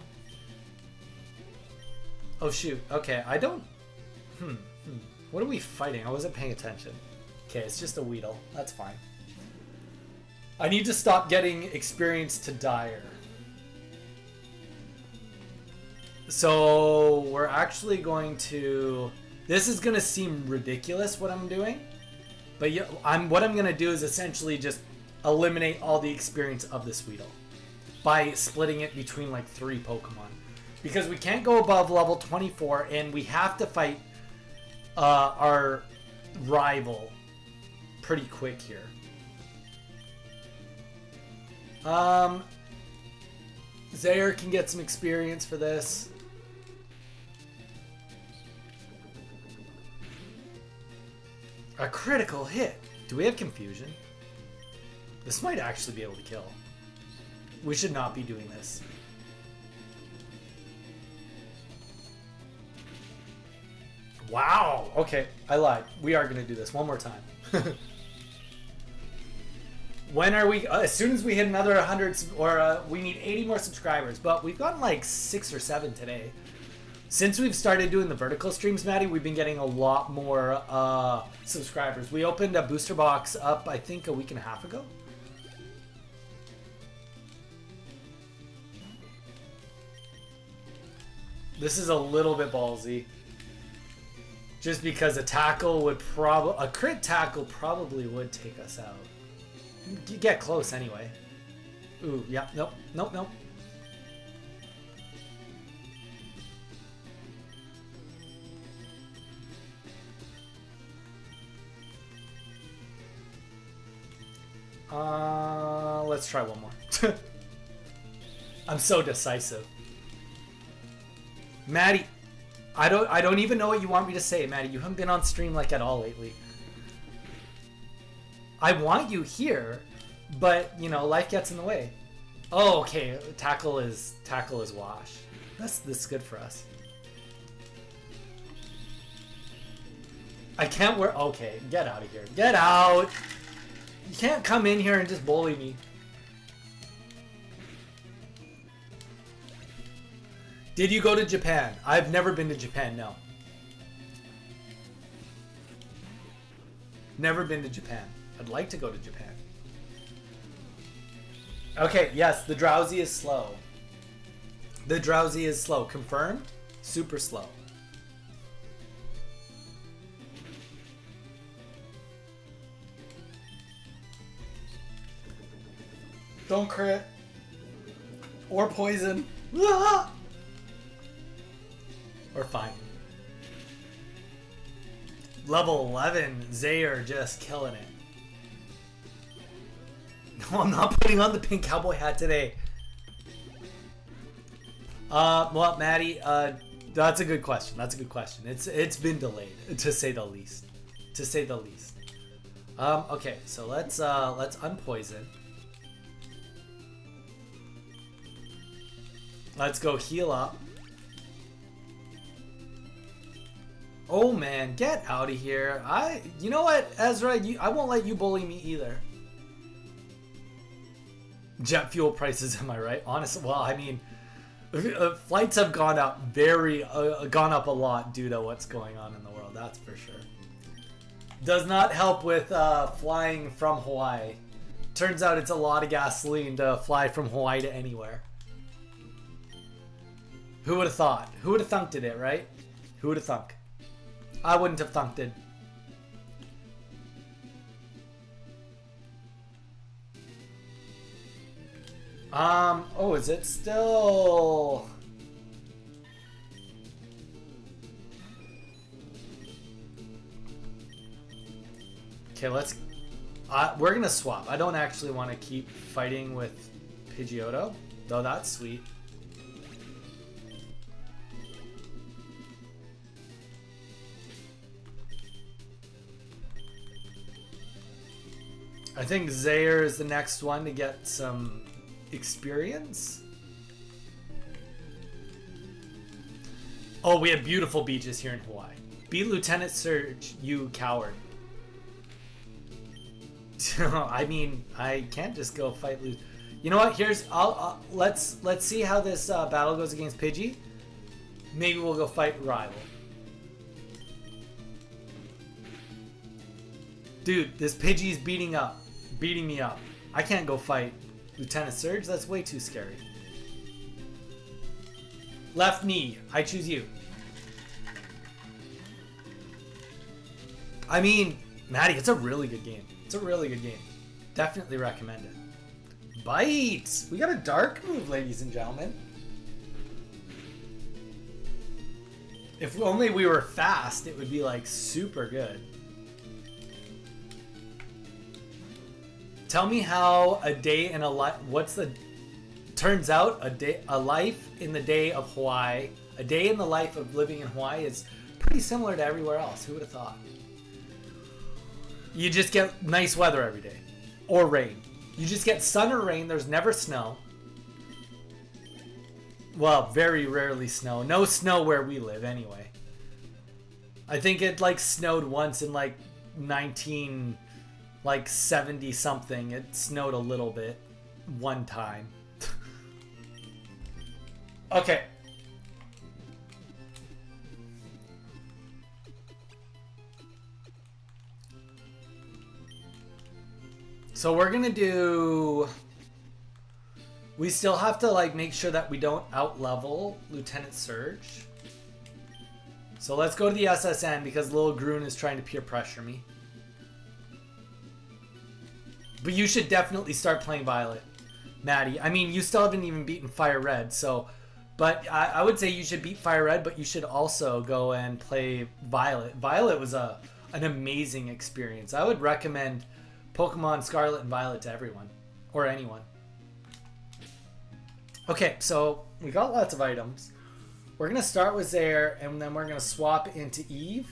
Oh shoot. Okay, I don't... What are we fighting? I wasn't paying attention. Okay, it's just a Weedle. That's fine. I need to stop getting experience to Dyer. So we're actually going to... This is going to seem ridiculous what I'm doing. But what I'm going to do is essentially just eliminate all the experience of this Weedle. By splitting it between like 3 Pokemon. Because we can't go above level 24 and we have to fight our rival pretty quick here. Zaire can get some experience for this. A critical hit. Do we have confusion? This might actually be able to kill. We should not be doing this. Wow. Okay, I lied. We are going to do this one more time. When are we... as soon as we hit another 100... or we need 80 more subscribers. But we've gotten like 6 or 7 today. Since we've started doing the vertical streams, Maddie, we've been getting a lot more subscribers. We opened a booster box up, I think, a week and a half ago. This is a little bit ballsy. Just because a tackle would a crit tackle probably would take us out. You get close anyway. Ooh, yeah, nope, nope, nope. Let's try one more. I'm so decisive. Maddie, I don't even know what you want me to say, Maddie. You haven't been on stream like at all lately. I want you here, but you know, life gets in the way. Oh, okay. Tackle is wash. This is good for us. I can't wear. Okay, get out of here. Get out. You can't come in here and just bully me. Did you go to Japan? I've never been to Japan, no. Never been to Japan. I'd like to go to Japan. Okay, yes, the drowsy is slow. The drowsy is slow. Confirmed? Super slow. Don't crit. Or poison. Ah! Or fine. Level 11, Zaire just killing it. No, I'm not putting on the pink cowboy hat today. Well, Maddie, that's a good question. That's a good question. It's been delayed, to say the least. To say the least. Okay, so let's unpoison. Let's go heal up. Oh man, get out of here. You know what, Ezra, I won't let you bully me either. Jet fuel prices, am I right? Honestly, well, I mean, flights have gone up gone up a lot due to what's going on in the world, that's for sure. Does not help with flying from Hawaii. Turns out it's a lot of gasoline to fly from Hawaii to anywhere. Who would have thought? Who would have thunked it, right? Who would have thunk? I wouldn't have thunked it. Oh, is it still... Okay, let's... we're gonna swap. I don't actually want to keep fighting with Pidgeotto, though that's sweet. I think Zaire is the next one to get some experience. Oh, we have beautiful beaches here in Hawaii. Beat Lieutenant Surge, you coward. I mean, I can't just go fight You know what? Here's let's see how this battle goes against Pidgey. Maybe we'll go fight Rival. Dude, this Pidgey's beating me up. I can't go fight Lieutenant Surge. That's way too scary. Left knee. I choose you. I mean, Maddie, it's a really good game. It's a really good game. Definitely recommend it. Bite! We got a dark move, ladies and gentlemen. If only we were fast, it would be like super good. Tell me how a day in a life. Turns out a life in the day of Hawaii. A day in the life of living in Hawaii is pretty similar to everywhere else. Who would have thought? You just get nice weather every day, or rain. You just get sun or rain. There's never snow. Well, very rarely snow. No snow where we live, anyway. I think it like snowed once in like 70 something. It snowed a little bit one time. Okay. So we're gonna do. We still have to like make sure that we don't outlevel Lieutenant Surge. So let's go to the SSN because Lil Groon is trying to peer pressure me. But you should definitely start playing Violet, Maddie. I mean, you still haven't even beaten Fire Red, so. But I would say you should beat Fire Red, but you should also go and play Violet. Violet was an amazing experience. I would recommend Pokemon Scarlet and Violet to everyone. Or anyone. Okay, so we got lots of items. We're going to start with Zaire, and then we're going to swap into Eve.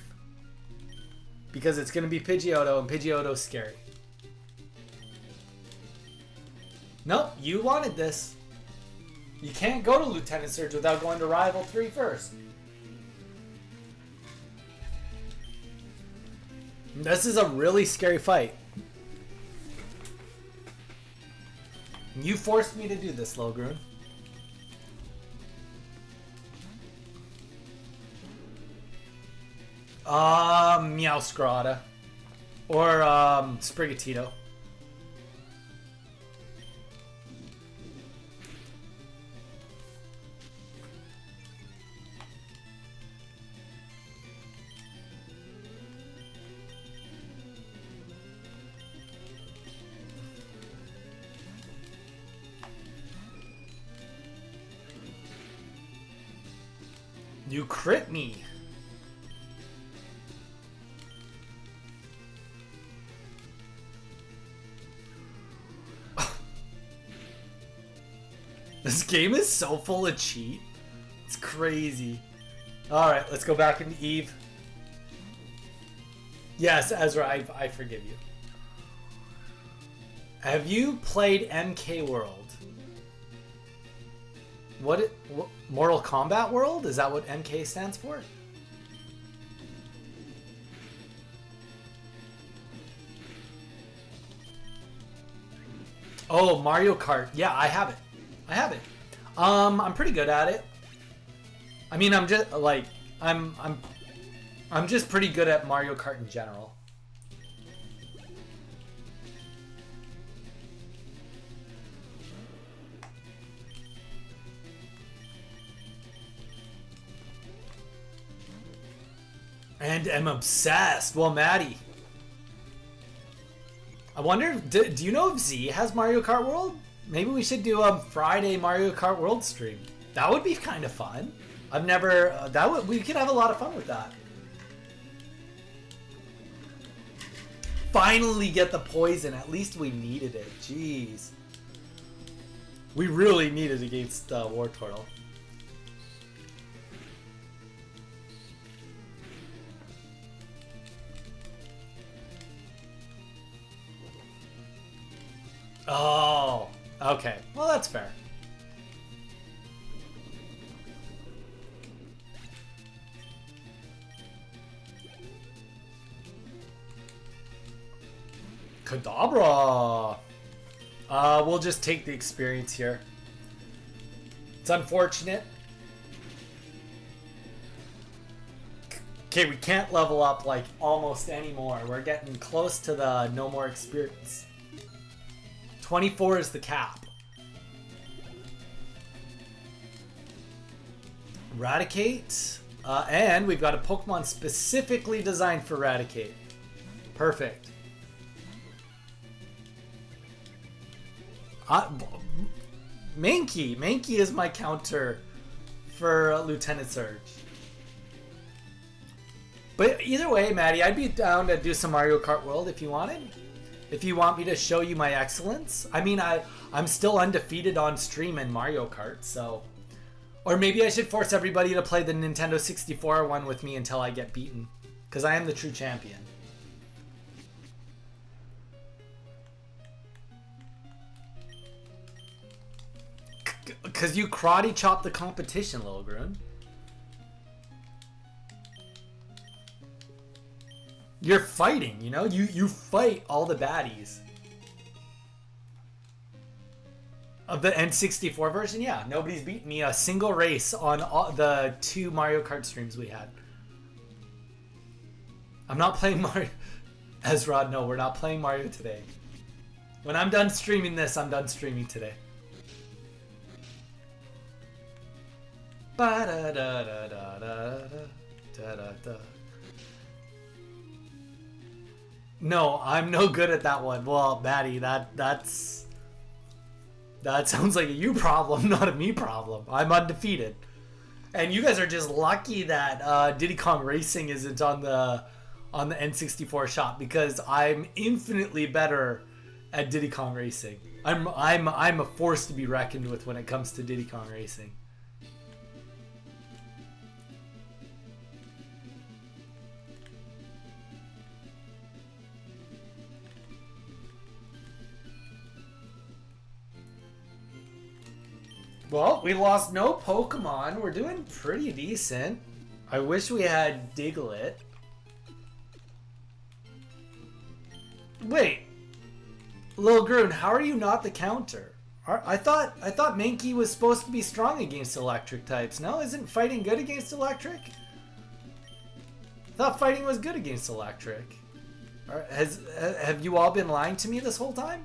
Because it's going to be Pidgeotto, and Pidgeotto's scary. Nope, you wanted this. You can't go to Lieutenant Surge without going to Rival 3 first. This is a really scary fight. You forced me to do this, Logroon. Meowscrata. Or, Sprigatito. You crit me. This game is so full of cheat. It's crazy. Alright, let's go back into Eve. Yes, Ezra, I forgive you. Have you played MK World? What Mortal Kombat World? Is that what MK stands for? Oh, Mario Kart. Yeah, I have it. I have it. I'm pretty good at it. I mean, I'm just like I'm just pretty good at Mario Kart in general. And am obsessed. Well, Maddie. I wonder, do you know if Z has Mario Kart World? Maybe we should do a Friday Mario Kart World stream. That would be kind of fun. I've never, we could have a lot of fun with that. Finally get the poison. At least we needed it. Jeez. We really needed it against War Turtle. Oh, okay. Well, that's fair. Kadabra! We'll just take the experience here. It's unfortunate. Okay, we can't level up like almost anymore. We're getting close to the no more experience. 24 is the cap. Raticate. And we've got a Pokemon specifically designed for Raticate. Perfect. Mankey. Mankey is my counter for Lieutenant Surge. But either way, Maddie, I'd be down to do some Mario Kart World if you wanted. If you want me to show you my excellence. I mean, I'm still undefeated on stream in Mario Kart, so... Or maybe I should force everybody to play the Nintendo 64 one with me until I get beaten. Because I am the true champion. Because you karate chop the competition, Lil Grun. You're fighting, you know? You fight all the baddies. Of the N64 version, yeah. Nobody's beaten me a single race on all the 2 Mario Kart streams we had. I'm not playing Mario... Ezra, no, we're not playing Mario today. When I'm done streaming this, I'm done streaming today. Ba-da-da-da-da-da-da-da-da. No, I'm no good at that one. Well, Maddie, that sounds like a you problem, not a me problem. I'm undefeated. And you guys are just lucky that Diddy Kong Racing isn't on the N64 shop, because I'm infinitely better at Diddy Kong Racing. I'm a force to be reckoned with when it comes to Diddy Kong Racing. Well, we lost no Pokemon. We're doing pretty decent. I wish we had Diglett. Wait, Lil Grun, how are you not the counter? I thought Mankey was supposed to be strong against electric types. No, isn't fighting good against electric? I thought fighting was good against electric. Have you all been lying to me this whole time?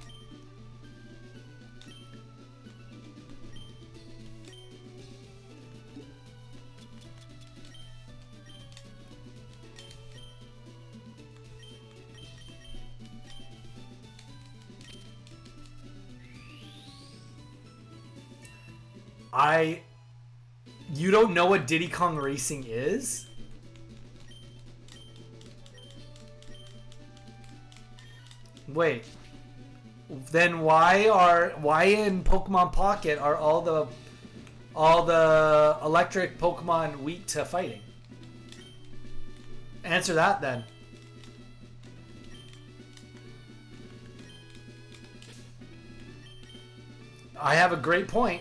You don't know what Diddy Kong Racing is? Wait. Then why in Pokemon Pocket are all the electric Pokemon weak to fighting? Answer that then. I have a great point.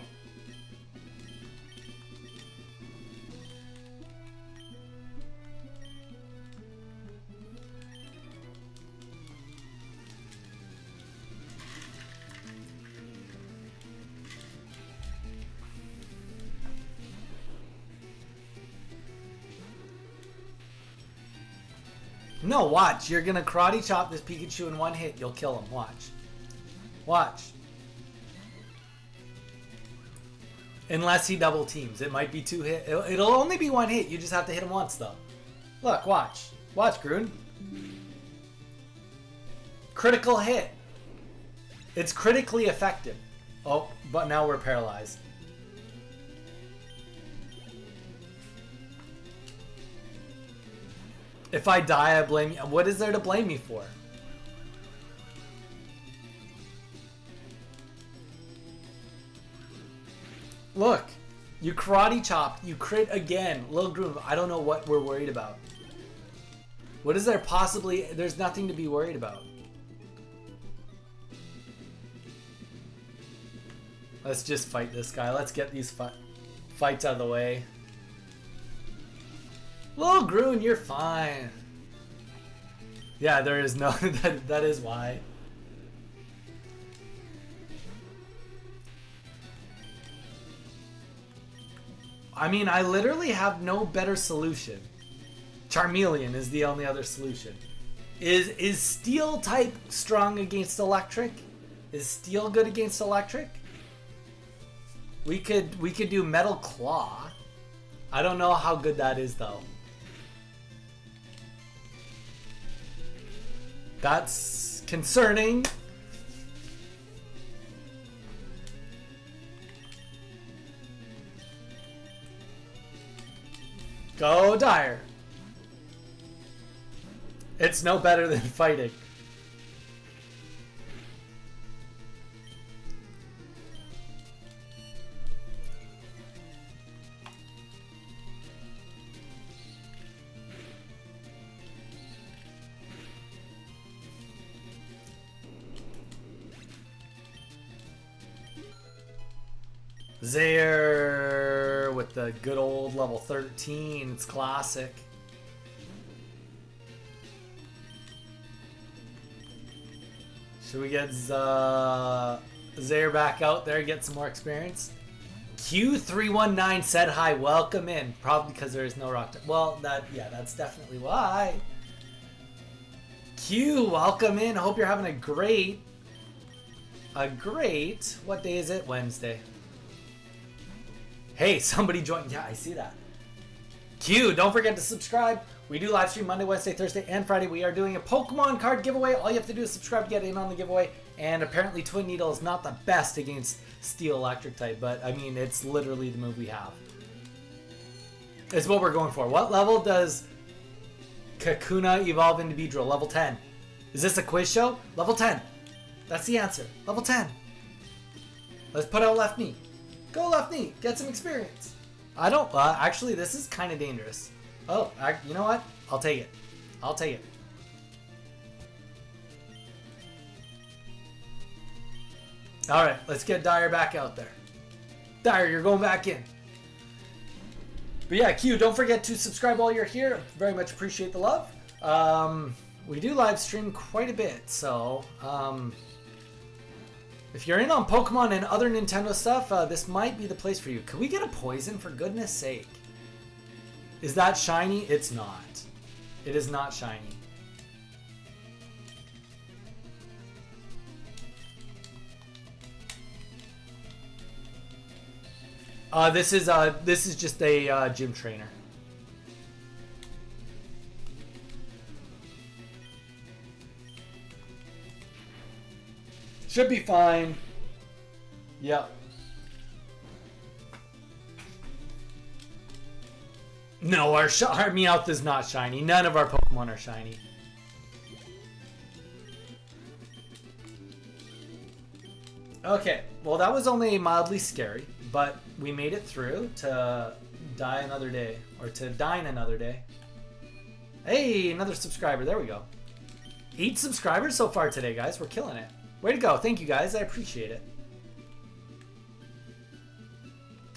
No, watch. You're gonna karate chop this Pikachu in one hit. You'll kill him. Watch. Watch. Unless he double teams. It might be 2 hit. It'll only be 1 hit. You just have to hit him once, though. Look, watch. Watch, Grun. Critical hit. It's critically effective. Oh, but now we're paralyzed. If I die, I blame you. What is there to blame me for? Look, you karate chopped, you crit again. Lil Groom, I don't know what we're worried about. What is there possibly? There's nothing to be worried about. Let's just fight this guy. Let's get these fights out of the way. Lil Groon, you're fine. Yeah, there is no... that is why. I mean, I literally have no better solution. Charmeleon is the only other solution. Is Steel type strong against electric? Is Steel good against electric? We could do Metal Claw. I don't know how good that is though. That's concerning. Go Dire. It's no better than fighting. Zaire with the good old level 13. It's classic. Should we get Zaire back out there, get some more experience? Q319 said hi, welcome in. Probably because there is no rock. Well, that's definitely why. Q, welcome in. Hope you're having a great. What day is it? Wednesday. Hey, somebody joined. Yeah, I see that. Q, don't forget to subscribe. We do live stream Monday, Wednesday, Thursday, and Friday. We are doing a Pokemon card giveaway. All you have to do is subscribe to get in on the giveaway. And apparently Twin Needle is not the best against Steel Electric type, but I mean, it's literally the move we have. It's what we're going for. What level does Kakuna evolve into Beedrill? Level 10. Is this a quiz show? Level 10. That's the answer. Level 10. Let's put out left knee. Go left knee. Get some experience. I don't... actually, this is kind of dangerous. Oh, you know what? I'll take it. I'll take it. Alright, let's get Dyer back out there. Dyer, you're going back in. But yeah, Q, don't forget to subscribe while you're here. Very much appreciate the love. We do live stream quite a bit, so... if you're in on Pokemon and other Nintendo stuff, this might be the place for you. Could we get a poison, for goodness sake? Is that shiny? It's not. It is not shiny. This is just a gym trainer. Should be fine. Yep. No, our Meowth is not shiny. None of our Pokemon are shiny. Okay, well that was only mildly scary, but we made it through to die another day, or to dine another day. Hey, another subscriber. There we go. 8 subscribers so far today, guys. We're killing it. Way to go. Thank you, guys. I appreciate it.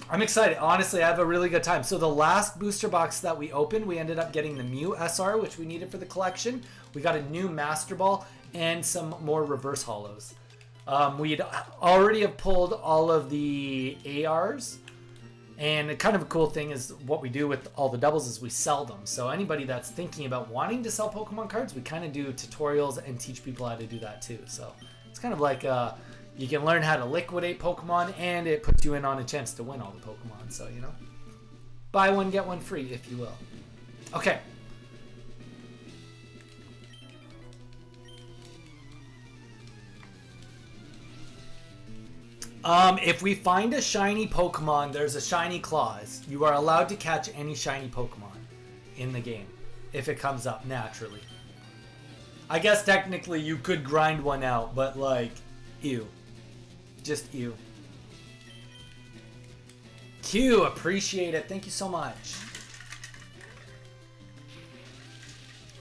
I'm excited. Honestly, I have a really good time. So the last booster box that we opened, we ended up getting the Mew SR, which we needed for the collection. We got a new Master Ball and some more reverse holos. We'd already have pulled all of the ARs. And kind of a cool thing is what we do with all the doubles is we sell them. So anybody that's thinking about wanting to sell Pokemon cards, we kind of do tutorials and teach people how to do that too. So it's kind of like you can learn how to liquidate Pokemon, and it puts you in on a chance to win all the Pokemon. So, you know, buy one, get one free, if you will. Okay. If we find a shiny Pokemon, there's a shiny clause. You are allowed to catch any shiny Pokemon in the game if it comes up naturally. I guess technically you could grind one out, but like, ew. Just ew. Q, appreciate it. Thank you so much.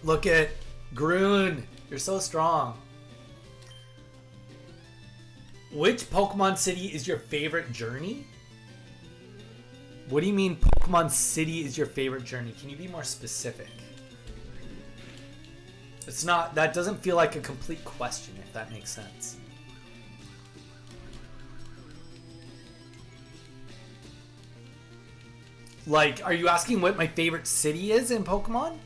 Look at Groon. You're so strong. Which Pokemon City is your favorite journey? What do you mean Pokemon City is your favorite journey? Can you be more specific? It's not, that doesn't feel like a complete question, if that makes sense. Like, are you asking what my favorite city is in Pokemon?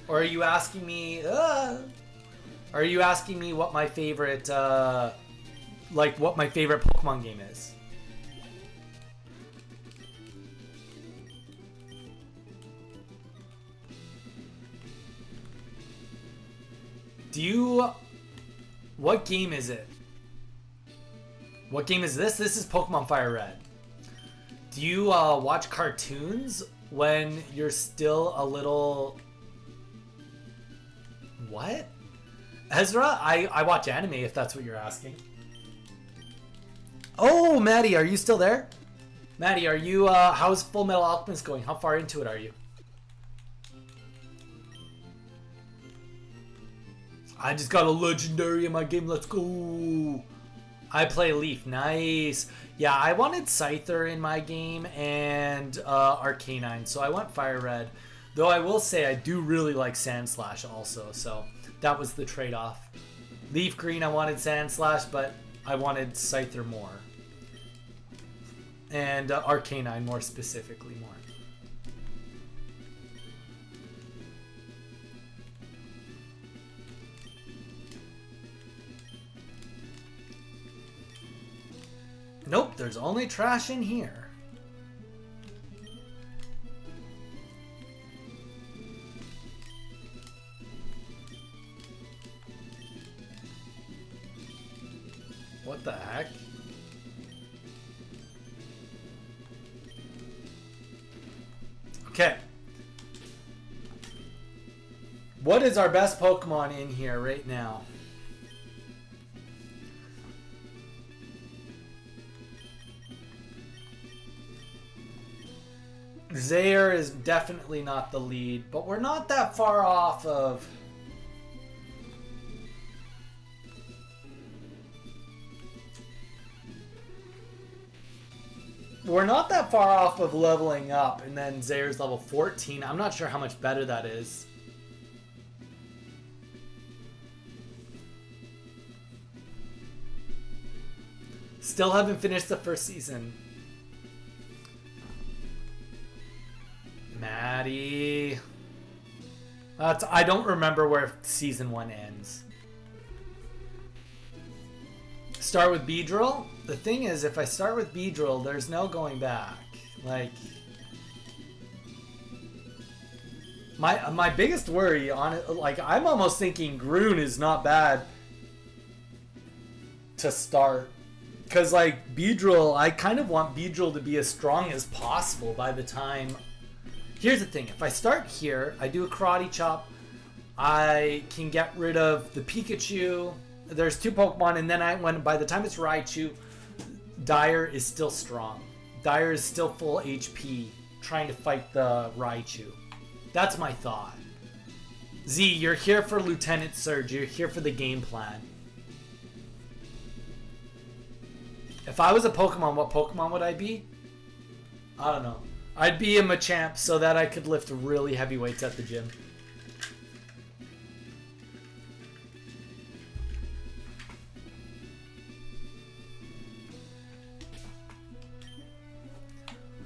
Or are you asking me, are you asking me what my favorite, like what my favorite Pokemon game is? Do you... What game is it? What game is this? This is Pokemon Fire Red. Do you watch cartoons when you're still a little... What? Ezra? I watch anime if that's what you're asking. Oh, Maddie, are you still there? Maddie, are you, how's Full Metal Alchemist going? How far into it are you? I just got a legendary in my game. Let's go. I play Leaf. Nice. Yeah, I wanted Scyther in my game and Arcanine, so I went Fire Red. Though I will say I do really like Sand Slash also, so that was the trade-off. Leaf Green, I wanted Sand Slash, but I wanted Scyther more. And Arcanine more specifically more. Nope, there's only trash in here. What the heck? Okay. What is our best Pokemon in here right now? Zaire is definitely not the lead, but we're not that far off of... We're not that far off of leveling up, and then Zaire's level 14. I'm not sure how much better that is. Still haven't finished the first season. Maddie. I don't remember where season 1 ends. Start with Beedrill? The thing is, if I start with Beedrill, there's no going back. Like... My biggest worry on it, like, I'm almost thinking Groon is not bad to start. Because, like, Beedrill, I kind of want Beedrill to be as strong as possible by the time... Here's the thing, if I start here, I do a Karate Chop, I can get rid of the Pikachu, there's 2 Pokemon, and then by the time it's Raichu, Dire is still strong. Dire is still full HP, trying to fight the Raichu. That's my thought. Z, you're here for Lieutenant Surge, you're here for the game plan. If I was a Pokemon, what Pokemon would I be? I don't know. I'd be a Machamp so that I could lift really heavy weights at the gym.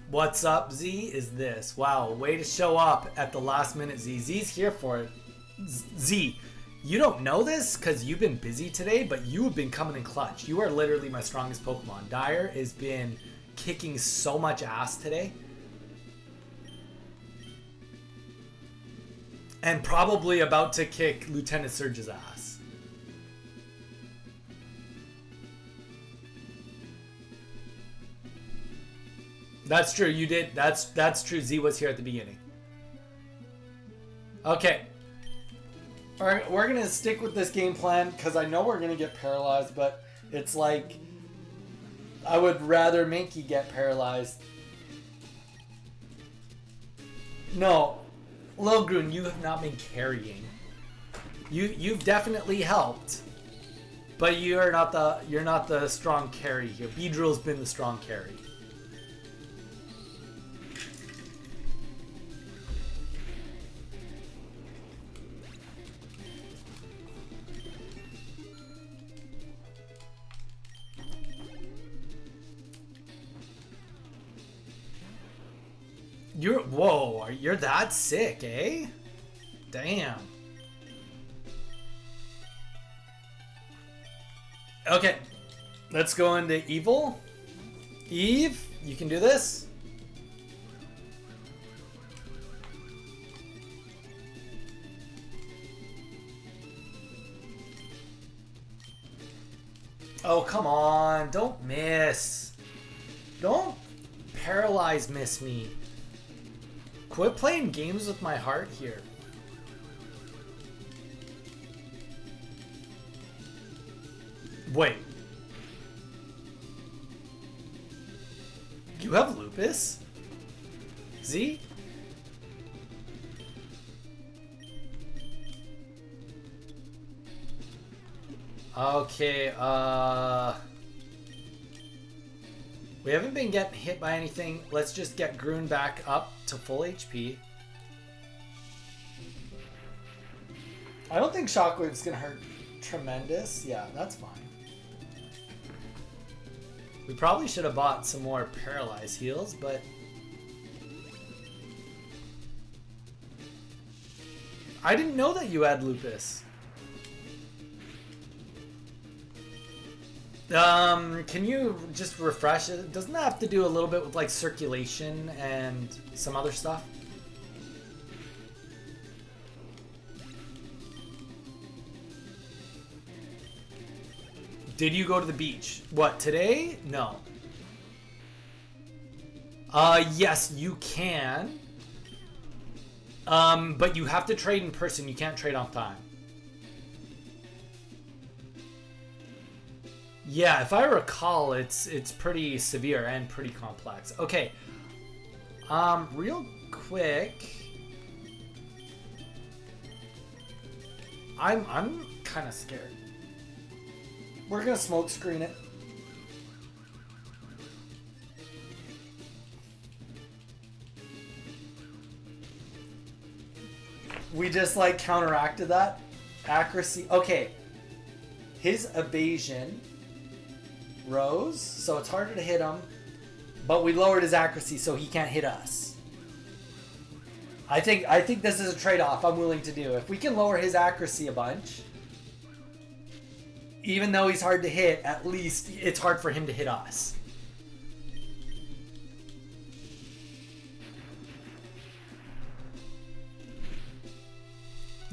What's up, Z? Is this. Wow, way to show up at the last minute, Z. Z's here for it. Z, you don't know this because you've been busy today, but you have been coming in clutch. You are literally my strongest Pokemon. Dire has been kicking so much ass today. And probably about to kick Lieutenant Surge's ass. That's true, you did. That's true, Z was here at the beginning. Okay. Alright, we're gonna stick with this game plan because I know we're gonna get paralyzed, but it's like I would rather Mankey get paralyzed. No. Lil Groon, you have not been carrying. You've definitely helped, but you're not the strong carry here. Beedrill's been the strong carry. Whoa, you're that sick, eh? Damn. Okay, let's go into Evil. Eve, you can do this. Oh, come on, don't miss. Don't paralyze miss me. Quit playing games with my heart here. Wait. You have lupus? Z? Okay, We haven't been getting hit by anything. Let's just get Groon back up to full HP. I don't think Shockwave's gonna hurt tremendous. Yeah, that's fine. We probably should have bought some more Paralyze heals, but... I didn't know that you had lupus. Can you just refresh it? Doesn't that have to do a little bit with like circulation and some other stuff? Did you go to the beach? What, today? No. Yes, you can. But you have to trade in person. You can't trade on time. Yeah, if I recall, it's pretty severe and pretty complex. Okay. Real quick. I'm kind of scared. We're gonna smoke screen it. We just like counteracted that. Accuracy. Okay. His evasion rose, so it's harder to hit him. But we lowered his accuracy so he can't hit us. I think this is a trade-off I'm willing to do. If we can lower his accuracy a bunch, even though he's hard to hit, at least it's hard for him to hit us.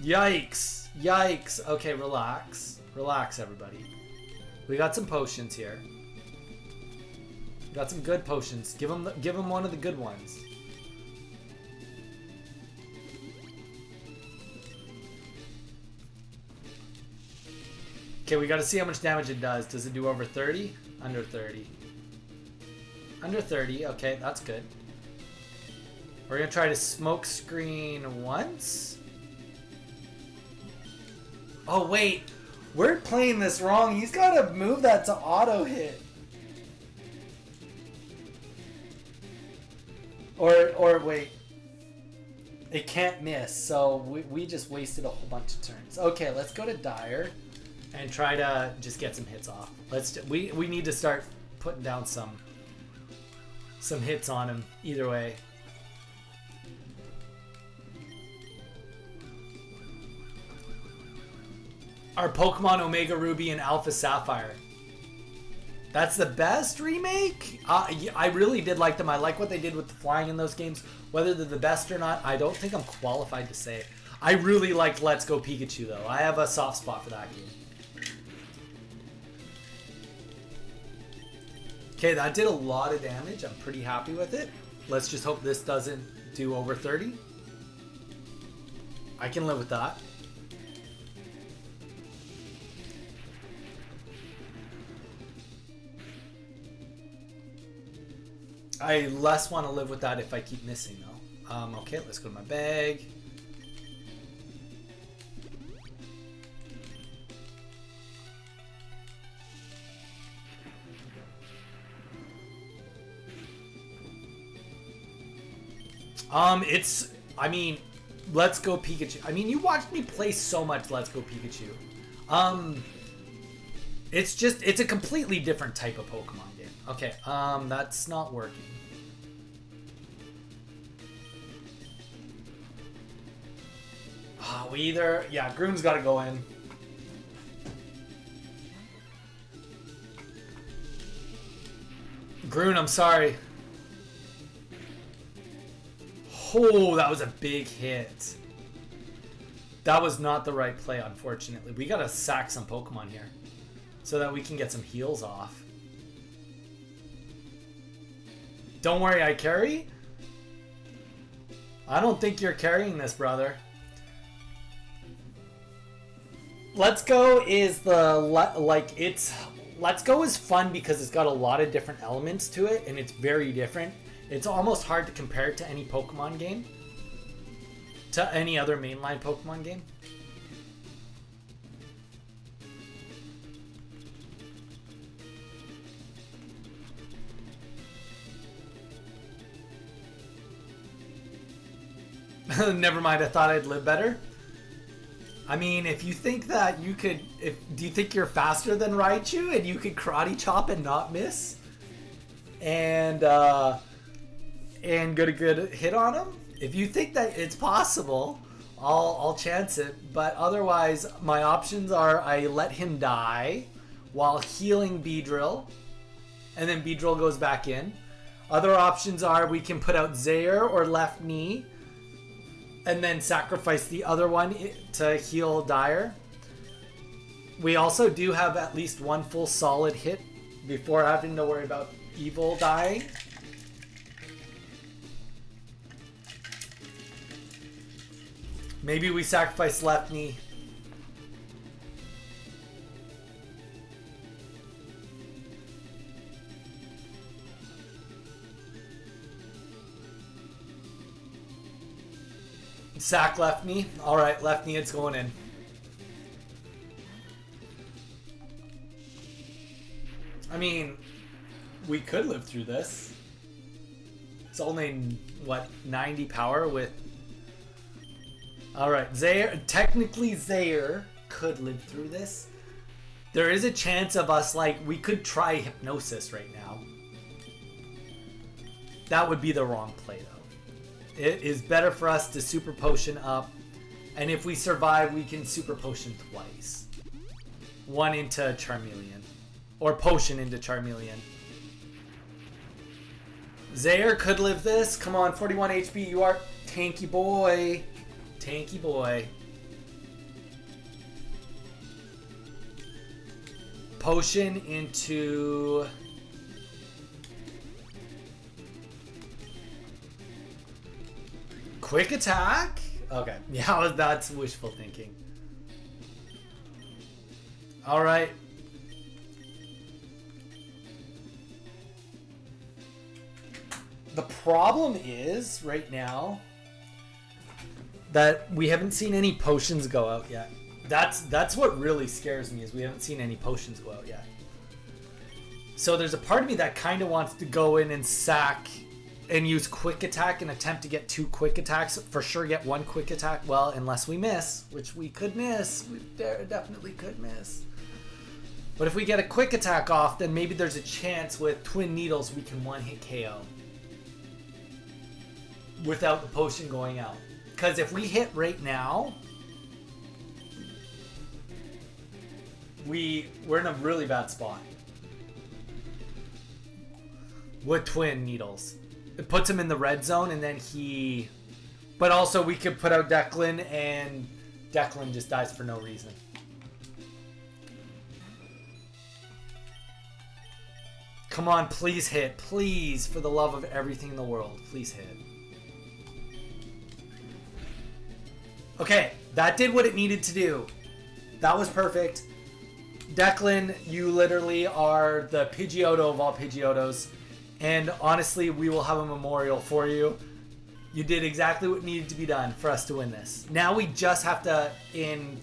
Yikes. Yikes. Okay, relax. Relax, everybody. We got some potions here. We got some good potions. Give him one of the good ones. Okay, we got to see how much damage it does. Does it do over 30? Under 30. Under 30. Okay, that's good. We're going to try to smoke screen once. Oh, wait. We're playing this wrong. He's got to move that to auto hit. Or wait. It can't miss, so we just wasted a whole bunch of turns. Okay, let's go to Dire and try to just get some hits off. We need to start putting down some hits on him either way. Our Pokemon Omega Ruby and Alpha Sapphire. That's the best remake? I really did like them. I like what they did with the flying in those games. Whether they're the best or not, I don't think I'm qualified to say. I really liked Let's Go Pikachu, though. I have a soft spot for that game. Okay, that did a lot of damage. I'm pretty happy with it. Let's just hope this doesn't do over 30. I can live with that. I less want to live with that if I keep missing, though. Okay, let's go to my bag. I mean, Let's Go Pikachu. I mean, you watched me play so much Let's Go Pikachu. It's a completely different type of Pokemon game. Okay, that's not working. Yeah, Groon's got to go in. Groon, I'm sorry. Oh, that was a big hit. That was not the right play, unfortunately. We gotta sack some Pokemon here so that we can get some heals off. Don't worry, I carry? I don't think you're carrying this, brother. Let's Go is Let's Go is fun because it's got a lot of different elements to it and it's very different. It's almost hard to compare it to any Pokemon game. To any other mainline Pokemon game. Never mind, I thought I'd live better. I mean, if you think that you could... do you think you're faster than Raichu and you could karate chop and not miss? And get a good hit on him? If you think that it's possible, I'll chance it. But otherwise, my options are I let him die while healing Beedrill, and then Beedrill goes back in. Other options are we can put out Zaire or left knee, and then sacrifice the other one to heal Dire. We also do have at least one full solid hit before having to worry about Evil dying. Maybe we sacrifice left knee. Sack left knee. Alright, left knee, it's going in. I mean, we could live through this. It's only, what, 90 power with... Alright, Zaire, technically Zaire could live through this. There is a chance of us, like, we could try Hypnosis right now. That would be the wrong play, though. It is better for us to Super Potion up, and if we survive, we can Super Potion twice. One into Charmeleon. Or Potion into Charmeleon. Zaire could live this. Come on, 41 HP, you are tanky boy. Tanky boy. Potion into... Quick attack? Okay. Yeah, that's wishful thinking. Alright. The problem is, right now, that we haven't seen any potions go out yet. That's what really scares me, is we haven't seen any potions go out yet. So there's a part of me that kind of wants to go in and sack and use quick attack and attempt to get 2 quick attacks. For sure get 1 quick attack. Well, unless we miss, which we could miss. We definitely could miss. But if we get a quick attack off, then maybe there's a chance with Twin Needles we can one-hit KO. Without the potion going out. Because if we hit right now, we're in a really bad spot. With Twin Needles. It puts him in the red zone, and then he... But also we could put out Declan, and Declan just dies for no reason. Come on, please hit. Please, for the love of everything in the world, please hit. Okay, that did what it needed to do. That was perfect. Declan, you literally are the Pidgeotto of all Pidgeottos. And honestly, we will have a memorial for you. You did exactly what needed to be done for us to win this. Now we just have to, in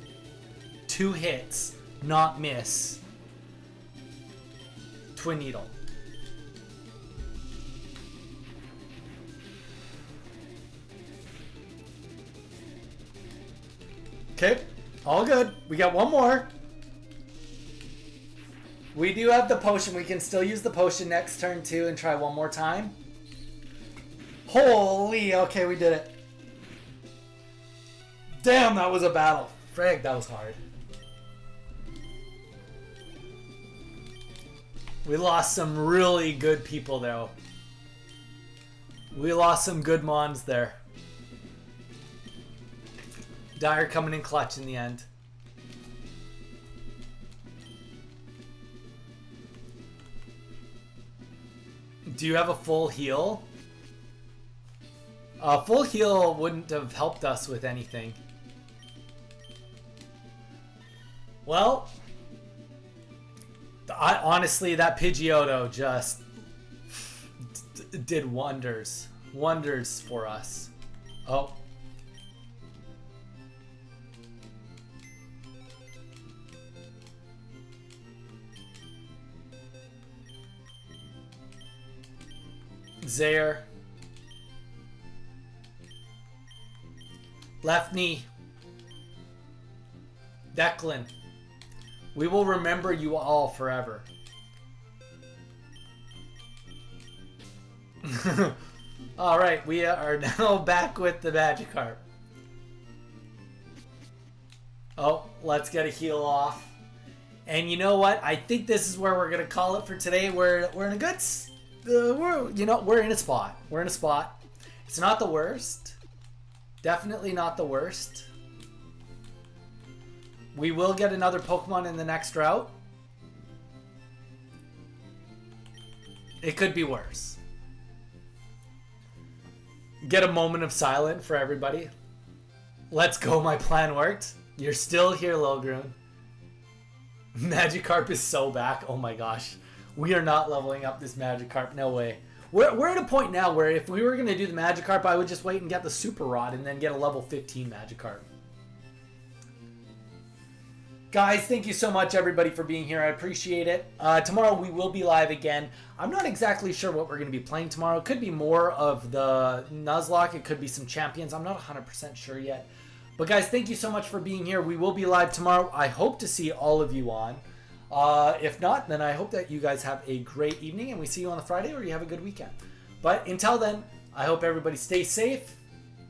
2 hits, not miss Twin Needle. Okay, all good. We got one more. We do have the potion. We can still use the potion next turn too and try one more time. Holy, okay, we did it. Damn, that was a battle. Frag, that was hard. We lost some really good people though. We lost some good mons there. Dire coming in clutch in the end. Do you have a full heal? A full heal wouldn't have helped us with anything. Well, honestly, that Pidgeotto just did wonders. Wonders for us. Oh. Zaire. Left knee. Declan. We will remember you all forever. Alright, we are now back with the Magikarp. Oh, let's get a heal off. And you know what? I think this is where we're going to call it for today. We're in a good... we're in a spot. We're in a spot. It's not the worst. Definitely not the worst. We will get another Pokemon in the next route. It could be worse. Get a moment of silence for everybody. Let's go, my plan worked. You're still here, Lilgroon. Magikarp is so back. Oh my gosh. We are not leveling up this Magikarp. No way. We're at a point now where if we were going to do the Magikarp, I would just wait and get the Super Rod and then get a level 15 Magikarp. Guys, thank you so much, everybody, for being here. I appreciate it. Tomorrow we will be live again. I'm not exactly sure what we're going to be playing tomorrow. It could be more of the Nuzlocke. It could be some champions. I'm not 100% sure yet. But guys, thank you so much for being here. We will be live tomorrow. I hope to see all of you on. If not, then I hope that you guys have a great evening and we see you on the Friday or you have a good weekend. But until then, I hope everybody stays safe,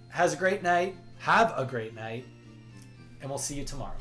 has a great night, have a great night, and we'll see you tomorrow.